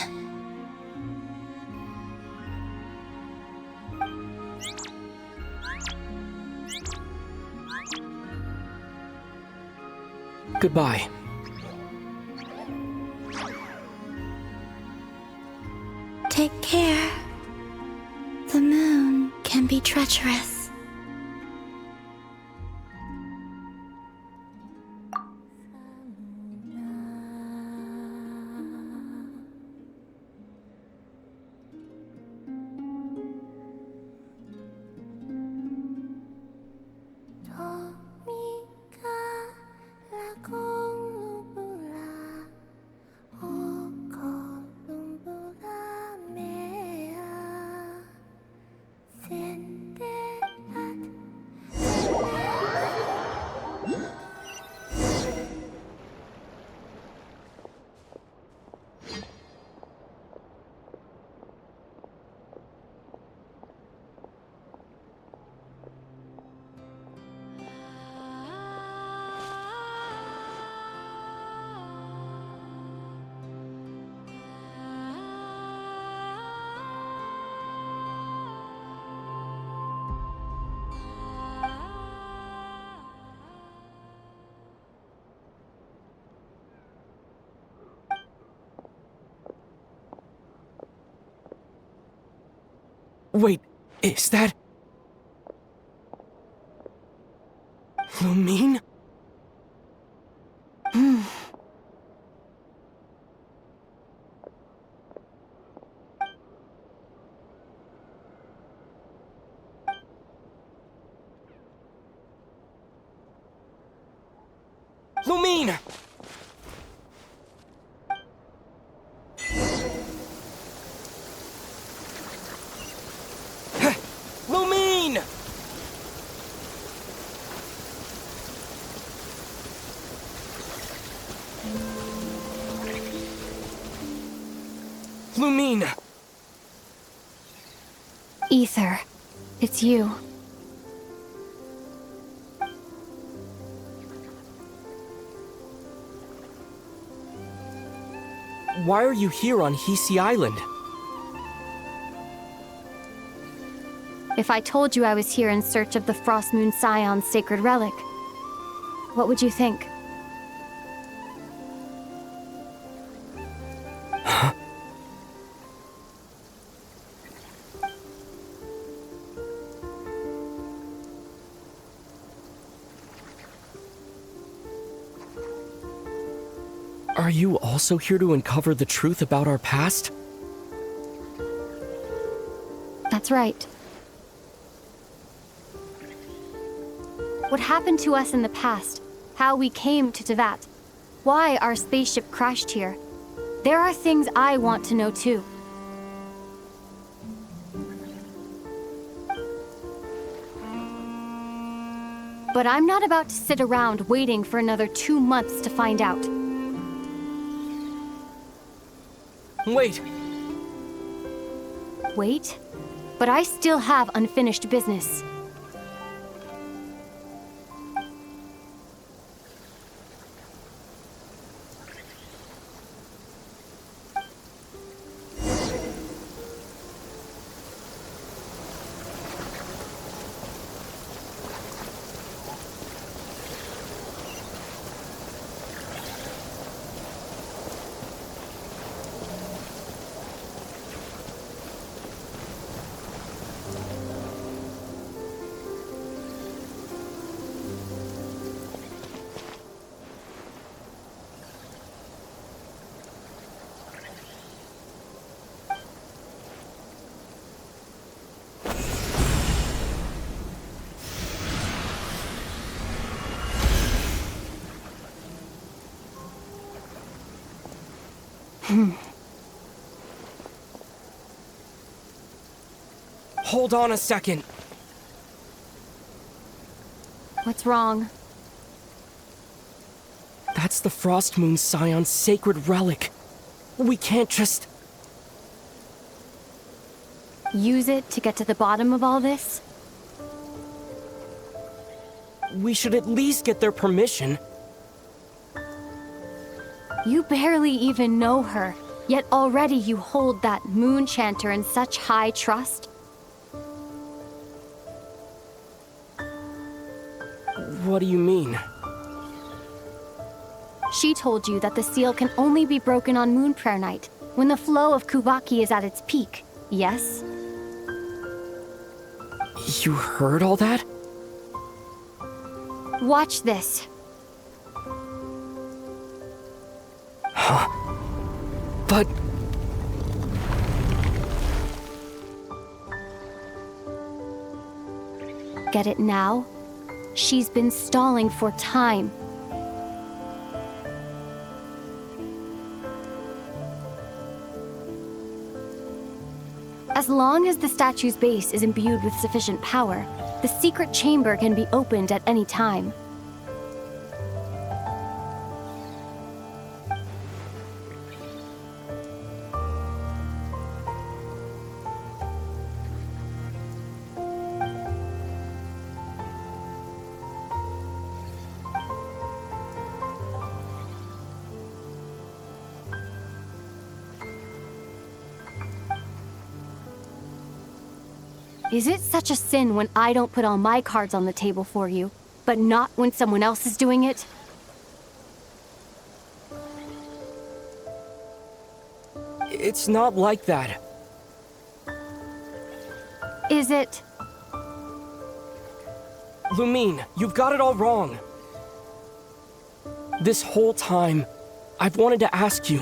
Goodbye. Take care. The moon can be treacherous. Wait, is that... Lumine? Lumine! Lumine! Lumine! Ether, it's you. Why are you here on Hisi Island? If I told you I was here in search of the Frost Moon Scion's sacred relic, what would you think? Huh? Are you also here to uncover the truth about our past? That's right. What happened to us in the past, how we came to Tevat, why our spaceship crashed here. There are things I want to know too. But I'm not about to sit around waiting for another 2 months to find out. Wait! Wait? But I still have unfinished business. Hold on a second. What's wrong? That's the Frost Moon Scion's sacred relic. We can't just... Use it to get to the bottom of all this? We should at least get their permission. You barely even know her, yet already you hold that moon chanter in such high trust. What do you mean? She told you that the seal can only be broken on Moon Prayer Night, when the flow of Kubaki is at its peak, yes? You heard all that? Watch this. Huh? But... Get it now? She's been stalling for time. As long as the statue's base is imbued with sufficient power, the secret chamber can be opened at any time. Is it such a sin when I don't put all my cards on the table for you, but not when someone else is doing it? It's not like that. Is it? Lumine, you've got it all wrong. This whole time, I've wanted to ask you,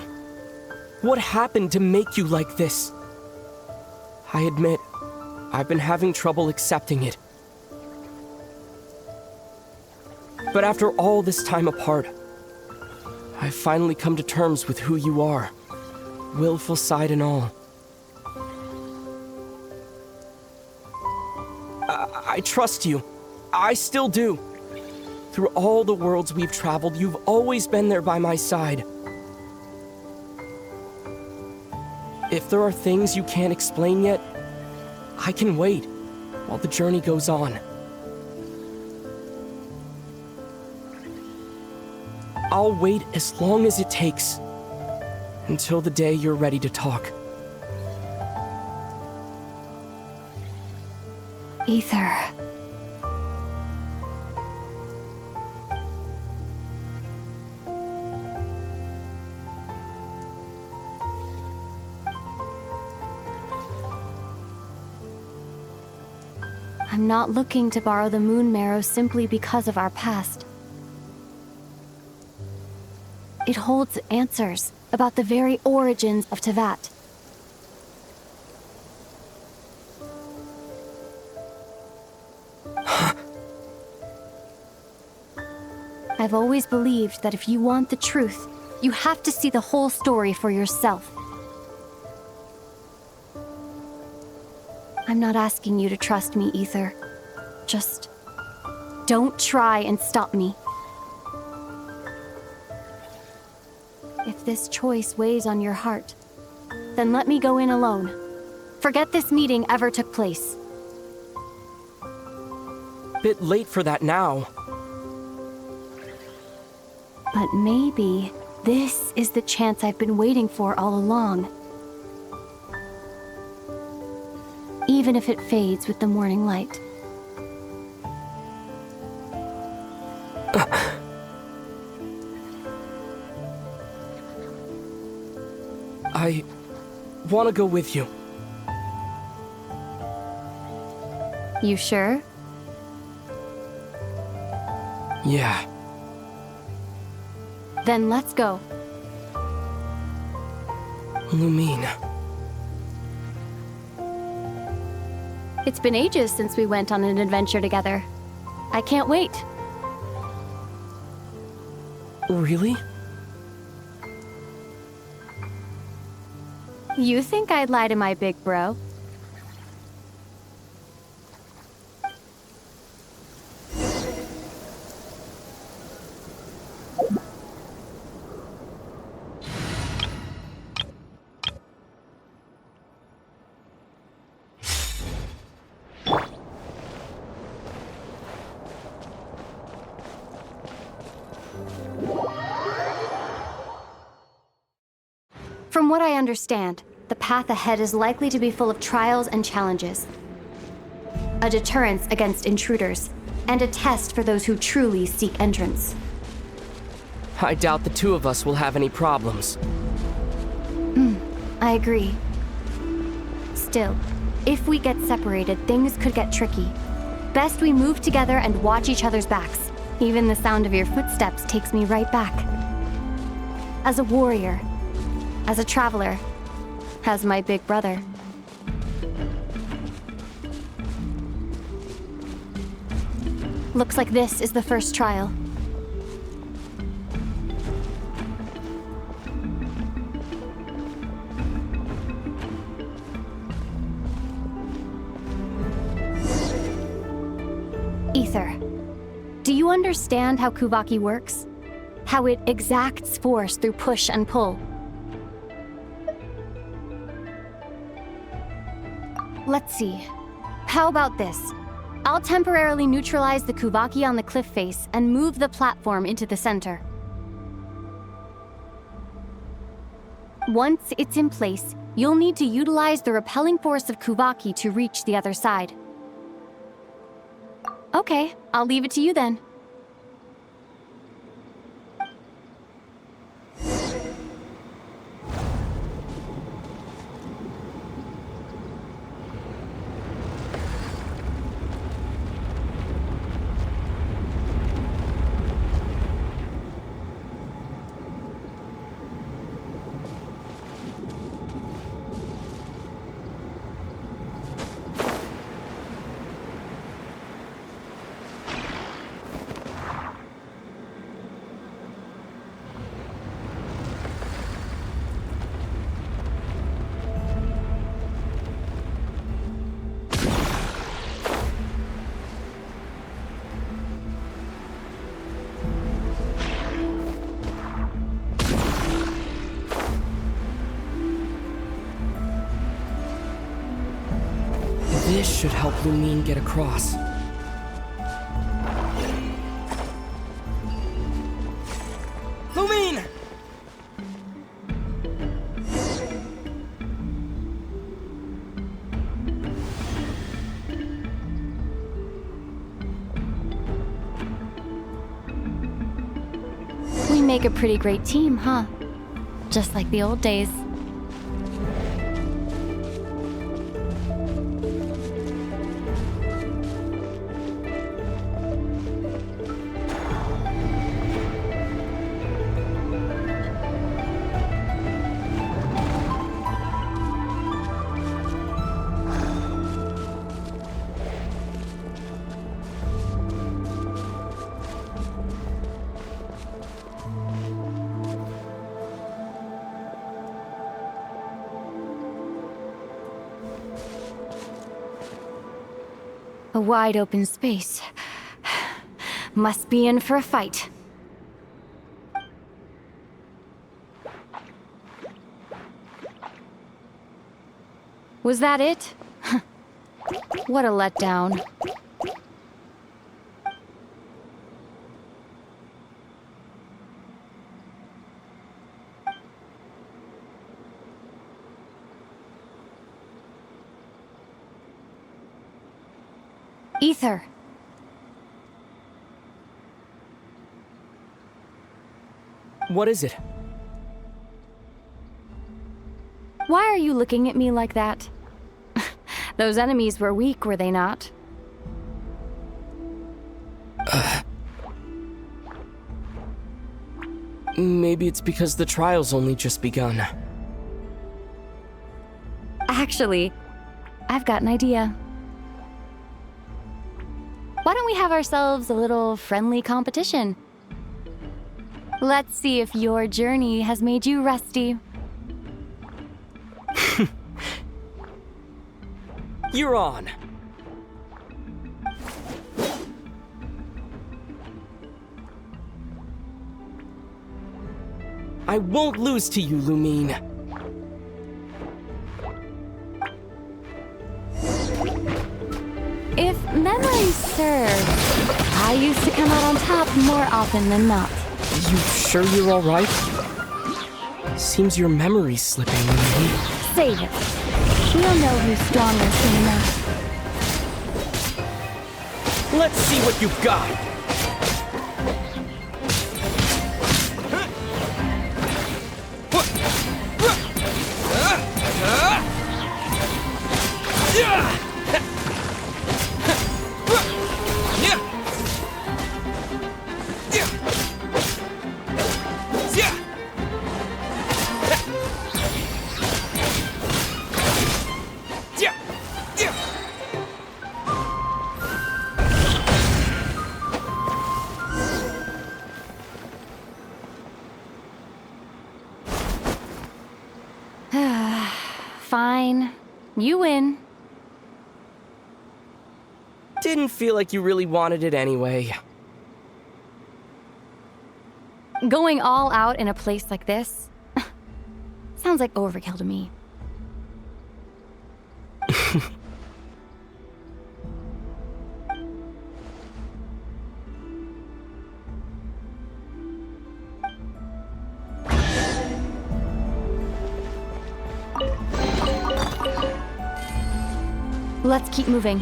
what happened to make you like this? I admit, I've been having trouble accepting it. But after all this time apart, I've finally come to terms with who you are, willful side and all. I trust you. I still do. Through all the worlds we've traveled, you've always been there by my side. If there are things you can't explain yet, I can wait while the journey goes on. I'll wait as long as it takes, until the day you're ready to talk. Ether. I'm not looking to borrow the moon marrow simply because of our past. It holds answers about the very origins of Tevat. I've always believed that if you want the truth, you have to see the whole story for yourself. I'm not asking you to trust me, Ether. Just don't try and stop me. If this choice weighs on your heart, then let me go in alone. Forget this meeting ever took place. Bit late for that now. But maybe this is the chance I've been waiting for all along. Even if it fades with the morning light. I want to go with you. You sure? Yeah. Then let's go. Lumine. It's been ages since we went on an adventure together. I can't wait. Really? You think I'd lie to my big bro? From what I understand, the path ahead is likely to be full of trials and challenges. A deterrence against intruders, and a test for those who truly seek entrance. I doubt the two of us will have any problems. I agree. Still, if we get separated, things could get tricky. Best we move together and watch each other's backs. Even the sound of your footsteps takes me right back. As a warrior, as a traveler, as my big brother. Looks like this is the first trial. Ether, do you understand how Kuvaki works? How it exacts force through push and pull? Let's see. How about this? I'll temporarily neutralize the Kuvaki on the cliff face and move the platform into the center. Once it's in place, you'll need to utilize the repelling force of Kuvaki to reach the other side. Okay, I'll leave it to you then. This should help Lumine get across. Lumine! We make a pretty great team, huh? Just like the old days. A wide open space. Must be in for a fight. Was that it? What a letdown. Ether. What is it? Why are you looking at me like that? Those enemies were weak, were they not? Maybe it's because the trial's only just begun. Actually, I've got an idea. Why don't we have ourselves a little friendly competition? Let's see if your journey has made you rusty. You're on. I won't lose to you, Lumine. If memory serves, I used to come out on top more often than not. You sure you're all right? Seems your memory's slipping, Lumine. Save it. We'll know who's stronger soon enough. Let's see what you've got. Fine. You win. Didn't feel like you really wanted it anyway. Going all out in a place like this? Sounds like overkill to me. Let's keep moving.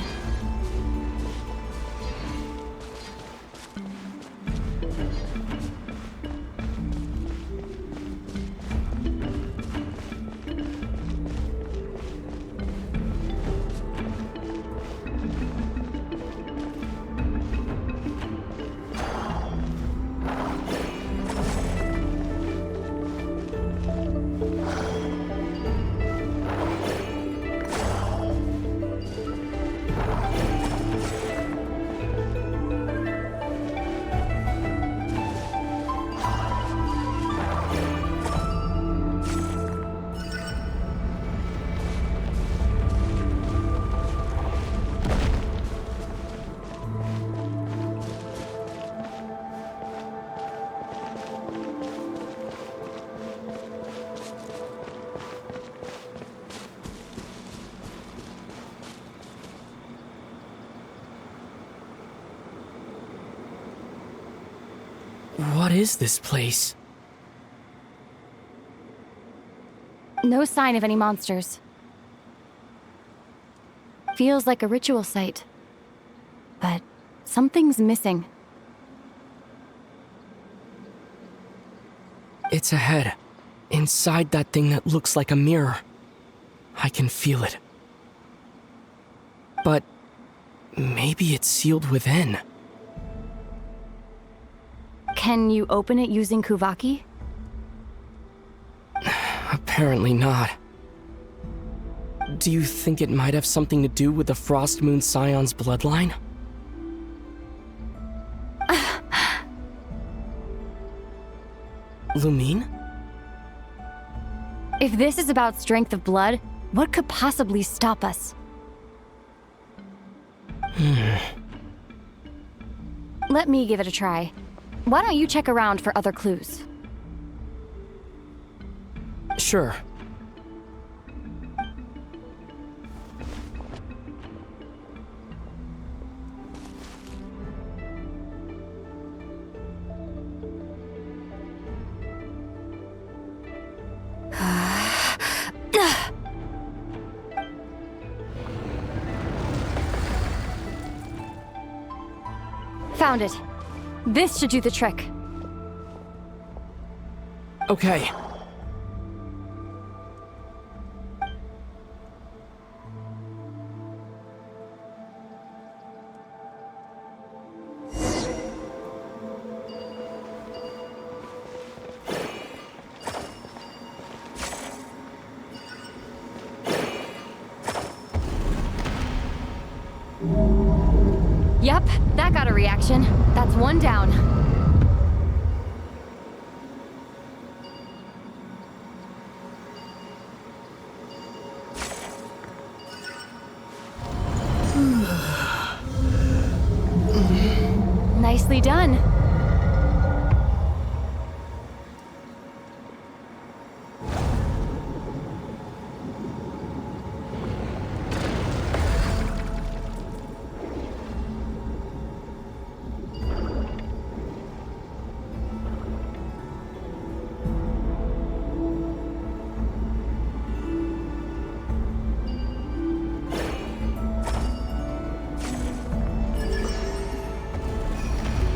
What is this place? No sign of any monsters. Feels like a ritual site. But something's missing. It's ahead. Inside that thing that looks like a mirror. I can feel it. But maybe it's sealed within. Can you open it using Kuvaki? Apparently not. Do you think it might have something to do with the Frost Moon Scion's bloodline? Lumine? If this is about strength of blood, what could possibly stop us? Let me give it a try. Why don't you check around for other clues? Sure. Found it. This should do the trick. Okay. Yep, that got a reaction. That's one down. Nicely done.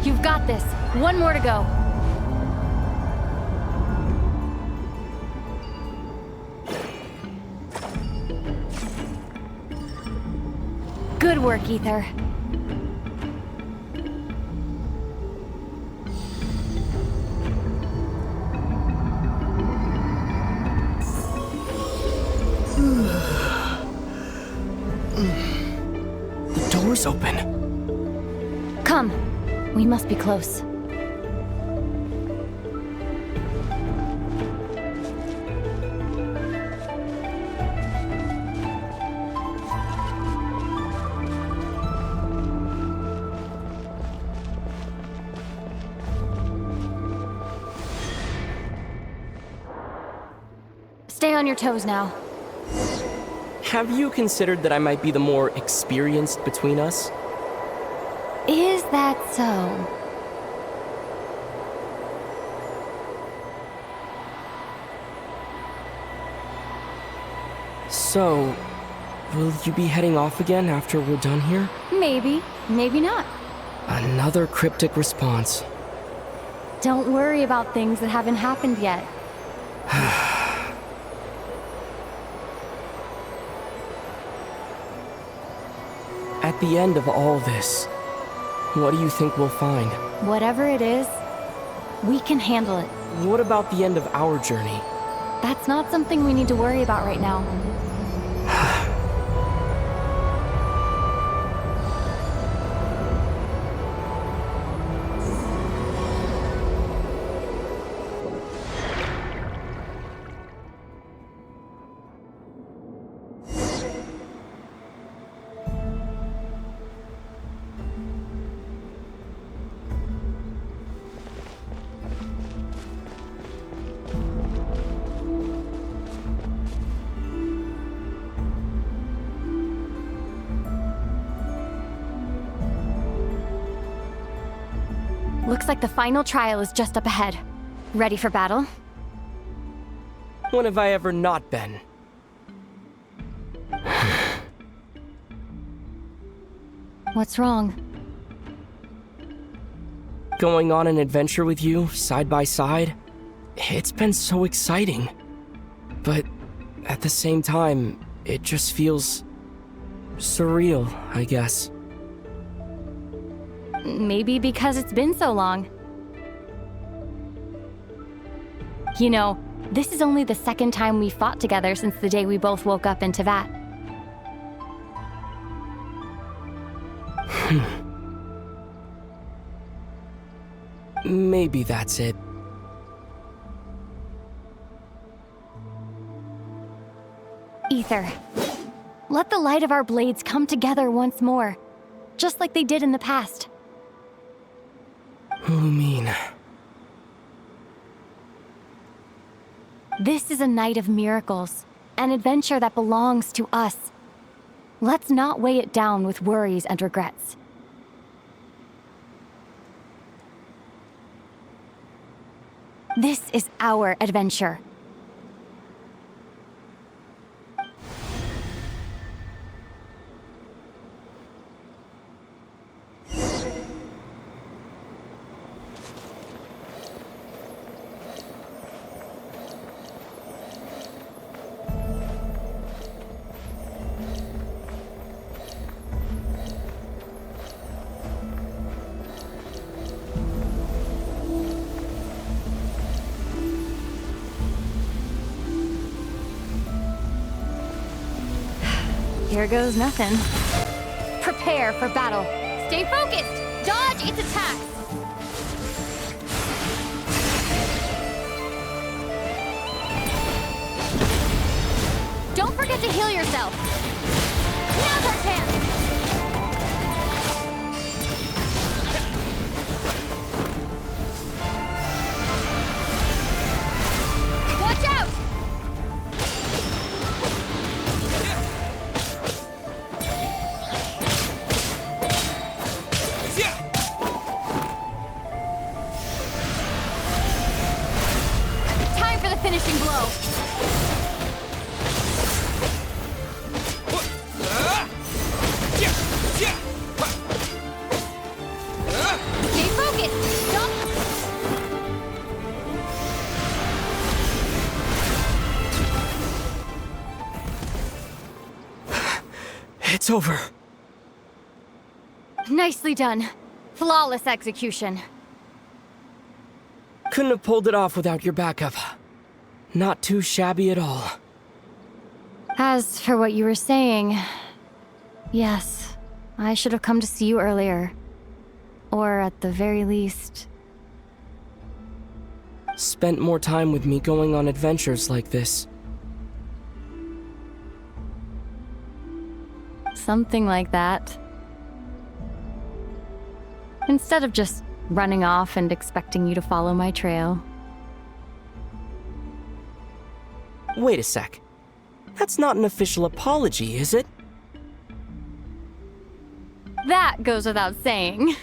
You've got this. One more to go. Good work, Ether. The door's open. Come. We must be close. Stay on your toes now. Have you considered that I might be the more experienced between us? Is that so? So, will you be heading off again after we're done here? Maybe, maybe not. Another cryptic response. Don't worry about things that haven't happened yet. At the end of all this, what do you think we'll find? Whatever it is, we can handle it. What about the end of our journey? That's not something we need to worry about right now. Looks like the final trial is just up ahead. Ready for battle? When have I ever not been? What's wrong? Going on an adventure with you, side by side, it's been so exciting. But at the same time, it just feels surreal, I guess. Maybe because it's been so long. You know, this is only the second time we fought together since the day we both woke up in Tevat. Maybe that's it. Ether, let the light of our blades come together once more, just like they did in the past. Lumine. This is a night of miracles, an adventure that belongs to us. Let's not weigh it down with worries and regrets. This is our adventure. Here goes nothing. Prepare for battle. Stay focused! Dodge its attacks! Don't forget to heal yourself! Now's our chance! finishing blow. Stay focused. Stop. It's over. Nicely done. Flawless execution. Couldn't have pulled it off without your backup. Not too shabby at all. As for what you were saying, yes, I should have come to see you earlier. Or at the very least... Spent more time with me going on adventures like this. Something like that. Instead of just running off and expecting you to follow my trail. Wait a sec. That's not an official apology, is it? That goes without saying.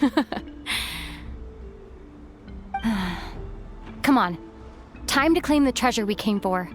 Come on. Time to claim the treasure we came for.